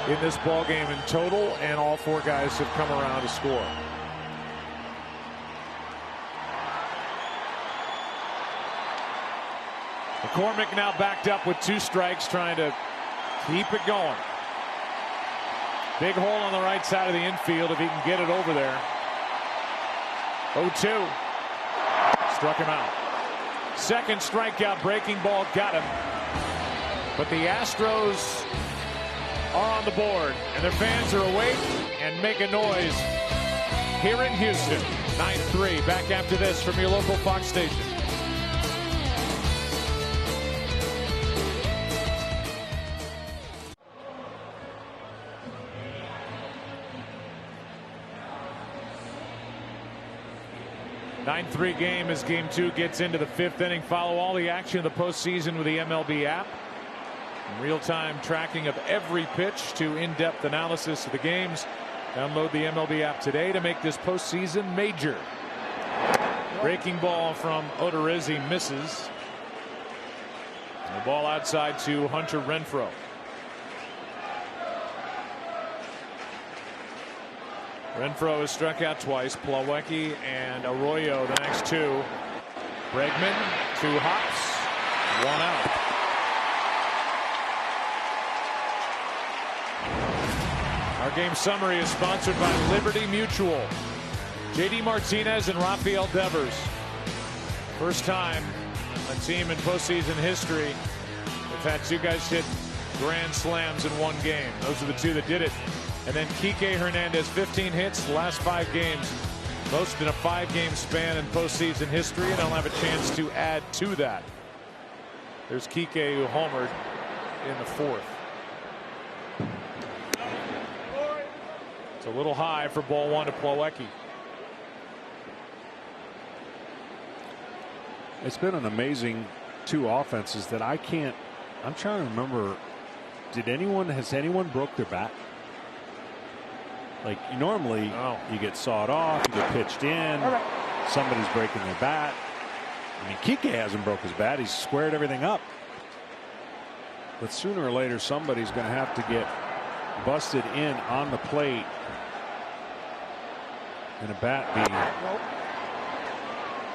in this ball game in total, and all 4 guys have come around to score. McCormick now backed up with 2 strikes, trying to keep it going. Big hole on the right side of the infield if he can get it over there. 0-2. Struck him out. Second strikeout, breaking ball, got him. But the Astros are on the board, and their fans are awake and making noise here in Houston. 9-3. Back after this from your local Fox station. A 9-3 game as Game 2 gets into the 5th inning. Follow all the action of the postseason with the MLB app. Real-time tracking of every pitch to in-depth analysis of the games. Download the MLB app today to make this postseason major. Breaking ball from Odorizzi misses. The ball outside to Hunter Renfroe. Renfroe has struck out twice. Plawecki and Arroyo the next 2. Bregman, 2 hops, 1 out. Our game summary is sponsored by Liberty Mutual. JD Martinez and Rafael Devers. First time a team in postseason history have had 2 guys hit grand slams in 1 game. Those are the 2 that did it. And then Kike Hernandez, 15 hits the last 5 games. Most in a 5-game span in postseason history, and I'll have a chance to add to that. There's Kike, who homered in the 4th. It's a little high for ball 1 to Plawecki.
It's been an amazing 2 offenses that I'm trying to remember. Has anyone broke their bat? Like normally you get sawed off, you get pitched in, somebody's breaking their bat. I mean, Kike hasn't broke his bat. He's squared everything up. But sooner or later, somebody's going to have to get busted in on the plate and a bat be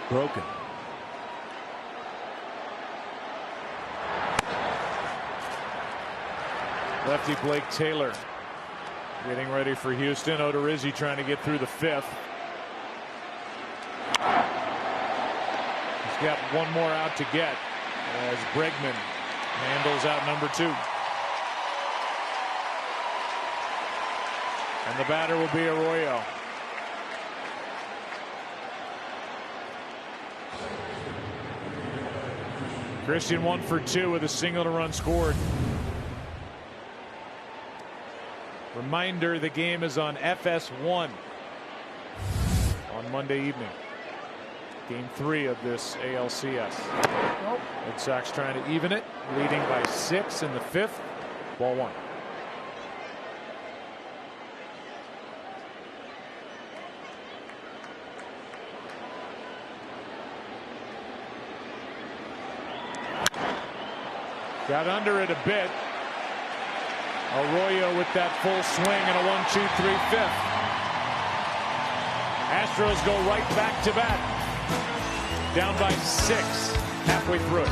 broken.
Lefty Blake Taylor getting ready for Houston. Odorizzi trying to get through the 5th. He's got 1 more out to get as Bregman handles out number 2. And the batter will be Arroyo. Christian 1 for 2 with a single to run scored. Reminder, the game is on FS1. on Monday evening. Game 3 of this ALCS. Red Sox trying to even it, leading by 6 in the 5th. Ball 1. Got under it a bit. Arroyo with that full swing and a 1-2-3 5th. Astros go right back to back. Down by 6 halfway through.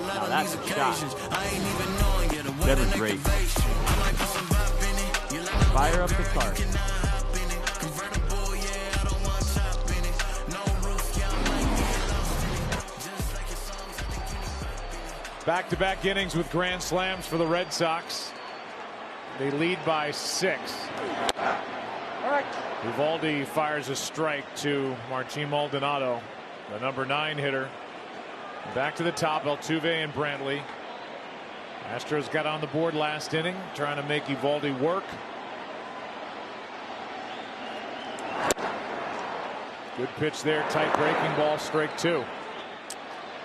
Now that's a shot. That was great. Fire up the car.
Back-to-back innings with grand slams for the Red Sox. They lead by 6. Eovaldi fires a strike to Martin Maldonado, the number 9 hitter. Back to the top, Altuve and Brantley. Astros got on the board last inning, trying to make Eovaldi work. Good pitch there, tight breaking ball, strike 2.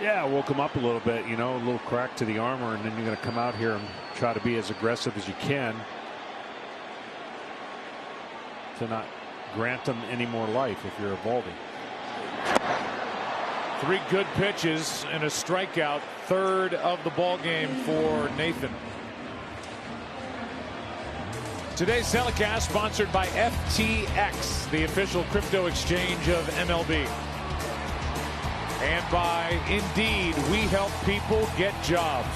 Yeah, woke him up a little bit, you know, a little crack to the armor, and then you're going to come out here and try to be as aggressive as you can to not grant them any more life if you're Eovaldi.
3 good pitches and a strikeout, 3rd of the ball game for Nathan. Today's telecast sponsored by FTX, the official crypto exchange of MLB. And by Indeed, we help people get jobs.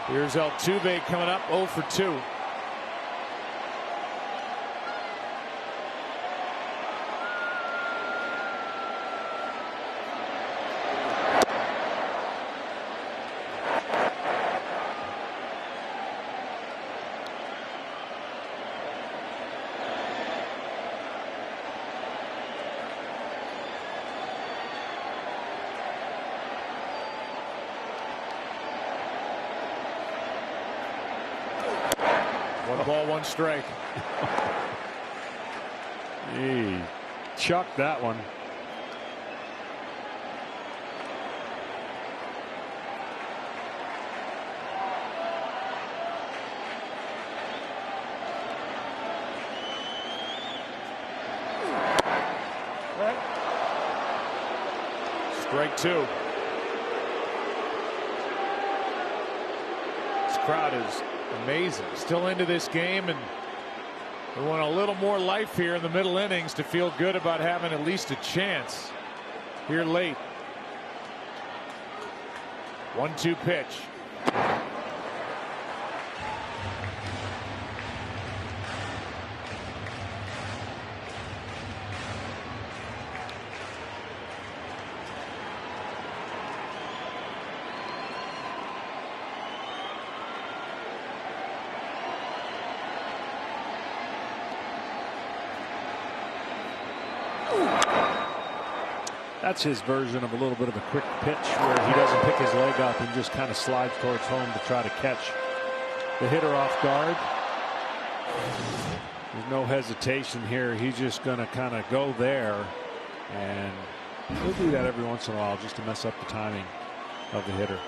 Here's Altuve coming up 0 for 2. One ball, 1 strike.
He chucked that one.
Strike 2. This crowd is amazing. Still into this game, and we want a little more life here in the middle innings to feel good about having at least a chance here late. 1-2 pitch.
That's his version of a little bit of a quick pitch where he doesn't pick his leg up and just kind of slides towards home to try to catch the hitter off guard. There's no hesitation here. He's just going to kind of go there, and he'll do that every once in a while just to mess up the timing of the hitter.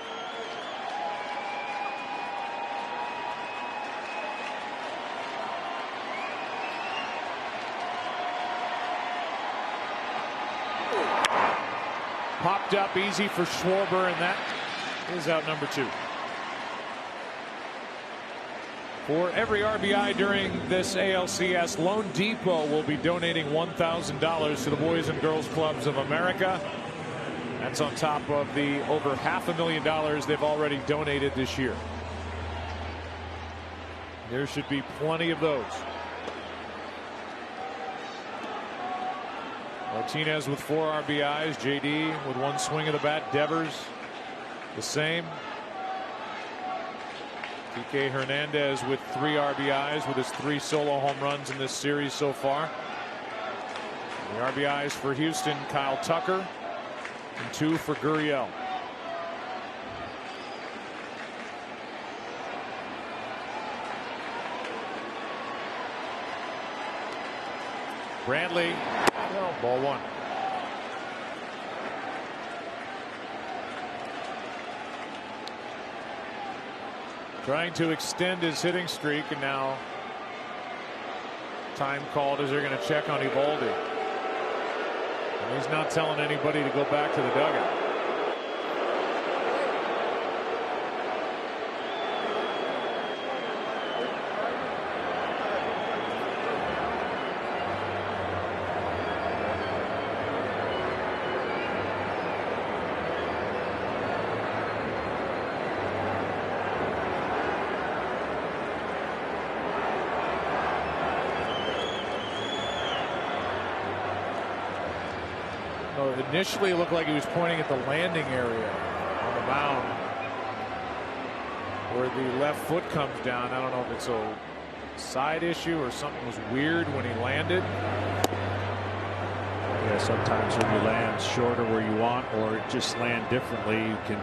Popped up easy for Schwarber, and that is out number 2. For every RBI during this ALCS, Loan Depot will be donating $1,000 to the Boys and Girls Clubs of America. That's on top of the over $500,000 they've already donated this year. There should be plenty of those. Martinez with 4 RBIs. JD with 1 swing of the bat. Devers the same. Kike Hernandez with 3 RBIs with his 3 solo home runs in this series so far. The RBIs for Houston: Kyle Tucker, and 2 for Gurriel. Brantley, no, ball 1. Trying to extend his hitting streak, and now time called as they're going to check on Eovaldi. And he's not telling anybody to go back to the dugout. Initially, it looked like he was pointing at the landing area on the mound where the left foot comes down. I don't know if it's a side issue or something was weird when he landed.
Yeah, sometimes when you land shorter where you want or just land differently, you can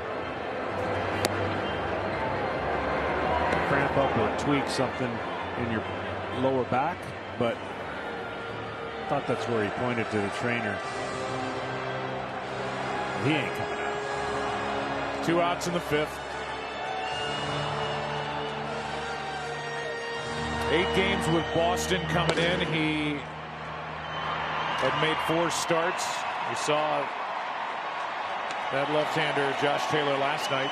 cramp up or tweak something in your lower back. But I thought that's where he pointed to the trainer. He ain't coming out.
2 outs in the 5th. 8 games with Boston coming in. He had made 4 starts. We saw that left-hander Josh Taylor last night.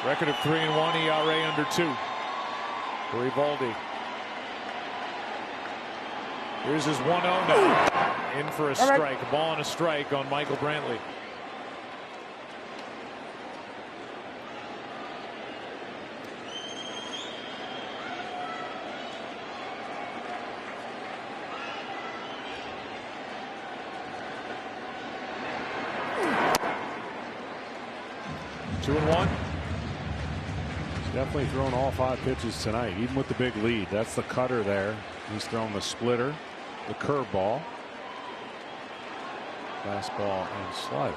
Record of 3-1, ERA under 2 for Eovaldi. Here's his 1-0 now. In for a strike, a ball and a strike on Michael Brantley. Two and 1.
He's definitely thrown all 5 pitches tonight, even with the big lead. That's the cutter there. He's thrown the splitter, the curveball, fastball, and slider.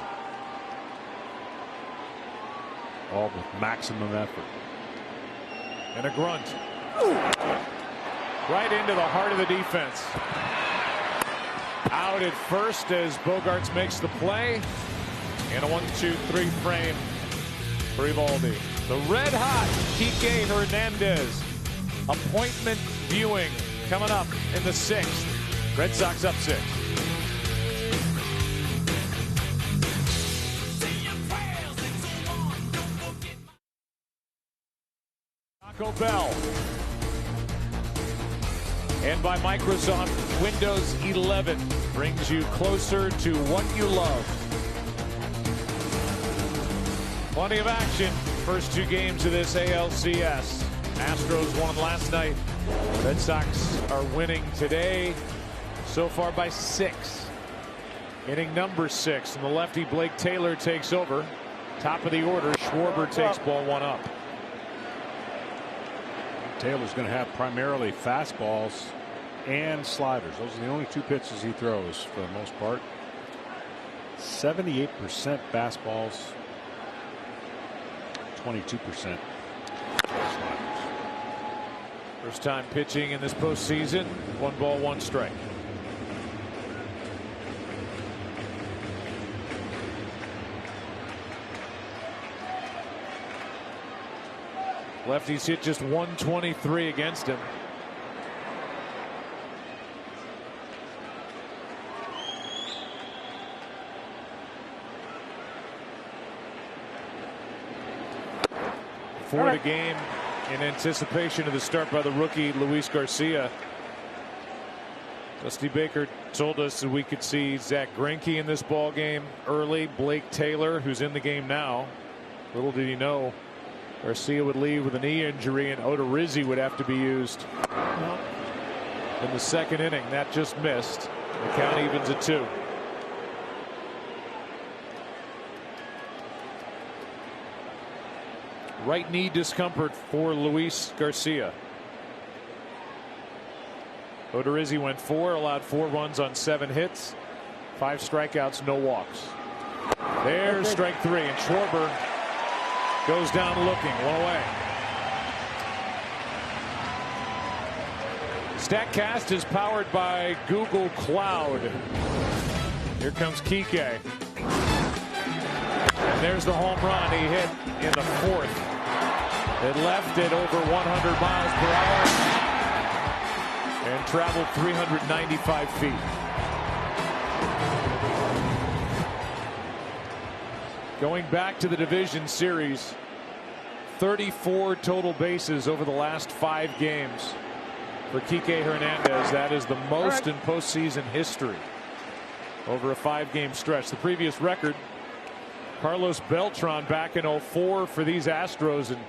All with maximum effort.
And a grunt. Right into the heart of the defense. Out at first as Bogaerts makes the play. And a 1-2-3 frame for Eovaldi. The red hot Kike Hernandez appointment viewing coming up in the 6th. Red Sox up 6. Taco Bell. And by Microsoft, Windows 11 brings you closer to what you love. Plenty of action. First 2 games of this ALCS. Astros won last night. Red Sox are winning today so far by 6. Inning number 6, and the lefty Blake Taylor takes over. Top of the order, Schwarber takes ball 1 up.
Taylor's going to have primarily fastballs and sliders. Those are the only 2 pitches he throws for the most part. 78% fastballs, 22% sliders.
First time pitching in this postseason. 1 ball, 1 strike. Lefties hit just 123 against him. For the game, in anticipation of the start by the rookie Luis Garcia, Dusty Baker told us that we could see Zach Greinke in this ball game early. Blake Taylor, who's in the game now. Little did he know Garcia would leave with a knee injury, and Odorizzi would have to be used in the 2nd inning. That just missed. The count evens at 2. Right knee discomfort for Luis Garcia. Odorizzi went 4, allowed 4 runs on 7 hits. 5 strikeouts, no walks. There's strike 3, and Schwarber goes down looking. 1 away. StatCast is powered by Google Cloud. Here comes Kike. And there's the home run he hit in the 4th. It left it over 100 miles per hour and traveled 395 feet. Going back to the division series, 34 total bases over the last 5 games for Kike Hernandez. That is the most in postseason history over a 5-game stretch. The previous record, Carlos Beltran back in 04 for these Astros, and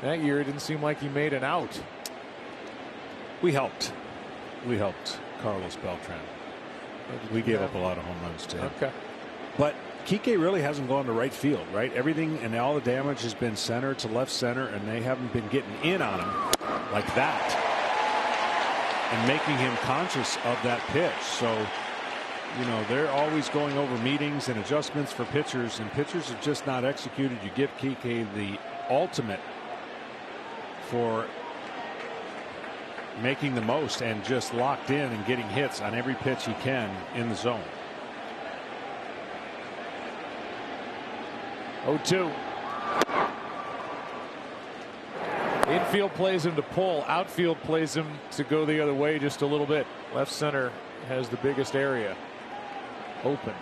that year it didn't seem like he made an out.
We helped Carlos Beltran. We gave up a lot of home runs to him.
Okay.
But Kike really hasn't gone to right field, right? Everything and all the damage has been center to left center, and they haven't been getting in on him like that and making him conscious of that pitch. So, you know, they're always going over meetings and adjustments for pitchers, and pitchers have just not executed. You give Kike the ultimate for making the most and just locked in and getting hits on every pitch he can in the zone.
0-2. Infield plays him to pull. Outfield plays him to go the other way just a little bit. Left center has the biggest area open.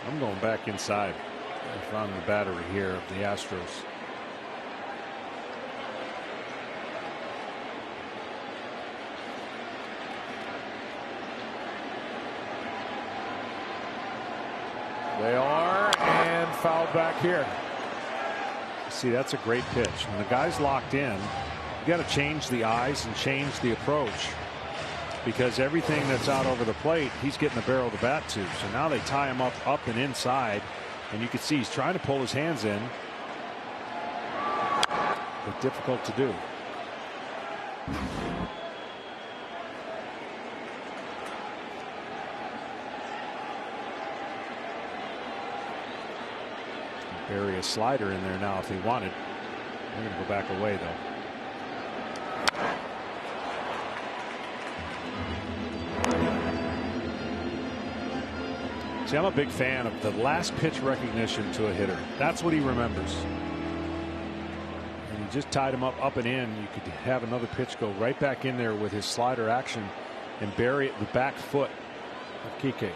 I'm going back inside. I found the battery here of the Astros.
They are, and fouled back here.
See, that's a great pitch. When the guy's locked in, you got to change the eyes and change the approach, because everything that's out over the plate, he's getting the barrel of the bat to. So now they tie him up and inside, and you can see he's trying to pull his hands in, but difficult to do. Bury a slider in there now if he wanted. They're going to go back away though. See, I'm a big fan of the last pitch recognition to a hitter. That's what he remembers. And he just tied him up and in. You could have another pitch go right back in there with his slider action and bury it the back foot of Kike.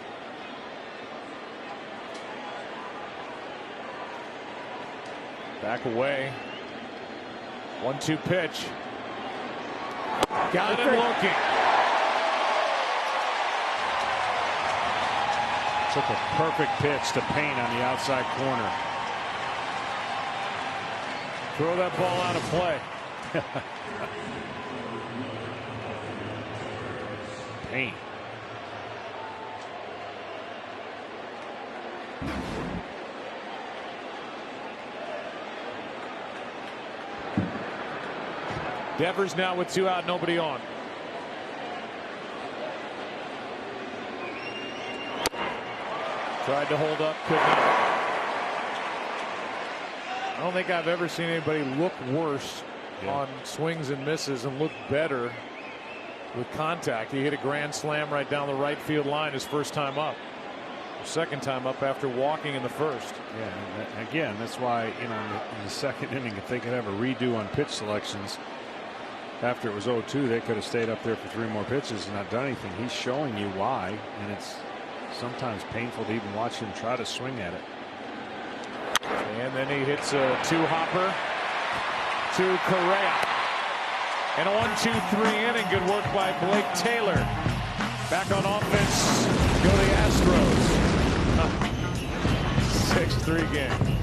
Back away. 1-2 pitch. Got him looking.
Took a perfect pitch to Payne on the outside corner.
Throw that ball out of play.
Payne.
Devers now with 2 out, nobody on. Tried to hold up, could not. I don't think I've ever seen anybody look worse on swings and misses and look better with contact. He hit a grand slam right down the right field line his first time up. Second time up after walking in the first.
Yeah, and again, that's why, you know, in the second inning, if they could have a redo on pitch selections after it was 0-2, they could have stayed up there for 3 more pitches and not done anything. He's showing you why, and it's sometimes painful to even watch him try to swing at it.
And then he hits a 2-hopper to Correa. And a 1-2-3 inning. Good work by Blake Taylor. Back on offense go the Astros. 6-3 game.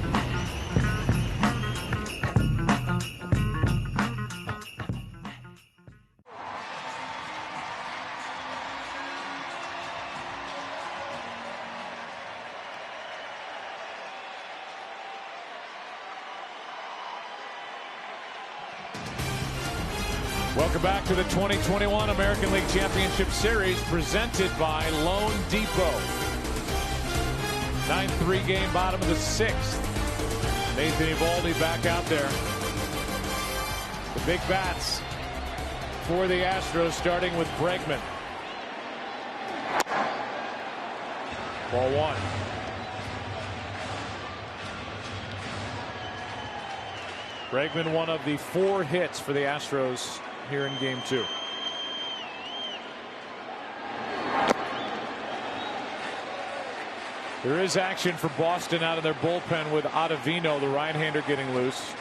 Welcome back to the 2021 American League Championship Series presented by Loan Depot. 9-3 game, bottom of the 6th. Nathan Eovaldi back out there. The big bats for the Astros, starting with Bregman. Ball 1. Bregman, one of the 4 hits for the Astros here in game 2. There is action for Boston out of their bullpen with Ottavino, the right-hander, getting loose.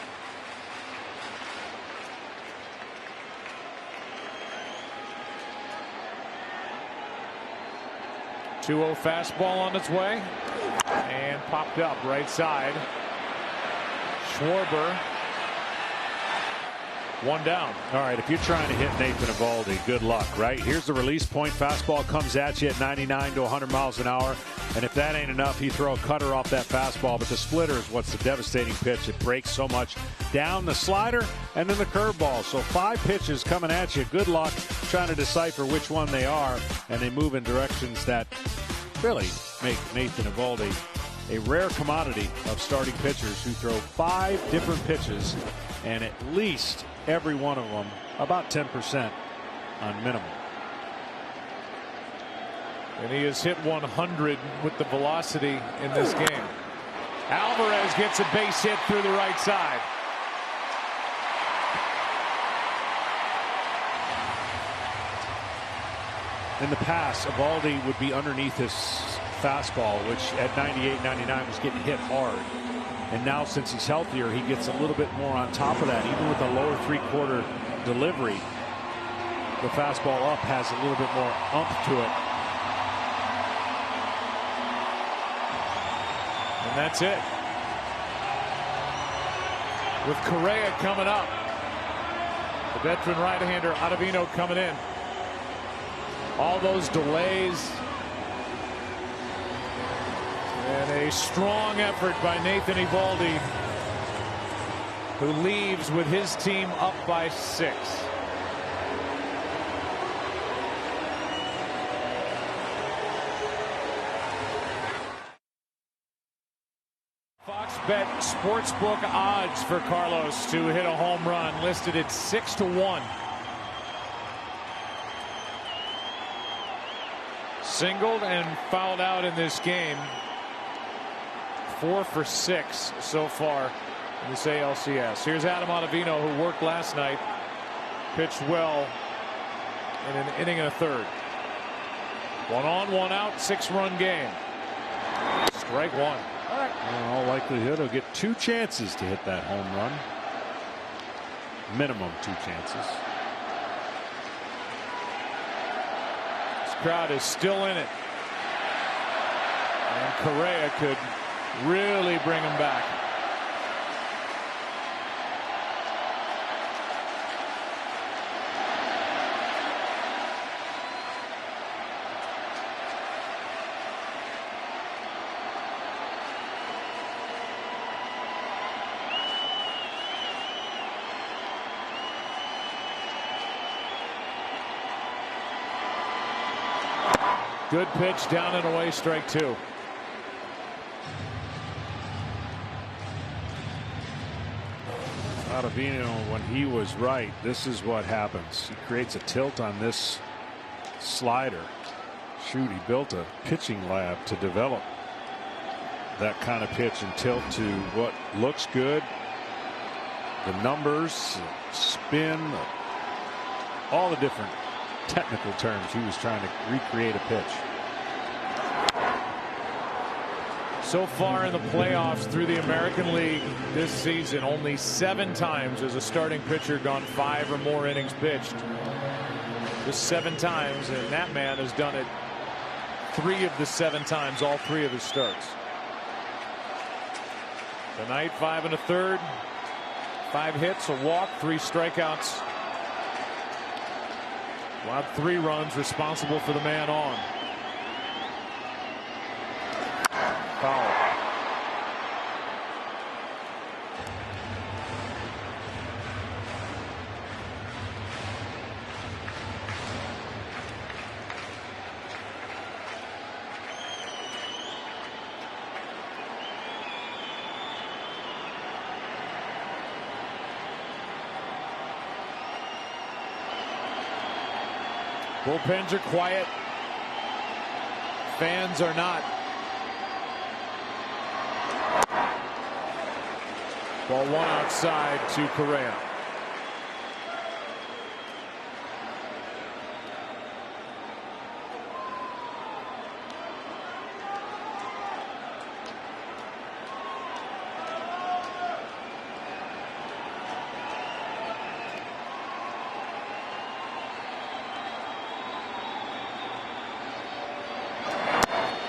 .20 fastball on its way and popped up right side. Schwarber. 1 down.
All right, if you're trying to hit Nathan Eovaldi, good luck, right? Here's the release point. Fastball comes at you at 99 to 100 miles an hour. And if that ain't enough, you throw a cutter off that fastball. But the splitter is what's the devastating pitch. It breaks so much down the slider and then the curveball. So 5 pitches coming at you. Good luck trying to decipher which one they are. And they move in directions that really make Nathan Eovaldi a rare commodity of starting pitchers who throw 5 different pitches, and at least every one of them about 10% on minimum.
And he has hit 100 with the velocity in this game. Alvarez gets a base hit through the right side.
In the past, Eovaldi would be underneath his fastball, which at 98, 99 was getting hit hard. And now, since he's healthier, he gets a little bit more on top of that. Even with a lower 3/4 delivery, the fastball up has a little bit more ump to it.
And that's it. With Correa coming up. The veteran right-hander Ottavino coming in. All those delays. And a strong effort by Nathan Eovaldi, who leaves with his team up by 6. Fox Bet Sportsbook odds for Carlos to hit a home run listed at 6-1. Singled and fouled out in this game. 4 for 6 so far in this ALCS. Here's Adam Ottavino, who worked last night, pitched well in an inning and a third. 1 on, 1 out, 6-run game. Strike 1.
In all likelihood, he'll get 2 chances to hit that home run. Minimum 2 chances.
This crowd is still in it. And Correa could really bring him back. Good pitch, down and away, strike 2.
Ottavino, when he was right, this is what happens. He creates a tilt on this slider. Shoot, he built a pitching lab to develop that kind of pitch and tilt to what looks good. The numbers, spin, all the different technical terms. He was trying to recreate a pitch.
So far in the playoffs through the American League this season, only 7 times has a starting pitcher gone 5 or more innings pitched. Just 7 times, and that man has done it 3 of the 7 times, all 3 of his starts. Tonight, 5 1/3, 5 hits, a walk, 3 strikeouts. Allowed 3 runs, responsible for the man on. Foul. Bullpens are quiet. Fans are not. Ball one outside to Correa.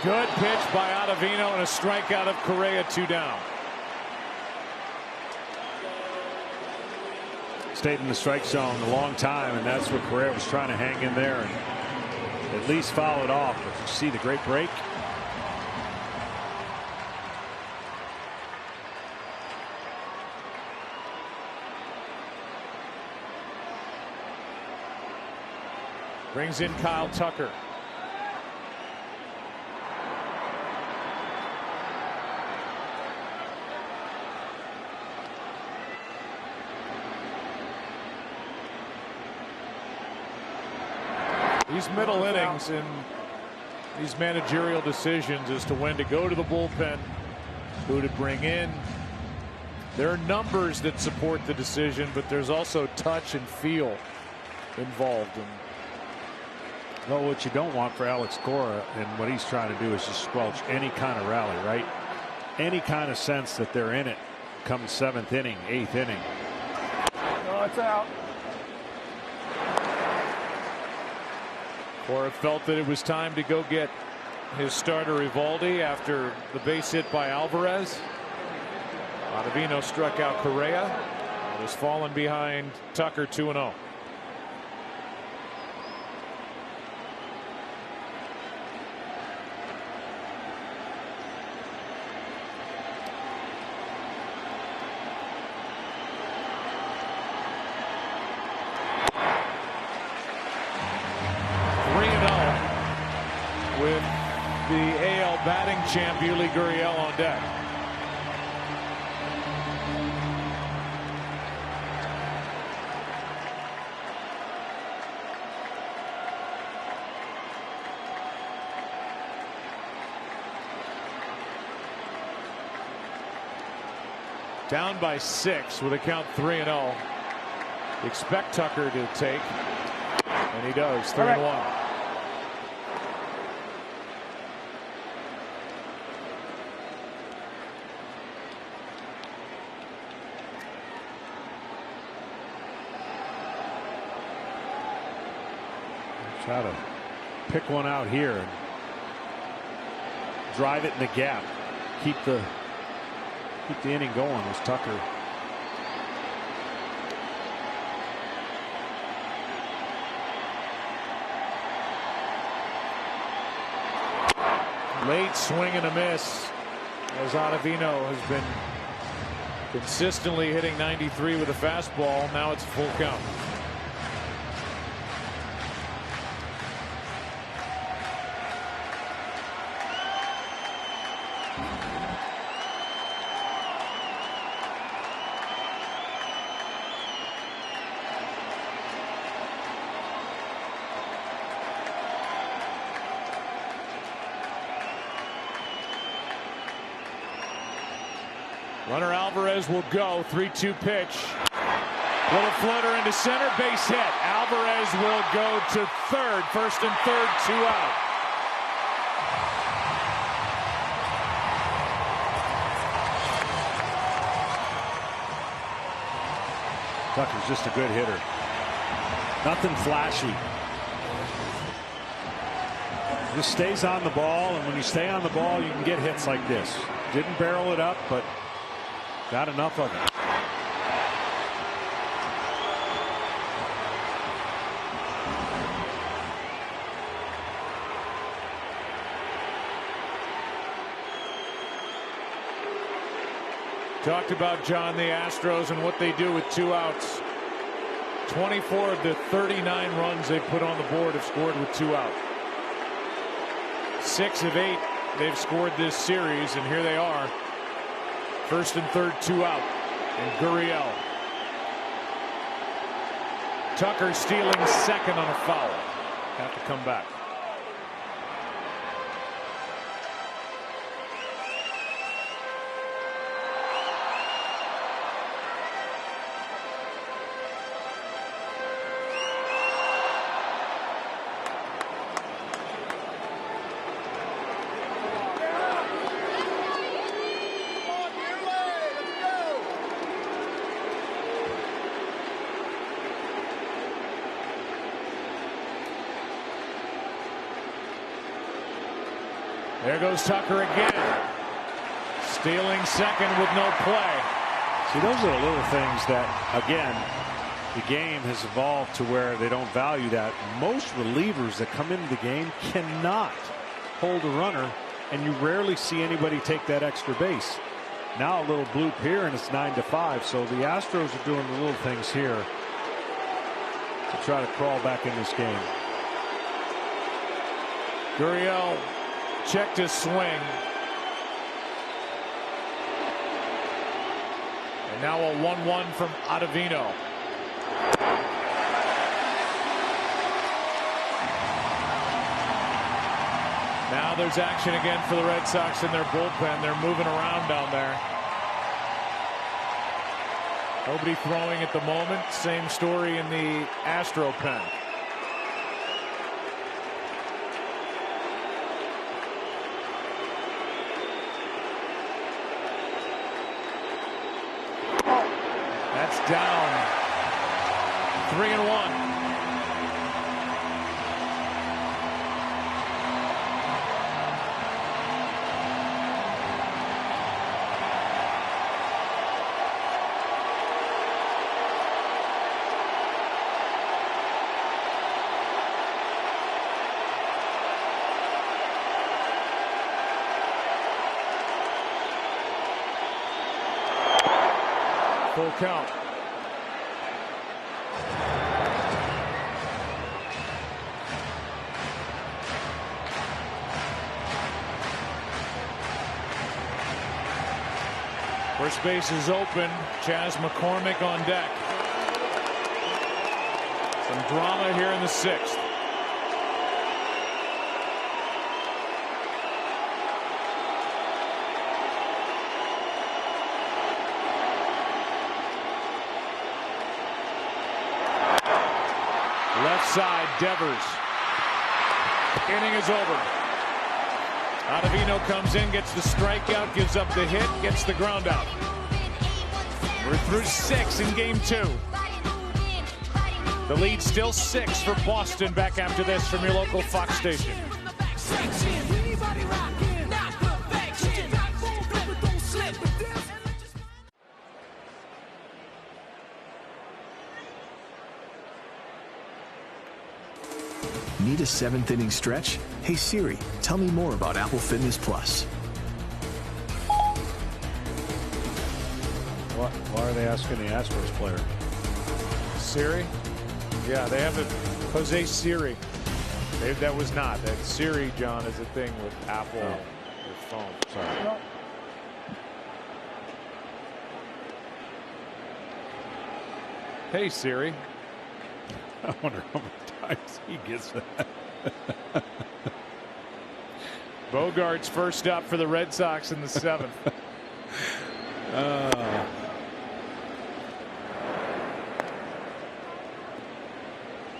Good pitch by Ottavino and a strikeout of Correa, 2 down.
Stayed in the strike zone a long time, and that's what Correa was trying to hang in there and at least foul it off. But you see the great break.
Brings in Kyle Tucker. These middle innings and these managerial decisions as to when to go to the bullpen, who to bring in. There are numbers that support the decision, but there's also touch and feel involved. And
well, what you don't want for Alex Cora and what he's trying to do is just squelch any kind of rally, right? Any kind of sense that they're in it come 7th inning, 8th inning.
No, it's out.
Cora felt that it was time to go get his starter Eovaldi after the base hit by Alvarez. Ottavino struck out Correa and has fallen behind Tucker 2-0. With the AL batting champ Yuli Gurriel on deck. Down by 6 with a count 3-0. Expect Tucker to take, and he does. 3-1.
Try to pick one out here and drive it in the gap. Keep the inning going as Tucker.
Late swing and a miss as Ottavino has been consistently hitting 93 with a fastball. Now it's a full count. Runner Alvarez will go. 3-2 pitch. Little floater into center, base hit. Alvarez will go to third. First and third, 2 out.
Tucker's just a good hitter. Nothing flashy. Just stays on the ball, and when you stay on the ball, you can get hits like this. Didn't barrel it up, but got enough of it.
Talked about, John, the Astros and what they do with 2 outs. 24 of the 39 runs they've put on the board have scored with 2 out. 6 of 8 they've scored this series, and here they are. First and third, 2 out. And Gurriel. Tucker stealing second on a foul. have to come back. There goes Tucker again. Stealing second with no play.
See, those are the little things that, again, the game has evolved to where they don't value that. Most relievers that come into the game cannot hold a runner, and you rarely see anybody take that extra base. Now a little bloop here, and it's 9-5. So the Astros are doing the little things here to try to crawl back in this game.
Gurriel checked his swing. And now a 1-1 from Ottavino. Now there's action again for the Red Sox in their bullpen. They're moving around down there. Nobody throwing at the moment. Same story in the Astro pen. That's down. 3-1. Full count. First base is open. Chas McCormick on deck. Some drama here in the sixth. Left side, Devers. Inning is over. Ottavino comes in, gets the strikeout, gives up the hit, gets the ground out. We're through 6 in game 2. The lead still 6 for Boston. Back after this from your local Fox station.
Need a 7th inning stretch? Hey Siri, tell me more about Apple Fitness Plus.
Why are they asking the Astros player?
Siri? Yeah, they have a Jose Siri. That was not. That Siri, John, is a thing with Apple, your phone. Sorry. Hey Siri.
I wonder how many times he gets that.
Bogart's first up for the Red Sox in the 7th.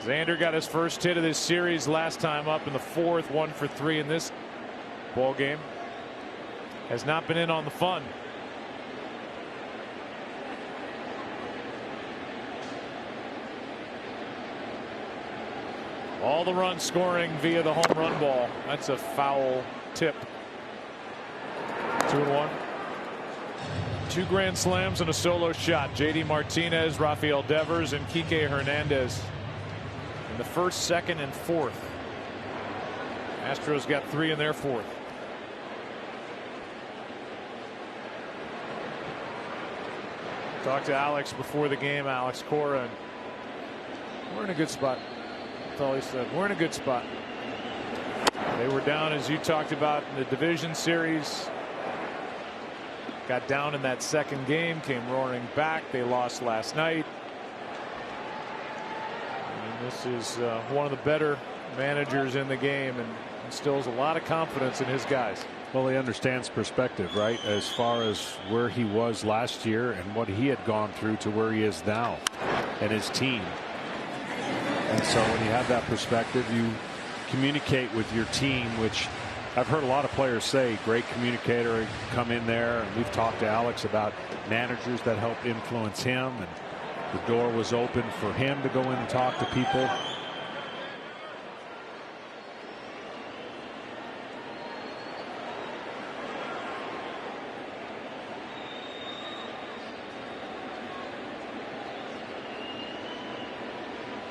Xander got his first hit of this series last time up in the 4th, 1 for 3 in this ball game. Has not been in on the fun. All the runs scoring via the home run ball. That's a foul tip. 2-1. 2 grand slams and a solo shot. JD Martinez, Rafael Devers, and Kike Hernandez in the 1st, 2nd, and 4th. Astros got 3 in their 4th. Talked to Alex before the game, Alex Cora, and we're in a good spot. That's all he said. We're in a good spot. They were down, as you talked about, in the division series. Got down in that 2nd game, came roaring back. They lost last night. And this is one of the better managers in the game and instills a lot of confidence in his guys.
Well, he understands perspective, right? As far as where he was last year and what he had gone through to where he is now and his team. And so when you have that perspective, you communicate with your team, which I've heard a lot of players say, great communicator, come in there. And we've talked to Alex about managers that help influence him, and the door was open for him to go in and talk to people.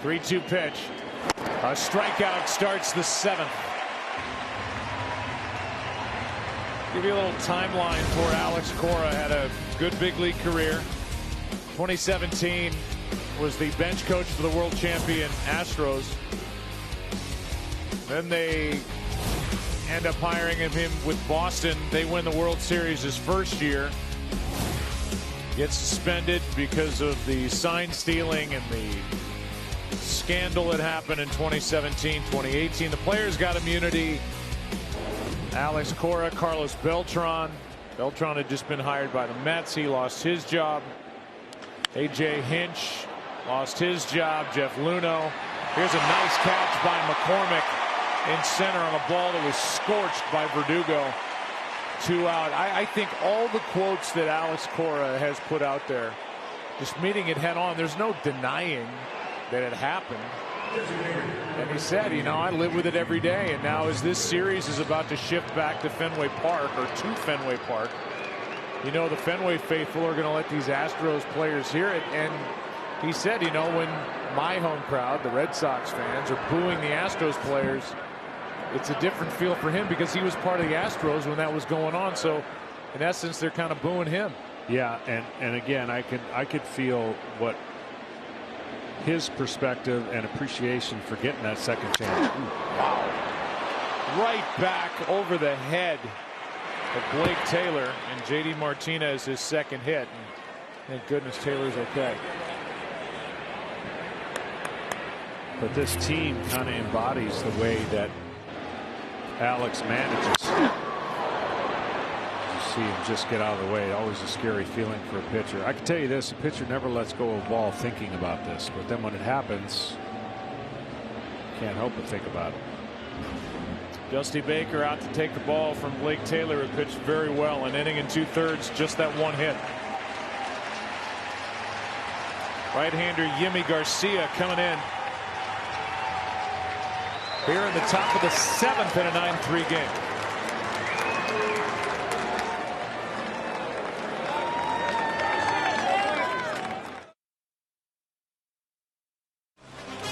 Three-two pitch. A strikeout starts the 7th. Give you a little timeline for Alex Cora. Had a good big league career. 2017 was the bench coach for the world champion Astros. Then they end up hiring him with Boston. They win the World Series his first year. Gets suspended because of the sign stealing and the scandal that happened in 2017, 2018. The players got immunity. Alex Cora, Carlos Beltran. Beltran had just been hired by the Mets. He lost his job. A.J. Hinch lost his job. Jeff Luhnow. Here's a nice catch by McCormick in center on a ball that was scorched by Verdugo. 2 out. I think all the quotes that Alex Cora has put out there, just meeting it head on, there's no denying that it happened. And he said, you know, I live with it every day. And now as this series is about to shift back to Fenway Park, or to Fenway Park, you know, the Fenway faithful are going to let these Astros players hear it. And he said, you know, when my home crowd, the Red Sox fans, are booing the Astros players, it's a different feel for him because he was part of the Astros when that was going on. So in essence, they're kind of booing him.
Yeah, and again, I could feel what his perspective and appreciation for getting that second chance.
Wow. Right back over the head of Blake Taylor, and J.D. Martinez his second hit. And thank goodness Taylor's okay.
But this team kind of embodies the way that Alex manages. You see him just get out of the way. Always a scary feeling for a pitcher. I can tell you this, a pitcher never lets go of a ball thinking about this, but then when it happens, can't help but think about it.
Dusty Baker out to take the ball from Blake Taylor, who pitched very well, an inning and 2/3, just that one hit. Right-hander Yimi Garcia coming in here in the top of the 7th in a 9-3 game.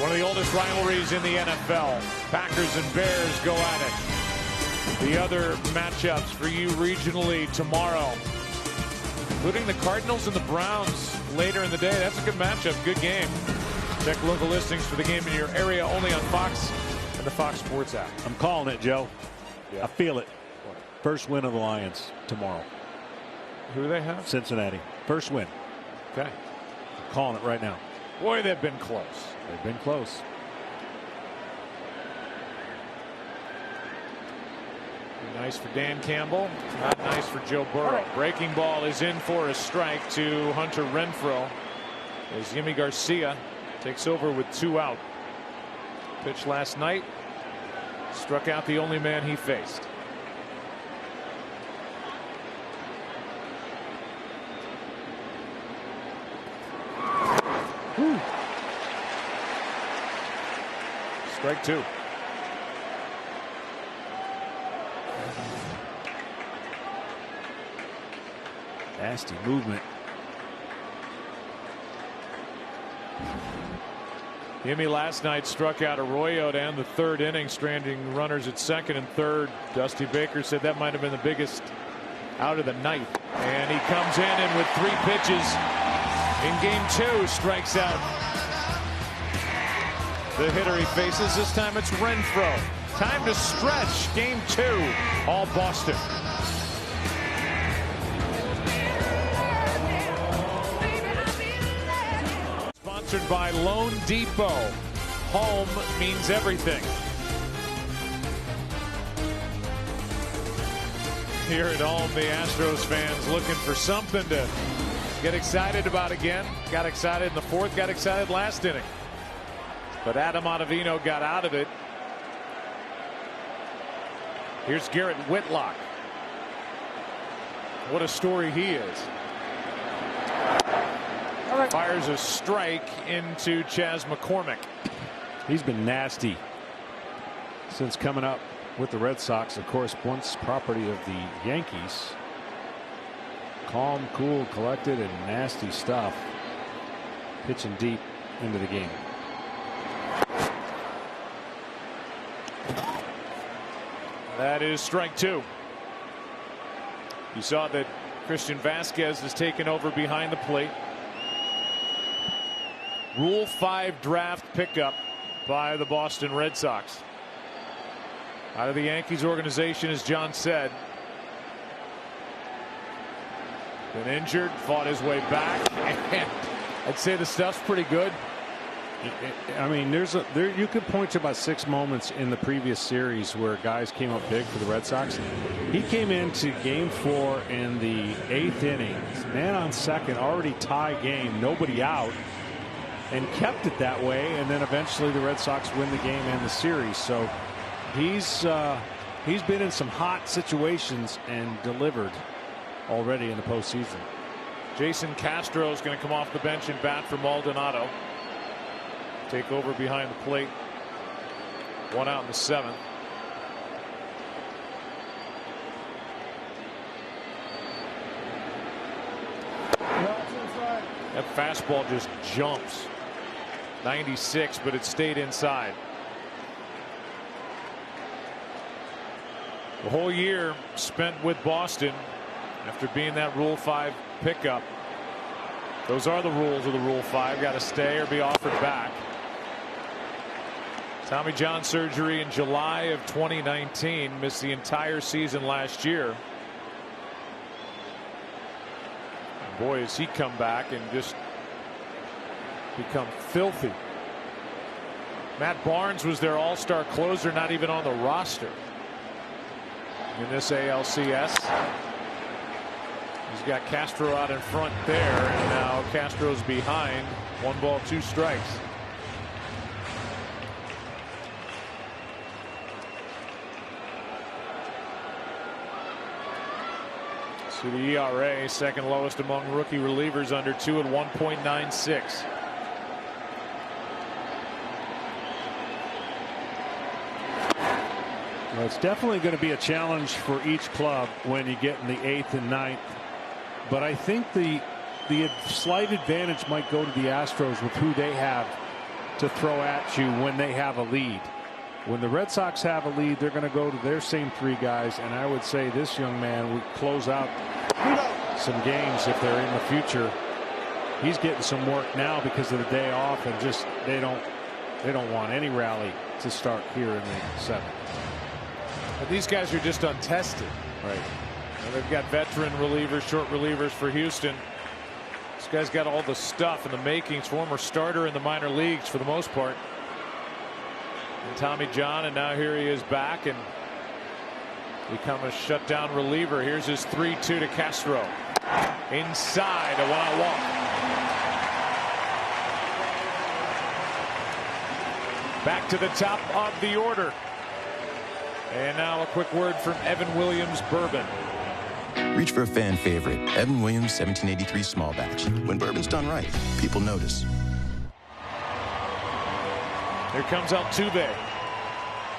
One of the oldest rivalries in the NFL. Packers and Bears go at it. The other matchups for you regionally tomorrow, including the Cardinals and the Browns later in the day. That's a good matchup, good game. Check local listings for the game in your area only on Fox and the Fox Sports app.
I'm calling it, Joe.
Yeah.
I feel it. First win of the Lions tomorrow.
Who do they have?
Cincinnati. First win.
Okay.
I'm calling it right now.
Boy, they've been close.
They've been close.
Nice for Dan Campbell. Not nice for Joe Burrow. Breaking ball is in for a strike to Hunter Renfroe as Yimi Garcia takes over with 2 out. Pitched last night. Struck out the only man he faced. Whew. Strike 2.
Nasty movement.
Yimi last night struck out Arroyo to end the 3rd inning, stranding runners at 2nd and 3rd. Dusty Baker said that might have been the biggest out of the night. And he comes in with 3 pitches in game 2, strikes out the hitter he faces. This time it's Renfroe. Time to stretch. Game 2, all Boston. Sponsored by Loan Depot. Home means everything. here at home, the Astros fans looking for something to get excited about again. Got excited in the fourth, got excited last inning. But Adam Ottavino got out of it. Here's Garrett Whitlock. What a story he is. Fires a strike into Chas McCormick.
He's been nasty since coming up with the Red Sox, of course, once property of the Yankees. Calm, cool, collected, and nasty stuff. Pitching deep into the game.
That is strike two. You saw that Christian Vasquez has taken over behind the plate. Rule 5 draft pickup by the Boston Red Sox. Out of the Yankees organization, as John said. Been injured, fought his way back, and I'd say the stuff's pretty good.
I mean, you could point to about 6 moments in the previous series where guys came up big for the Red Sox. He came into game 4 in the 8th inning, man on second, already tie game, nobody out, and kept it that way. And then eventually the Red Sox win the game and the series. So he's been in some hot situations and delivered already in the postseason.
Jason Castro is going to come off the bench and bat for Maldonado. Take over behind the plate. 1 out in the 7th. That fastball just jumps. 96, but it stayed inside. The whole year spent with Boston after being that Rule 5 pickup. Those are the rules of the Rule 5. Got to stay or be offered back. Tommy John surgery in July of 2019. Missed the entire season last year. And boy, has he come back and just become filthy. Matt Barnes was their all-star closer, not even on the roster in this ALCS. He's got Castro out in front there, and now Castro's behind. 1 ball, 2 strikes. So the ERA, second lowest among rookie relievers, under 2 at 1.96.
Well, it's definitely going to be a challenge for each club when you get in the 8th and 9th. But I think the slight advantage might go to the Astros with who they have to throw at you when they have a lead. When the Red Sox have a lead, they're going to go to their same 3 guys, and I would say this young man would close out some games if they're in the future. He's getting some work now because of the day off, and just they don't want any rally to start here in the 7th.
But these guys are just untested.
Right.
And they've got veteran relievers, short relievers for Houston. This guy's got all the stuff and the makings. Former starter in the minor leagues for the most part. And Tommy John, and now here he is back and become a shutdown reliever. Here's his 3-2 to Castro. Inside, a 1-out walk. Back to the top of the order. And now a quick word from Evan Williams Bourbon.
Reach for a fan favorite. Evan Williams 1783 small batch. When bourbon's done right, people notice.
Here comes Altuve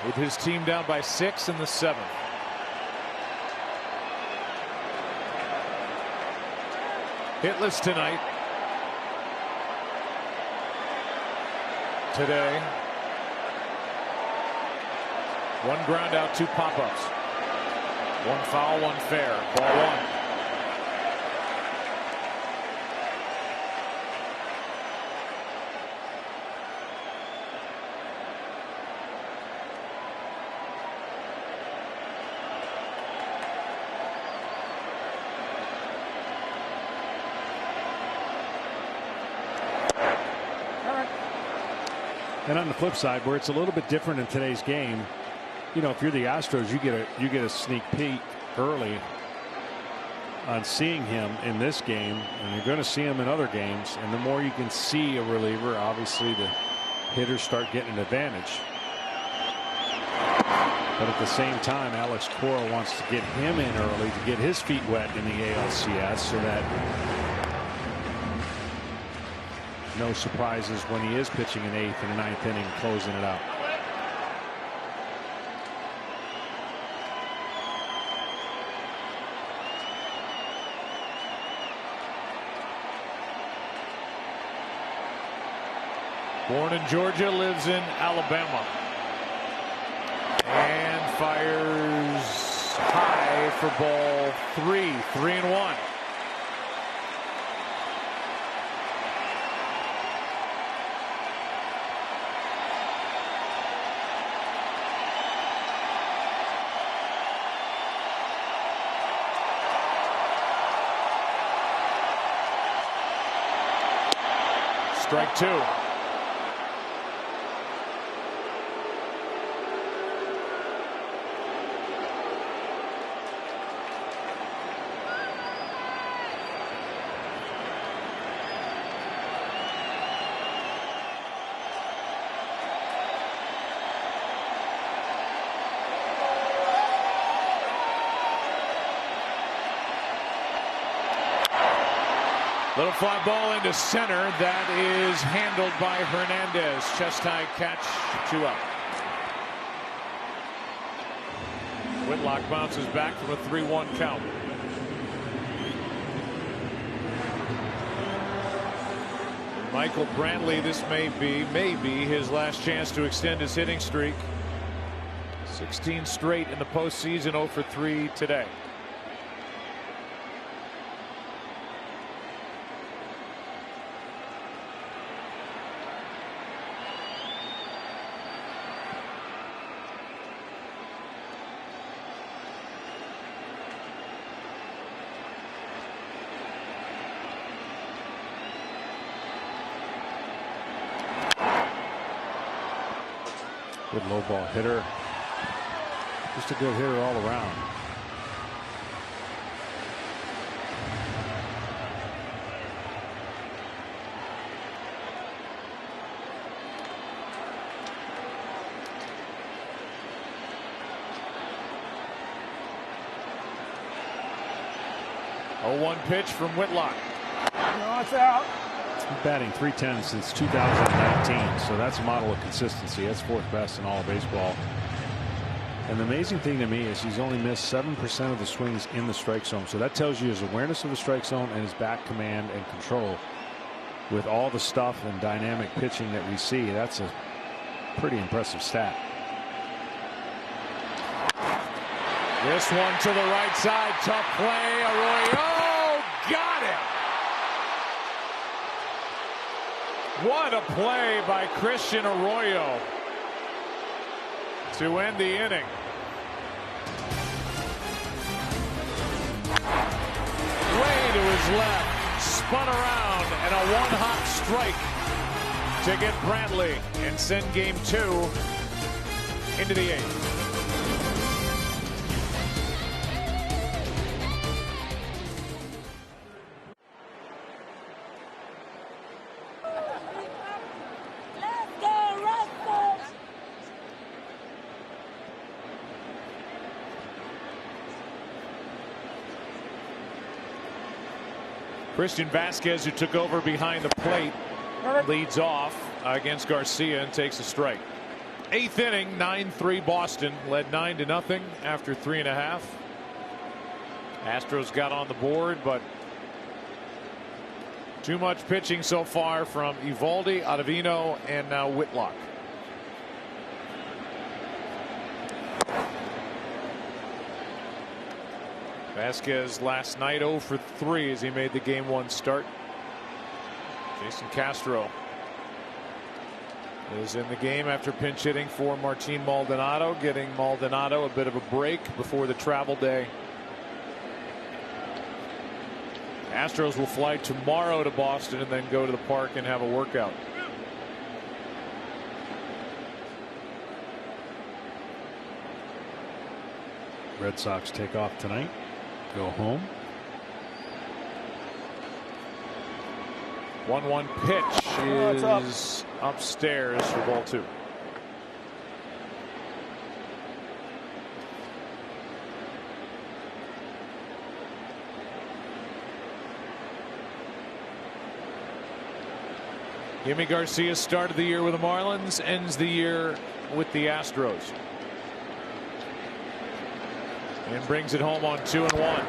with his team down by 6 in the 7th. Hitless tonight. Today. 1 ground out, 2 pop-ups. 1 foul, 1 fair. Ball 1.
And on the flip side, where it's a little bit different in today's game, you know, if you're the Astros, you get a sneak peek early on seeing him in this game, and you're going to see him in other games. And the more you can see a reliever, obviously the hitters start getting an advantage. But at the same time, Alex Cora wants to get him in early to get his feet wet in the ALCS so that no surprises when he is pitching an 8th and a 9th inning, closing it out.
Born in Georgia, lives in Alabama. And fires high for ball 3, 3-1. Strike 2. Little fly ball into center. That is handled by Hernandez. Chest high catch, 2 up. Whitlock bounces back from a 3-1 count. Michael Brantley, this may be his last chance to extend his hitting streak. 16 straight in the postseason, 0 for 3 today.
Good low ball hitter. Just a good hitter all around.
A 1 pitch from Whitlock.
No, it's out.
Batting .310 since 2019, so that's a model of consistency. That's 4th best in all of baseball. And the amazing thing to me is he's only missed 7% of the swings in the strike zone. So that tells you his awareness of the strike zone and his bat command and control. With all the stuff and dynamic pitching that we see, that's a pretty impressive stat.
This one to the right side, tough play. Arroyo got it. What a play by Christian Arroyo to end the inning. Way to his left, spun around, and a 1-hop strike to get Brantley and send game 2 into the 8th. Christian Vasquez, who took over behind the plate, leads off against Garcia and takes a strike. 8th inning, 9-3 Boston, led 9-0 after 3.5. Astros got on the board, but too much pitching so far from Eovaldi, Ottavino, and now Whitlock. Vasquez last night 0 for 3 as he made the game 1 start. Jason Castro is in the game after pinch hitting for Martin Maldonado, getting Maldonado a bit of a break before the travel day. Astros will fly tomorrow to Boston and then go to the park and have a workout.
Red Sox take off tonight, go home.
1-1 pitch is upstairs for ball 2. Yimi Garcia started the year with the Marlins, ends the year with the Astros. And brings it home on 2-1.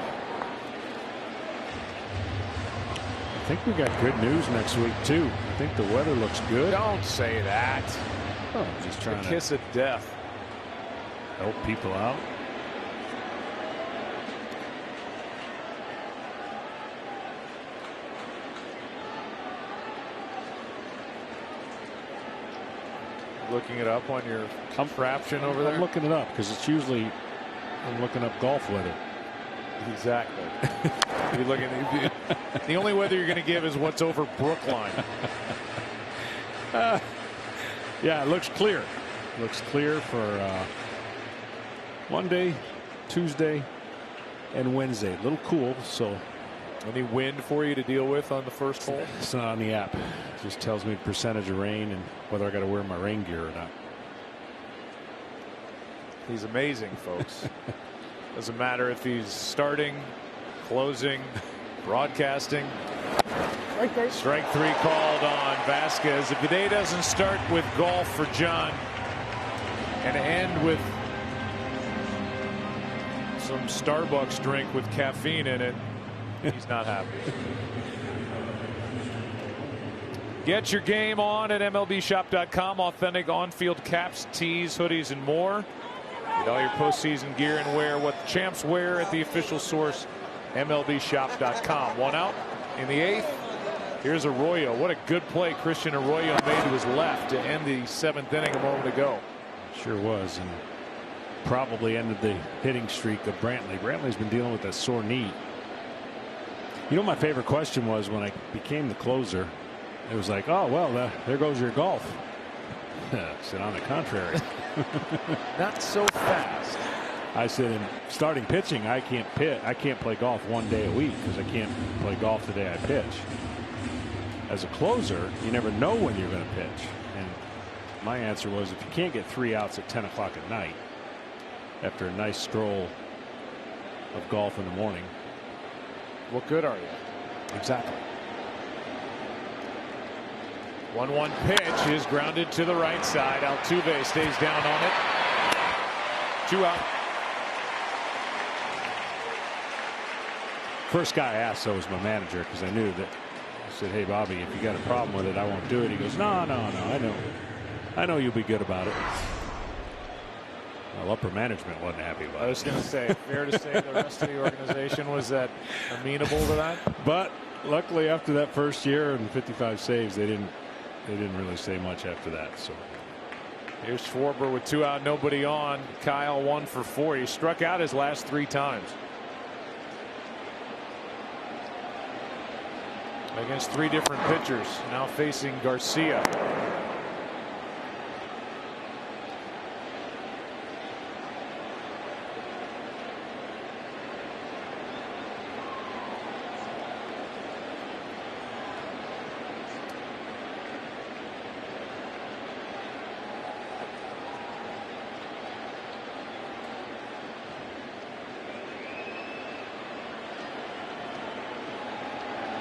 I think we got good news next week too. I think the weather looks good.
Don't say that.
Oh, I'm just trying
to kiss of death.
Help people out.
Looking it up on your contraption over there?
I'm looking it up because it's usually I'm looking up golf weather.
Exactly. You're looking at the only weather you're going to give is what's over Brookline.
Yeah, it looks clear. Looks clear for Monday, Tuesday, and Wednesday. A little cool. So,
any wind for you to deal with on the first hole?
It's not on the app. It just tells me the percentage of rain and whether I got to wear my rain gear or not.
He's amazing, folks. Doesn't matter if he's starting, closing, broadcasting. Strike 3 called on Vasquez. If the day doesn't start with golf for John and end with some Starbucks drink with caffeine in it, he's not happy. Get your game on at MLBshop.com. Authentic on-field caps, tees, hoodies, and more. Get all your postseason gear and wear what the champs wear at the official source, MLBshop.com. 1 out in the 8th. Here's Arroyo. What a good play Christian Arroyo made to his left to end the 7th inning a moment ago.
Sure was, and probably ended the hitting streak of Brantley. Brantley's been dealing with that sore knee. You know, my favorite question was when I became the closer. It was like, oh, well, there goes your golf. I said, on the contrary.
Not so fast.
I said, in starting pitching, I can't play golf one day a week because I can't play golf the day I pitch. As a closer, you never know when you're going to pitch. And my answer was, if you can't get 3 outs at 10 o'clock at night after a nice stroll of golf in the morning,
what good are you?
Exactly.
1-1 pitch is grounded to the right side. Altuve stays down on it. 2 out.
First guy I asked, so was my manager, because I knew that. I said, hey, Bobby, if you got a problem with it, I won't do it. He goes, no, I know you'll be good about it. Well, upper management wasn't happy about it.
I was going to say, fair to say the rest of the organization was that amenable to that.
But luckily, after that first year and 55 saves, they didn't really say much after that. So
here's Schwarber with 2 out, nobody on. Kyle 1 for 4. He struck out his last 3 times against 3 different pitchers. Now facing Garcia.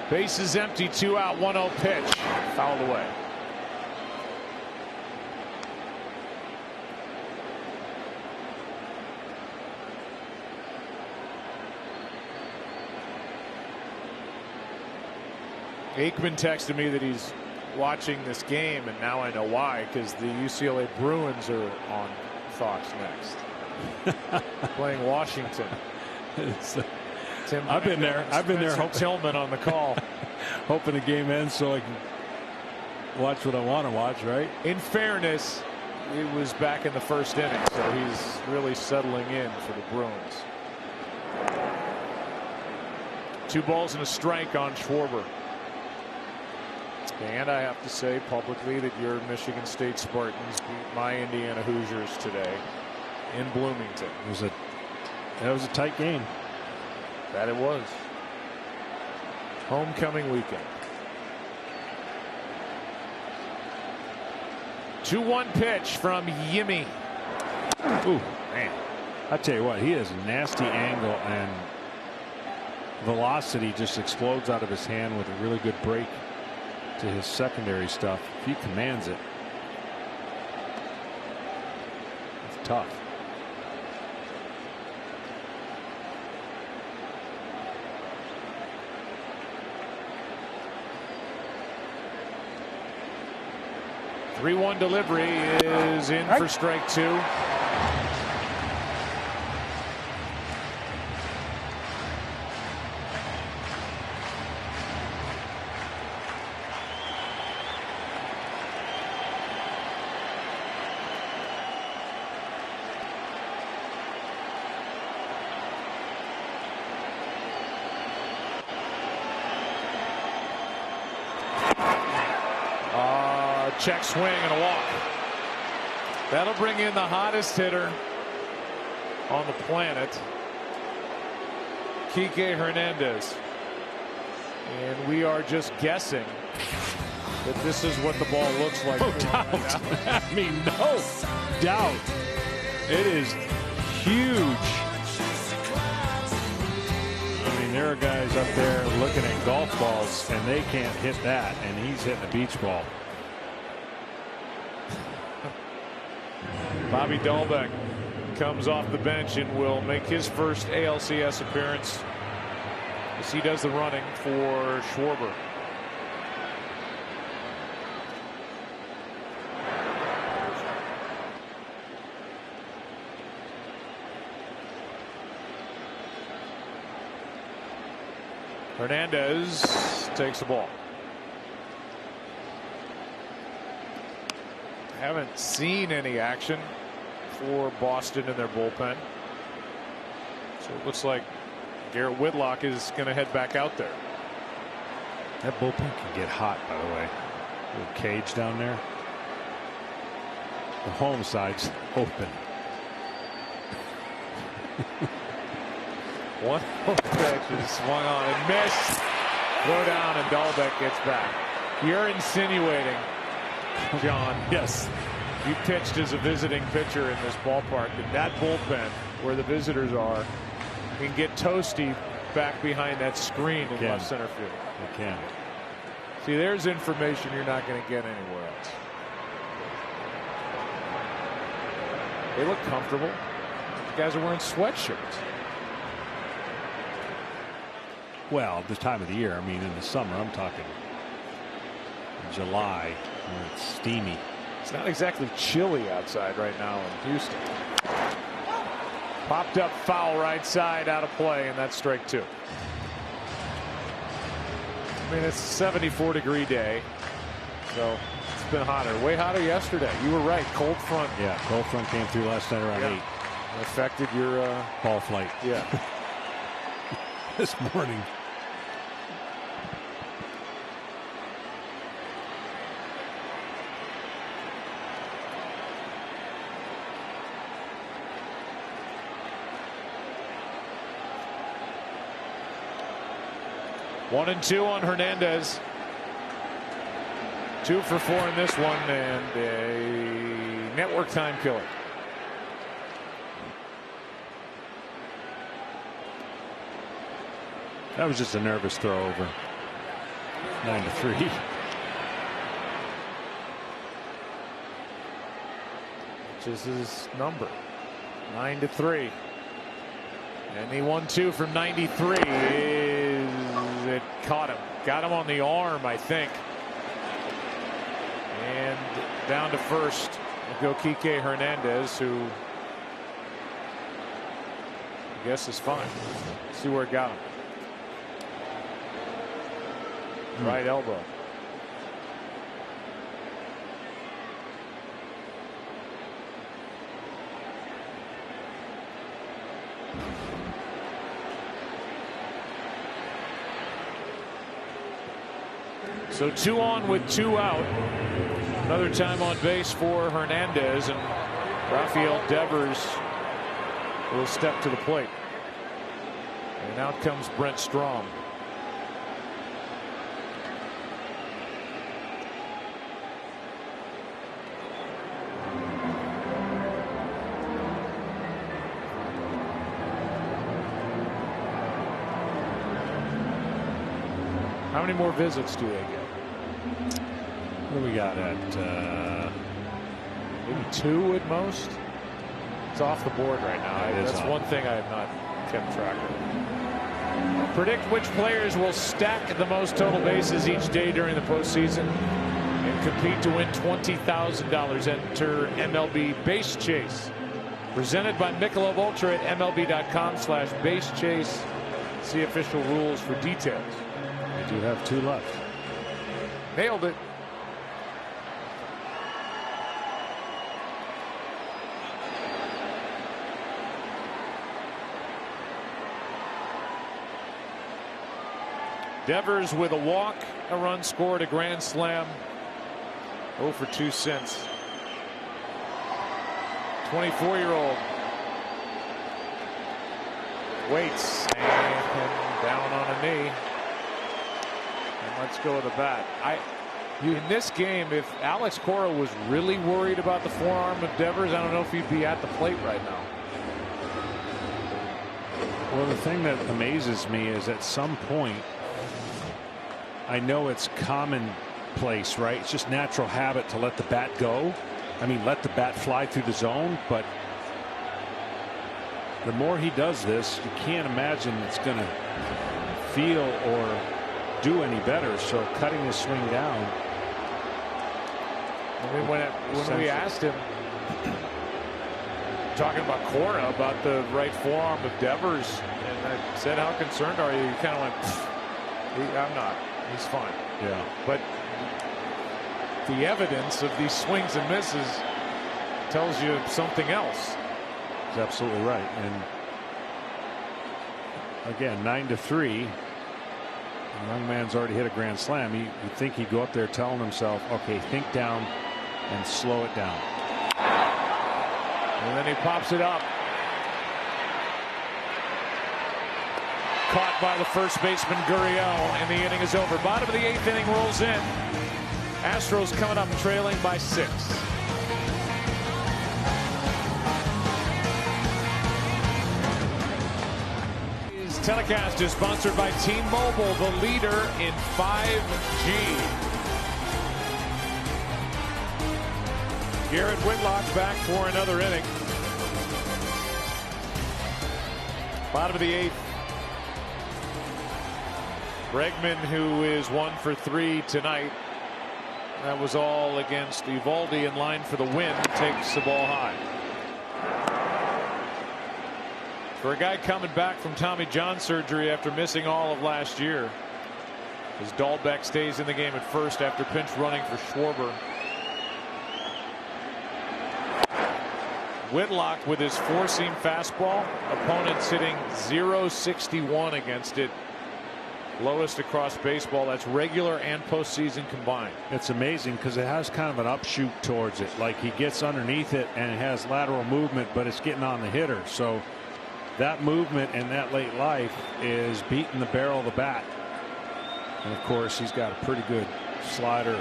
Base is empty, 2 out, 1-0 pitch. Fouled away. Aikman texted me that he's watching this game, and now I know why, because the UCLA Bruins are on Fox next. Playing Washington.
I've been there.
Hoping Tillman on the call.
Hoping the game ends so I can watch what I want to watch, right?
In fairness, it was back in the first inning, so he's really settling in for the Bruins. 2 balls and a strike on Schwarber. And I have to say publicly that your Michigan State Spartans beat my Indiana Hoosiers today in Bloomington.
That was a tight game.
That it was. Homecoming weekend. 2-1 pitch from Yimmy.
Ooh, man. I tell you what, he has a nasty angle, and velocity just explodes out of his hand with a really good break to his secondary stuff. If he commands it, it's tough.
The 3-1 delivery is in for strike 2. Check swing and a walk. That'll bring in the hottest hitter on the planet, Kike Hernandez. And we are just guessing that this is what the ball looks like.
No doubt. I mean, no doubt. It is huge. I mean, there are guys up there looking at golf balls, and they can't hit that, and he's hitting a beach ball.
Bobby Dahlbeck comes off the bench and will make his first ALCS appearance as he does the running for Schwarber. Hernandez takes the ball. Haven't seen any action for Boston in their bullpen. So it looks like Garrett Whitlock is going to head back out there.
That bullpen can get hot, by the way. Little cage down there. The home side's open.
One pitch is swung on and missed. Throw down and Dahlbeck gets back. You're insinuating, John.
Yes.
You pitched as a visiting pitcher in this ballpark. That bullpen, where the visitors are, can get toasty back behind that screen in left center field.
It can.
See, there's information you're not going to get anywhere else. They look comfortable. The guys are wearing sweatshirts.
Well, this time of the year, I mean, in the summer, I'm talking July, when it's steamy.
It's not exactly chilly outside right now in Houston. Popped up foul right side, out of play, and that's strike 2. I mean, it's a 74-degree day, so it's been hotter. Way hotter yesterday. You were right. Cold front.
Yeah, cold front came through last night around 8.
It affected your
ball flight.
Yeah.
This morning.
One and 2 on Hernandez. 2 for 4 in this one, and a network time killer.
That was just a nervous throw over. 9-3.
Which is his number. 9-3. And the 1-2 from 93 is, it caught him. Got him on the arm, I think. And down to first will go Kike Hernandez, who I guess is fine. Let's see where it got him. Right elbow. So 2 on with 2 out. Another time on base for Hernandez, and Rafael Devers will step to the plate. And out comes Brent Strom. How many more visits do they get?
What do we got at?
Maybe 2 at most. It's off the board right now. That's one thing I have not kept track of. Predict which players will stack the most total bases each day during the postseason and compete to win $20,000. Enter MLB Base Chase. Presented by Michelob Ultra at MLB.com/base chase. See official rules for details.
They do have 2 left.
Nailed it. Devers with a walk, a run scored, a grand slam. 0 for 2 since. 24-year-old waits and down on a knee. And let's go with the bat. In this game, if Alex Cora was really worried about the forearm of Devers, I don't know if he'd be at the plate right now.
Well, the thing that amazes me is at some point, I know it's commonplace, right? It's just natural habit to let the bat go. I mean, let the bat fly through the zone, but the more he does this, you can't imagine it's going to feel or do any better. So cutting his swing down.
I mean, when we asked him, talking about Cora, about the right forearm of Devers, and I said, how concerned are you? He kind of went, I'm not. He's fine.
Yeah. But
the evidence of these swings and misses tells you something else.
He's absolutely right. And again, 9-3. The young man's already hit a grand slam. You'd think he'd go up there telling himself, okay, think down and slow it down.
And then he pops it up. Caught by the first baseman Gurriel, and the inning is over. Bottom of the 8th inning rolls in. Astros coming up trailing by 6. His telecast is sponsored by T-Mobile, the leader in 5G. Garrett Whitlock back for another inning. Bottom of the 8th. Bregman, who is 1 for 3 tonight. That was all against Eovaldi, in line for the win. Takes the ball high. For a guy coming back from Tommy John surgery after missing all of last year, as Dahlbeck stays in the game at first after pinch running for Schwarber. Whitlock with his 4-seam fastball. Opponents hitting .061 against it. Lowest across baseball. That's regular and postseason combined.
It's amazing because it has kind of an upshoot towards it. Like he gets underneath it and it has lateral movement, but it's getting on the hitter. So that movement and that late life is beating the barrel of the bat. And of course, he's got a pretty good slider.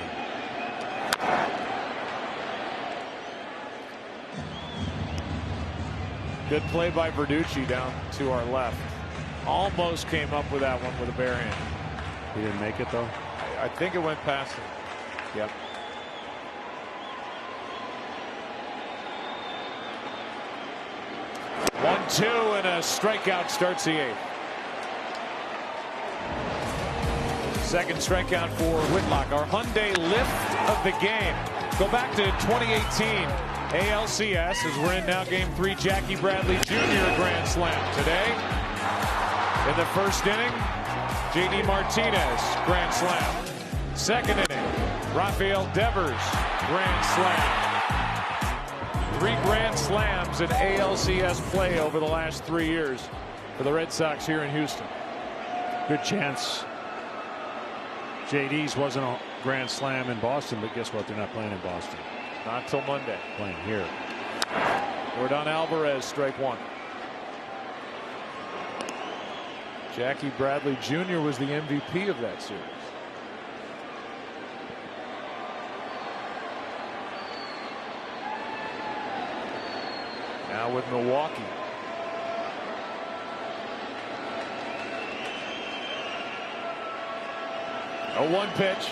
Good play by Verducci down to our left. Almost came up with that one with a bare hand.
He didn't make it though.
I think it went past him. Yep. One, two, and a strikeout starts the 8th. Second strikeout for Whitlock. Our Hyundai lift of the game. Go back to 2018 ALCS as we're in now game 3. Jackie Bradley Jr. grand slam today. In the first inning, JD Martinez grand slam. Second inning, Rafael Devers grand slam. 3 grand slams in ALCS play over the last 3 years for the Red Sox here in Houston.
Good chance JD's wasn't a grand slam in Boston, but guess what? They're not playing in Boston.
Not till Monday.
Playing here.
Yordan Alvarez, strike 1. Jackie Bradley Jr. was the MVP of that series. Now with Milwaukee. 0-1 pitch.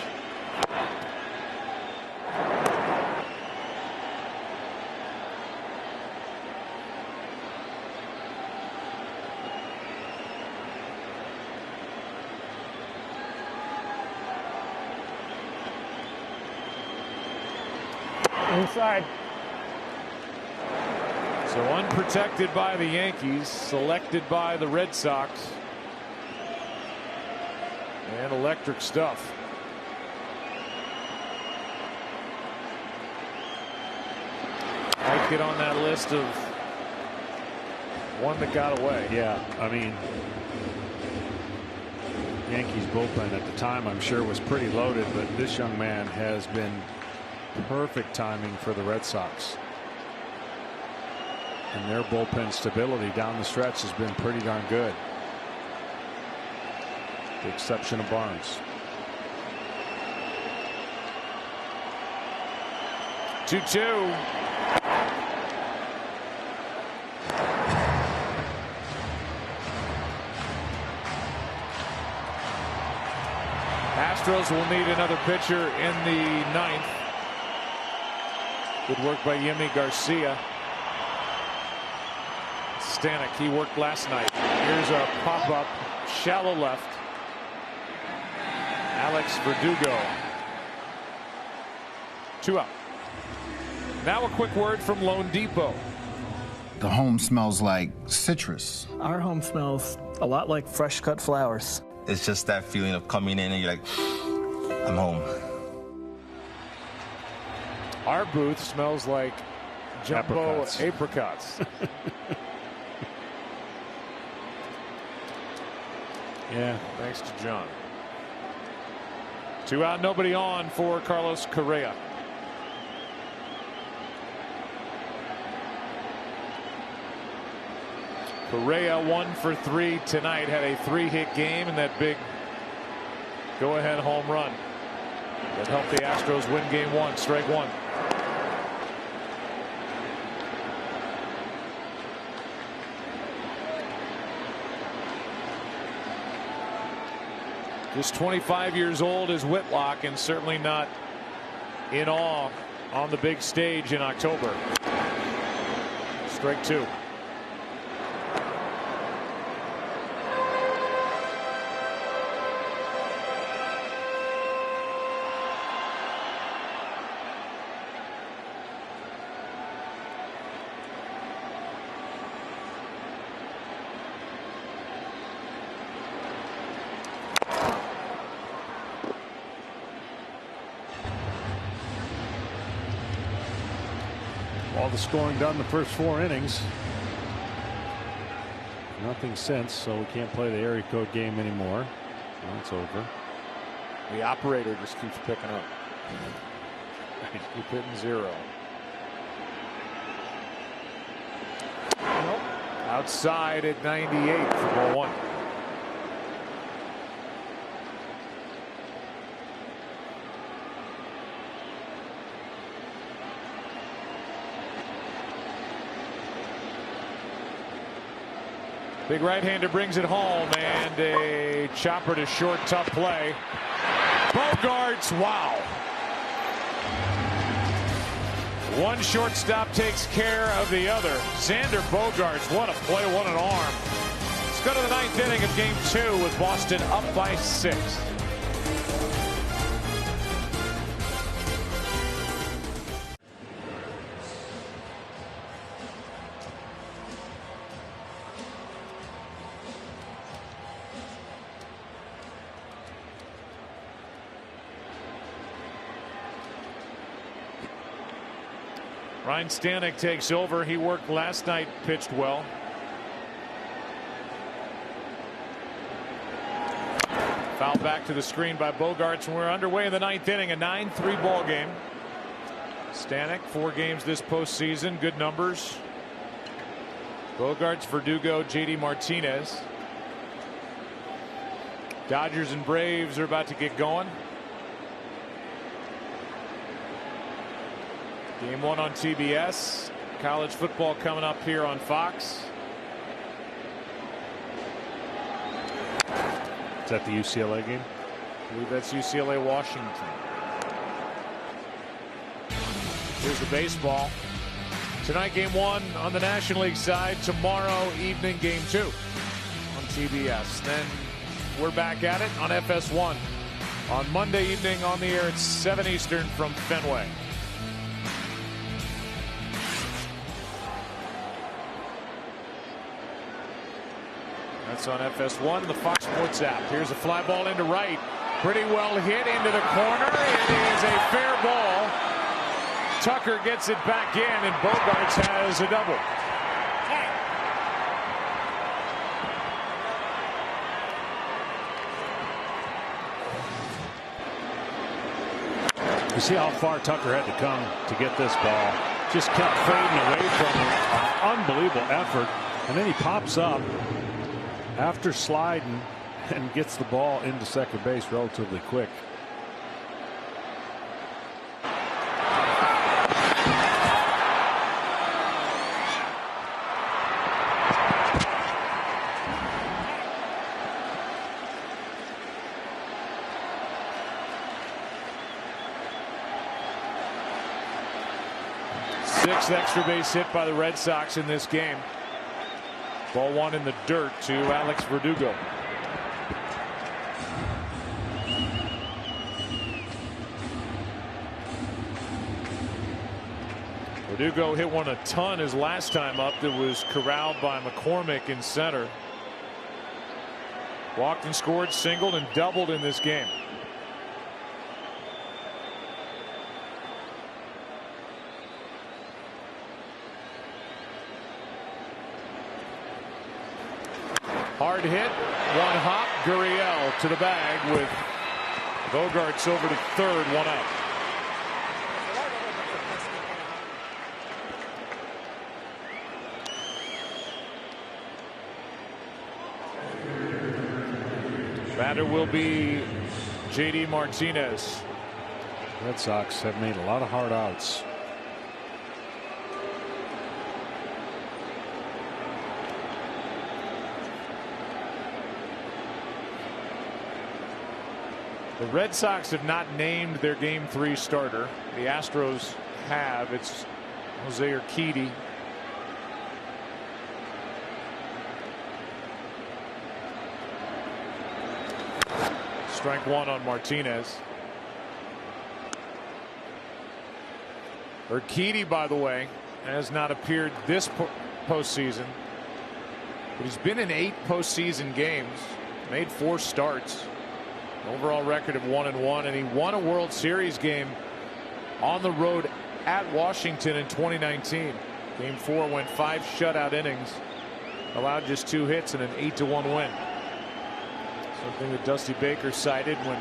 Inside.
So unprotected by the Yankees, selected by the Red Sox. And electric stuff. Might get on that list of one that got away.
Yeah, I mean, Yankees bullpen at the time, I'm sure, was pretty loaded, but this young man has been perfect timing for the Red Sox. And their bullpen stability down the stretch has been pretty darn good. With the exception of Barnes.
2-2. Astros will need another pitcher in the 9th. Good work by Yimi Garcia. Stanek, he worked last night. Here's a pop-up, shallow left. Alex Verdugo. 2 out. Now a quick word from Lone Depot.
The home smells like citrus.
Our home smells a lot like fresh cut flowers.
It's just that feeling of coming in and you're like, I'm home.
Our booth smells like jumbo apricots.
Yeah.
Thanks to John. 2 out, nobody on for Carlos Correa. Correa 1 for 3 tonight, had a 3-hit game and that big go-ahead home run that helped the Astros win game 1. Strike 1. Just 25 years old is Whitlock, and certainly not in awe on the big stage in October. Strike 2.
All the scoring done the first 4 innings. Nothing since, so we can't play the area code game anymore. Well, it's over.
The operator just keeps picking up. Keep hitting 0. Nope. Outside at 98 for ball 1. Big right-hander brings it home, and a chopper to short, tough play. Bogarts, wow. One shortstop takes care of the other. Xander Bogaerts, what a play, what an arm. Let's go to the 9th inning of game 2 with Boston up by 6. Ryan Stanek takes over. He worked last night, pitched well. Foul back to the screen by Bogaerts, and we're underway in the 9th inning, a 9-3 ball game. Stanek, 4 games this postseason, good numbers. Bogaerts, Verdugo, JD Martinez. Dodgers and Braves are about to get going. Game 1 on TBS. College football coming up here on Fox.
Is that the UCLA game?
I believe that's UCLA Washington. Here's the baseball. Tonight, game 1 on the National League side. Tomorrow evening, game 2 on TBS. Then we're back at it on FS1 on Monday evening on the air at 7 Eastern from Fenway. That's on FS1, the Fox Sports app. Here's a fly ball into right. Pretty well hit into the corner. It is a fair ball. Tucker gets it back in, and Bogaerts has a double.
You see how far Tucker had to come to get this ball. Just kept fading away from him. An unbelievable effort. And then he pops up after sliding and gets the ball into second base relatively quick.
Sixth extra base hit by the Red Sox in this game. Ball 1 in the dirt to Alex Verdugo. Verdugo hit one a ton his last time up that was corralled by McCormick in center. Walked and scored, singled and doubled in this game. Hard hit, one hop, Gurriel to the bag with Bogaerts over to third, one out. Batter will be JD Martinez.
Red Sox have made a lot of hard outs.
The Red Sox have not named their Game 3 starter. The Astros have. It's Jose Urquidy. Strike 1 on Martinez. Urquidy, by the way, has not appeared this postseason, but he's been in 8 postseason games, made 4 starts. Overall record of 1-1, and he won a World Series game on the road at Washington in 2019. Game 4 went 5 shutout innings, allowed just 2 hits and an 8-1 win. Something that Dusty Baker cited when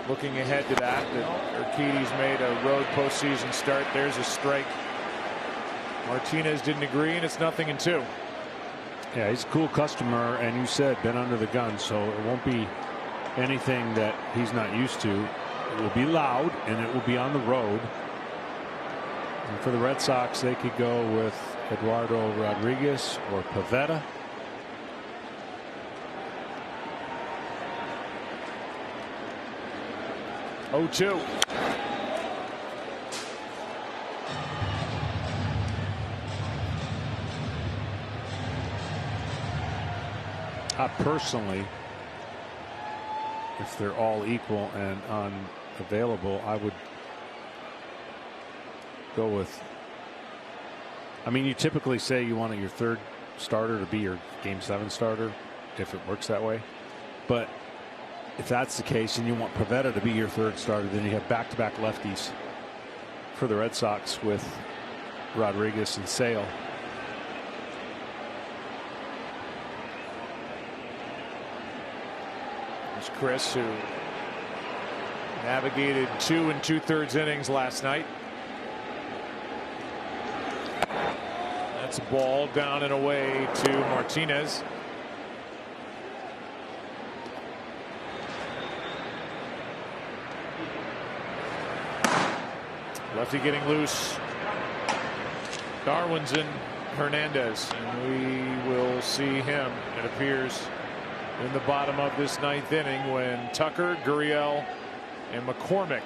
looking ahead to that Urquidy's made a road postseason start. There's a strike. Martinez didn't agree, and it's 0-2.
Yeah, he's a cool customer, and you said been under the gun, so it won't be anything that he's not used to. It will be loud, and it will be on the road. And for the Red Sox, they could go with Eduardo Rodriguez or Pivetta.
Oh, 2.
I personally, if they're all equal and unavailable, I would go with, I mean, you typically say you want your third starter to be your Game 7 starter if it works that way. But if that's the case and you want Pivetta to be your third starter, then you have back-to-back lefties for the Red Sox with Rodriguez and Sale.
There's Chris, who navigated 2 2/3 innings last night. That's a ball down and away to Martinez. Lefty getting loose. Darwin's in Hernandez, and we will see him, it appears, in the bottom of this 9th inning when Tucker, Gurriel, and McCormick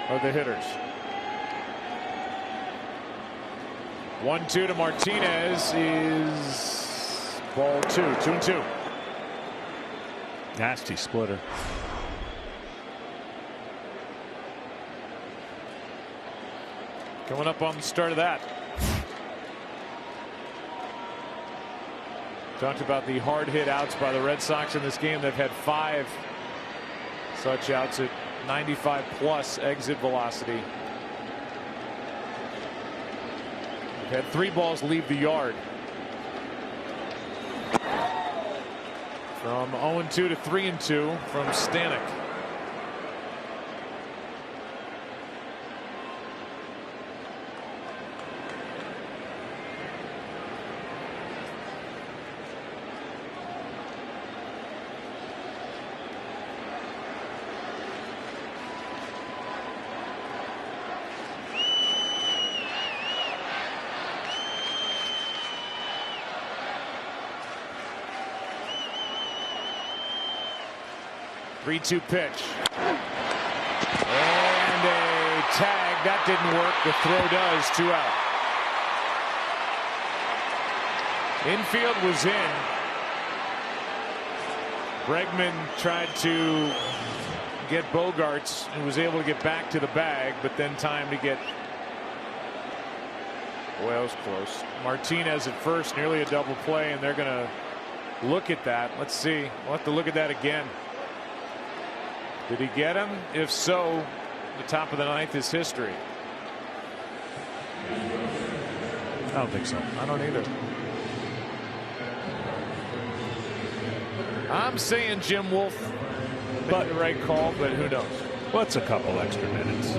are the hitters. 1-2 to Martinez is ball 2. 2-2.
Nasty splitter.
Coming up on the start of that. Talked about the hard hit outs by the Red Sox in this game. They've had 5 such outs at 95 plus exit velocity. They've had 3 balls leave the yard. From 0-2 to 3-2 from Stanek. Three-two pitch. And a tag. That didn't work. The throw does. 2 out. Infield was in. Bregman tried to get Bogarts and was able to get back to the bag, but then time to get. Boy, that was close. Martinez at first, nearly a double play, and they're going to look at that. Let's see. We'll have to look at that again. Did he get him? If so, the top of the 9th is history.
I don't think so.
I don't either. I'm saying Jim Wolf made the right call, but who knows?
What's a couple extra minutes?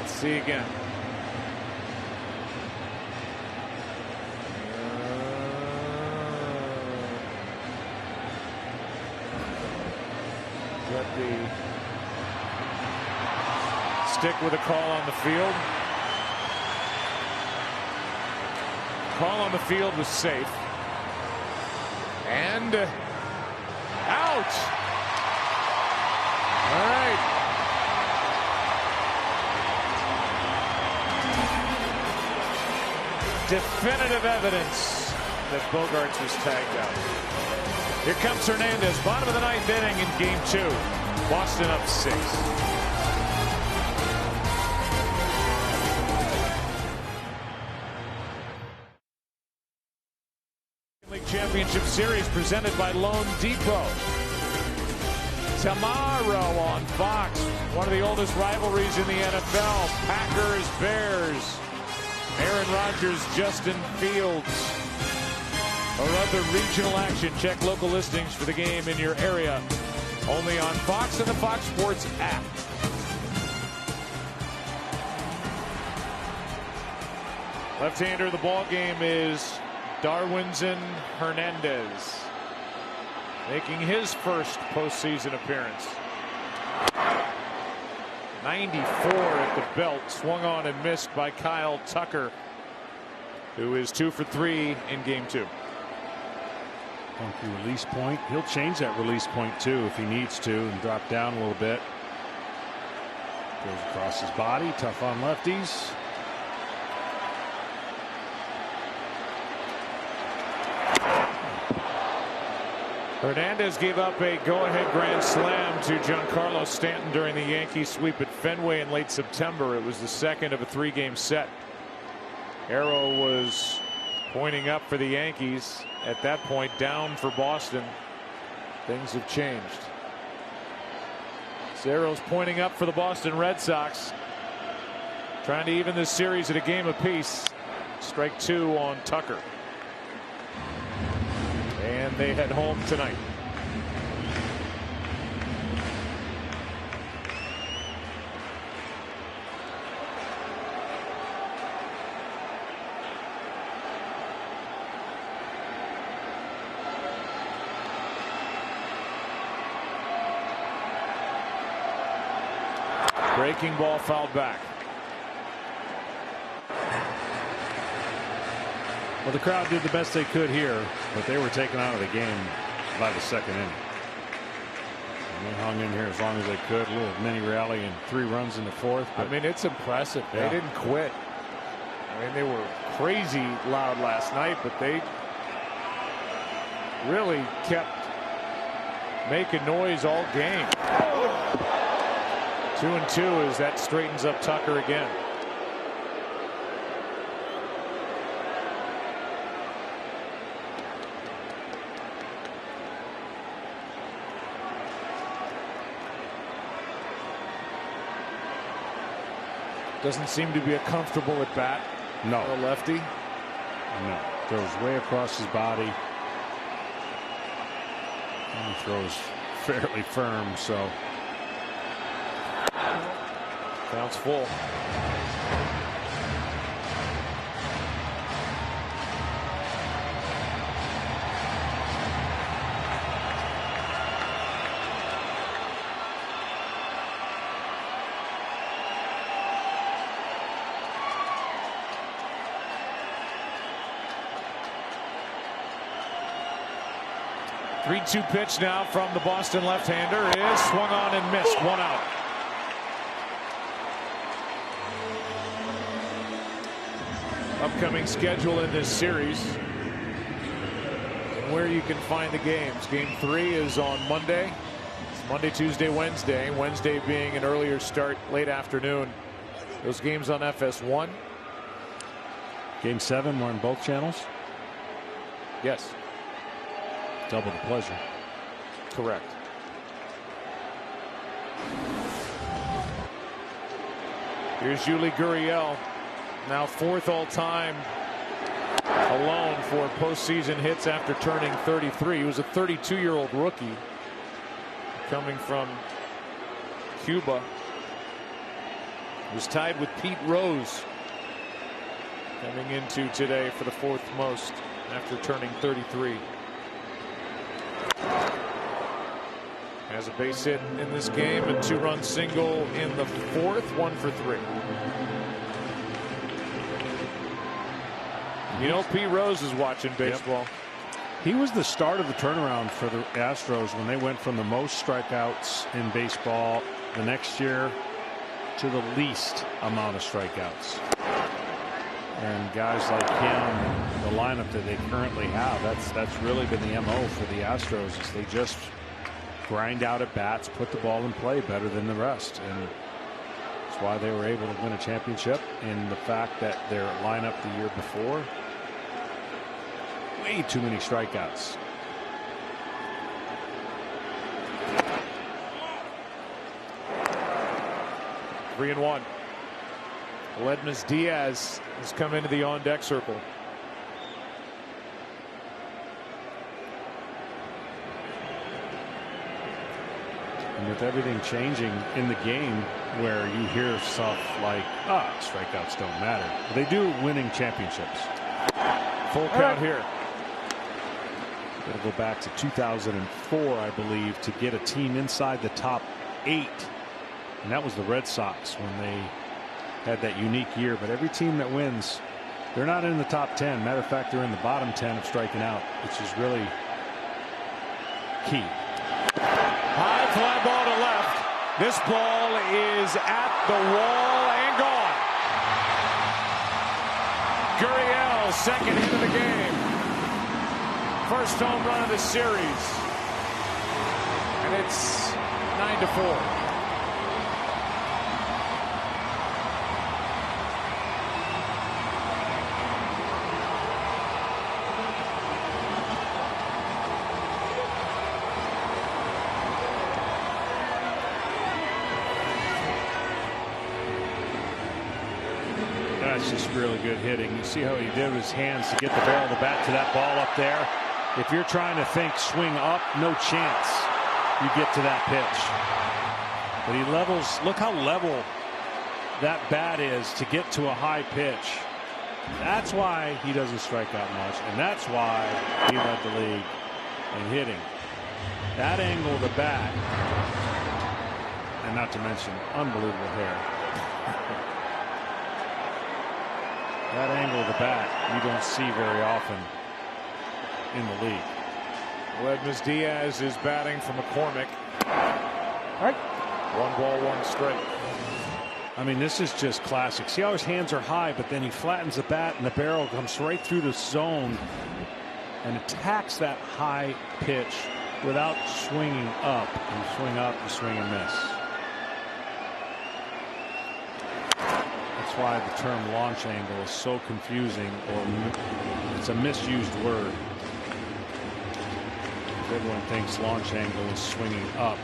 See again. Got the stick with a call on the field. Call on the field was safe. And out. All right. Definitive evidence that Bogarts was tagged out. Here comes Hernandez, bottom of the 9th inning in game 2. Boston up 6. League Championship Series presented by Loan Depot. Tomorrow on Fox, one of the oldest rivalries in the NFL, Packers, Bears. Aaron Rodgers, Justin Fields, or other regional action. Check local listings for the game in your area. Only on Fox and the Fox Sports app. Left-hander of the ball game is Darwinzon Hernandez, making his first postseason appearance. 94 at the belt, swung on and missed by Kyle Tucker, who is 2 for 3 in game 2.
Funky release point. He'll change that release point too if he needs to and drop down a little bit. Goes across his body, tough on lefties.
Hernandez gave up a go-ahead grand slam to Giancarlo Stanton during the Yankees sweep at Fenway in late September. It was the second of a 3-game set. Arrow was pointing up for the Yankees. At that point, down for Boston. Things have changed. Arrow's pointing up for the Boston Red Sox, trying to even this series at a game apiece. Strike 2 on Tucker. And they head home tonight. breaking ball fouled back.
Well, the crowd did the best they could here, but they were taken out of the game by the second inning. And they hung in here as long as they could. A little mini rally and 3 runs in the fourth.
I mean, it's impressive. They didn't quit. I mean, they were crazy loud last night, but they really kept making noise all game. 2-2 as that straightens up Tucker again. Doesn't seem to be a comfortable at bat.
No.
A lefty.
No. Throws way across his body. And he throws fairly firm, so.
Counts full. Three-two pitch now from the Boston left-hander is swung on and missed. 1 out. Upcoming schedule in this series and where you can find the games. Game 3 is on Monday. It's Monday, Tuesday, Wednesday. Wednesday being an earlier start, late afternoon. Those games on FS1.
Game 7 were on both channels.
Yes.
Double the pleasure.
Correct. Here's Yuli Gurriel, now 4th all-time alone for postseason hits after turning 33. He was a 32-year-old rookie coming from Cuba. He was tied with Pete Rose coming into today for the 4th most after turning 33. Has a base hit in this game, a 2-run single in the 4th, 1 for 3. You know, Pete Rose is watching baseball.
Yep. He was the start of the turnaround for the Astros when they went from the most strikeouts in baseball the next year to the least amount of strikeouts. And guys like him, the lineup that they currently have, that's really been the MO for the Astros, is they just grind out at bats, put the ball in play better than the rest, and that's why they were able to win a championship. And the fact that their lineup the year before, way too many strikeouts.
Three and 1. Ledmus Diaz has come into the on-deck circle.
And with everything changing in the game, where you hear stuff like, strikeouts don't matter. They do, winning championships.
Full count here.
It'll go back to 2004, I believe, to get a team inside the top 8. And that was the Red Sox when they had that unique year. But every team that wins, they're not in the top 10. Matter of fact, they're in the bottom 10 of striking out, which is really key.
High fly ball to left. This ball is at the wall and gone. Gurriel, second hit of the game. First home run of the series. And it's 9-4.
That's just really good hitting. You see how he did with his hands to get the ball, the bat to that ball up there. If you're trying to think swing up, no chance you get to that pitch. But he levels, look how level that bat is to get to a high pitch. That's why he doesn't strike out much, and that's why he led the league in hitting. That angle of the bat and not to mention unbelievable hair. That angle of the bat you don't see very often in the league.
Ledmus Diaz is batting for McCormick.
All right.
1 ball, 1 strike.
I mean, this is just classic. See how his hands are high, but then he flattens the bat and the barrel comes right through the zone and attacks that high pitch without swinging up. You swing up, you swing and miss. That's why the term launch angle is so confusing, or it's a misused word. Everyone thinks launch angle is swinging up.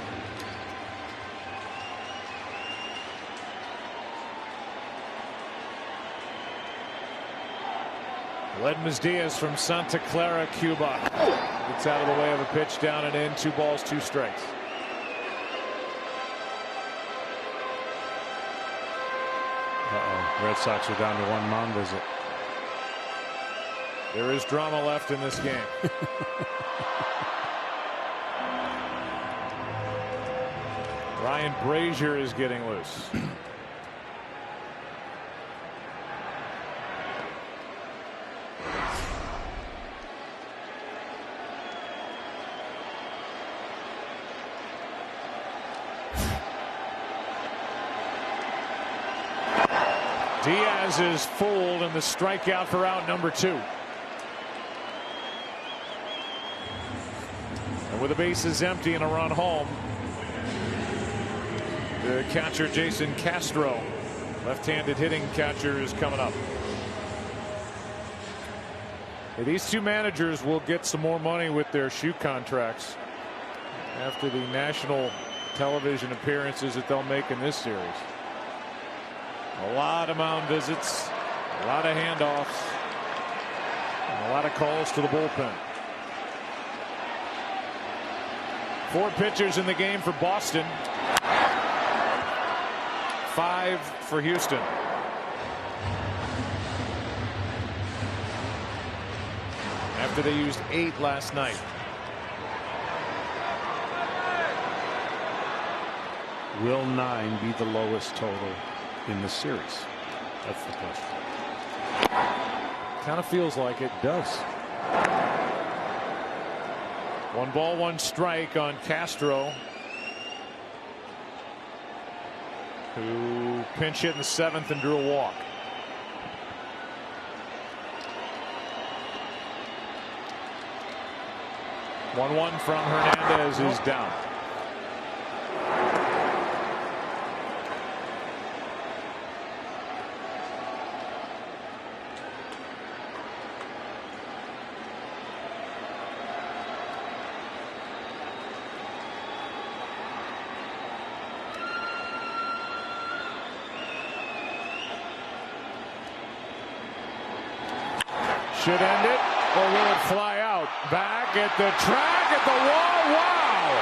Ledmus Diaz from Santa Clara, Cuba. Gets out of the way of a pitch, down and in. 2 balls, 2 strikes.
Red Sox are down to 1 mound visit.
There is drama left in this game. Ryan Brazier is getting loose. Diaz is fooled in the strikeout for out number 2. And with the bases empty and a run home, the catcher Jason Castro, left-handed hitting catcher, is coming up. These 2 managers will get some more money with their shoe contracts after the national television appearances that they'll make in this series. A lot of mound visits, a lot of handoffs, and a lot of calls to the bullpen. 4 pitchers in the game for Boston. 5 for Houston. After they used 8 last night.
Will 9 be the lowest total in the series? That's the question.
Kind of feels like it does. 1 ball, 1 strike on Castro, who pinch hit in the 7th and drew a walk. One from Hernandez is down. Should end it, or will it fly out? Back at the track, at the wall. Wow!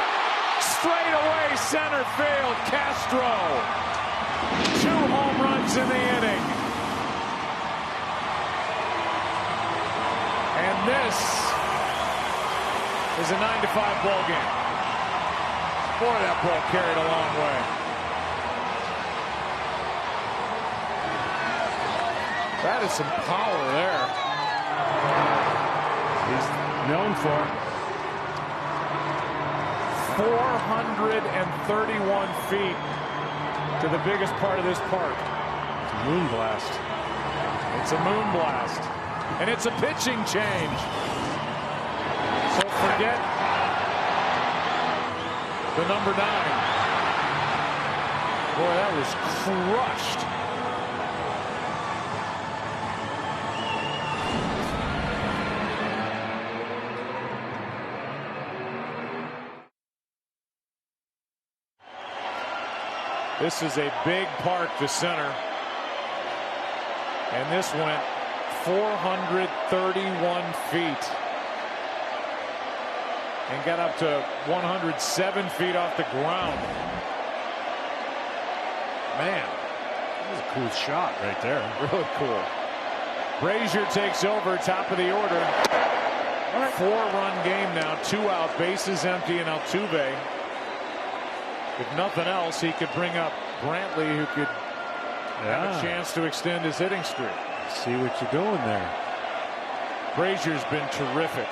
Straight away center field. Castro. 2 home runs in the inning. And this is a 9-5 ball game. Boy, that ball carried a long way. That is some power there.
He's known for
431 feet to the biggest part of this park.
It's a moon blast.
It's a moon blast. And it's a pitching change. So forget the number 9. Boy, that was crushed. This is a big park to center. And this went 431 feet. And got up to 107 feet off the ground. Man,
that was a cool shot right there.
Really cool. Brazier takes over, top of the order. 4-run game now, 2 out, bases empty, and Altuve If nothing else, he could bring up Brantley, who could have a chance to extend his hitting streak.
See what you're doing there.
Brazier's been terrific.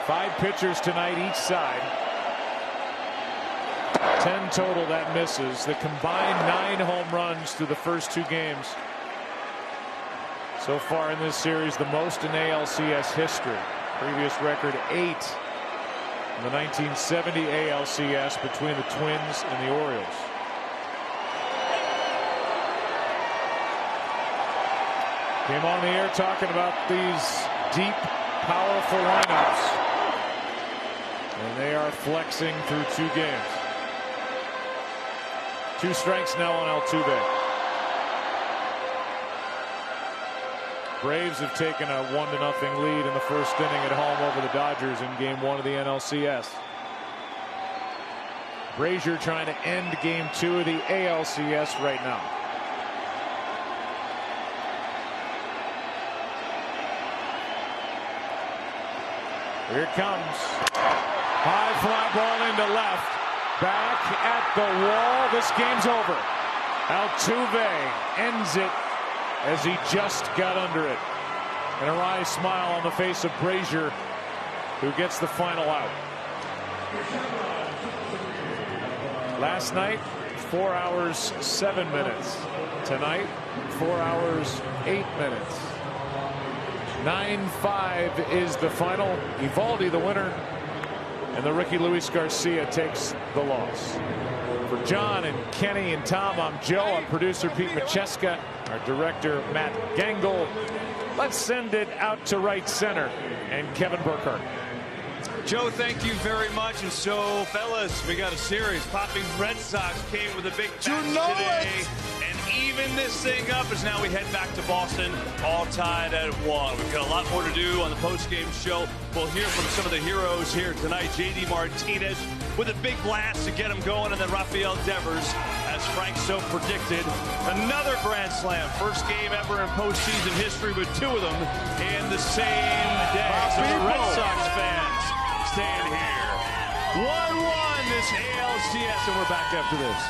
5 pitchers tonight each side. 10 total that misses. The combined 9 home runs through the first 2 games. So far in this series, the most in ALCS history. Previous record 8 in the 1970 ALCS between the Twins and the Orioles. Came on the air talking about these deep, powerful lineups. And they are flexing through 2 games. 2 strikes now on Altuve. Braves have taken a 1-0 lead in the first inning at home over the Dodgers in Game 1 of the NLCS. Brazier trying to end Game 2 of the ALCS right now. Here it comes. High fly ball into left. Back at the wall. This game's over. Altuve ends it as he just got under it. And a wry smile on the face of Brazier, who gets the final out. Last night, 4 hours 7 minutes. Tonight, 4 hours 8 minutes. 9-5 is the final. Eovaldi the winner, and the rookie Luis Garcia takes the loss. For John and Kenny and Tom, I'm Joe. I'm producer Pete Macheska, our director Matt Gangle. Let's send it out to right center and Kevin Burkhardt.
Joe, thank you very much. And so, fellas, we got a series. Poppy's Red Sox came with a big match today. And even this thing up as now we head back to Boston, all tied at 1. We've got a lot more to do on the post-game show. We'll hear from some of the heroes here tonight. JD Martinez with a big blast to get him going, and then Rafael Devers, as Frank so predicted, another grand slam. First game ever in postseason history with 2 of them in the same day. So the Red Sox fans staying here. 1-1 this ALCS, and we're back after this.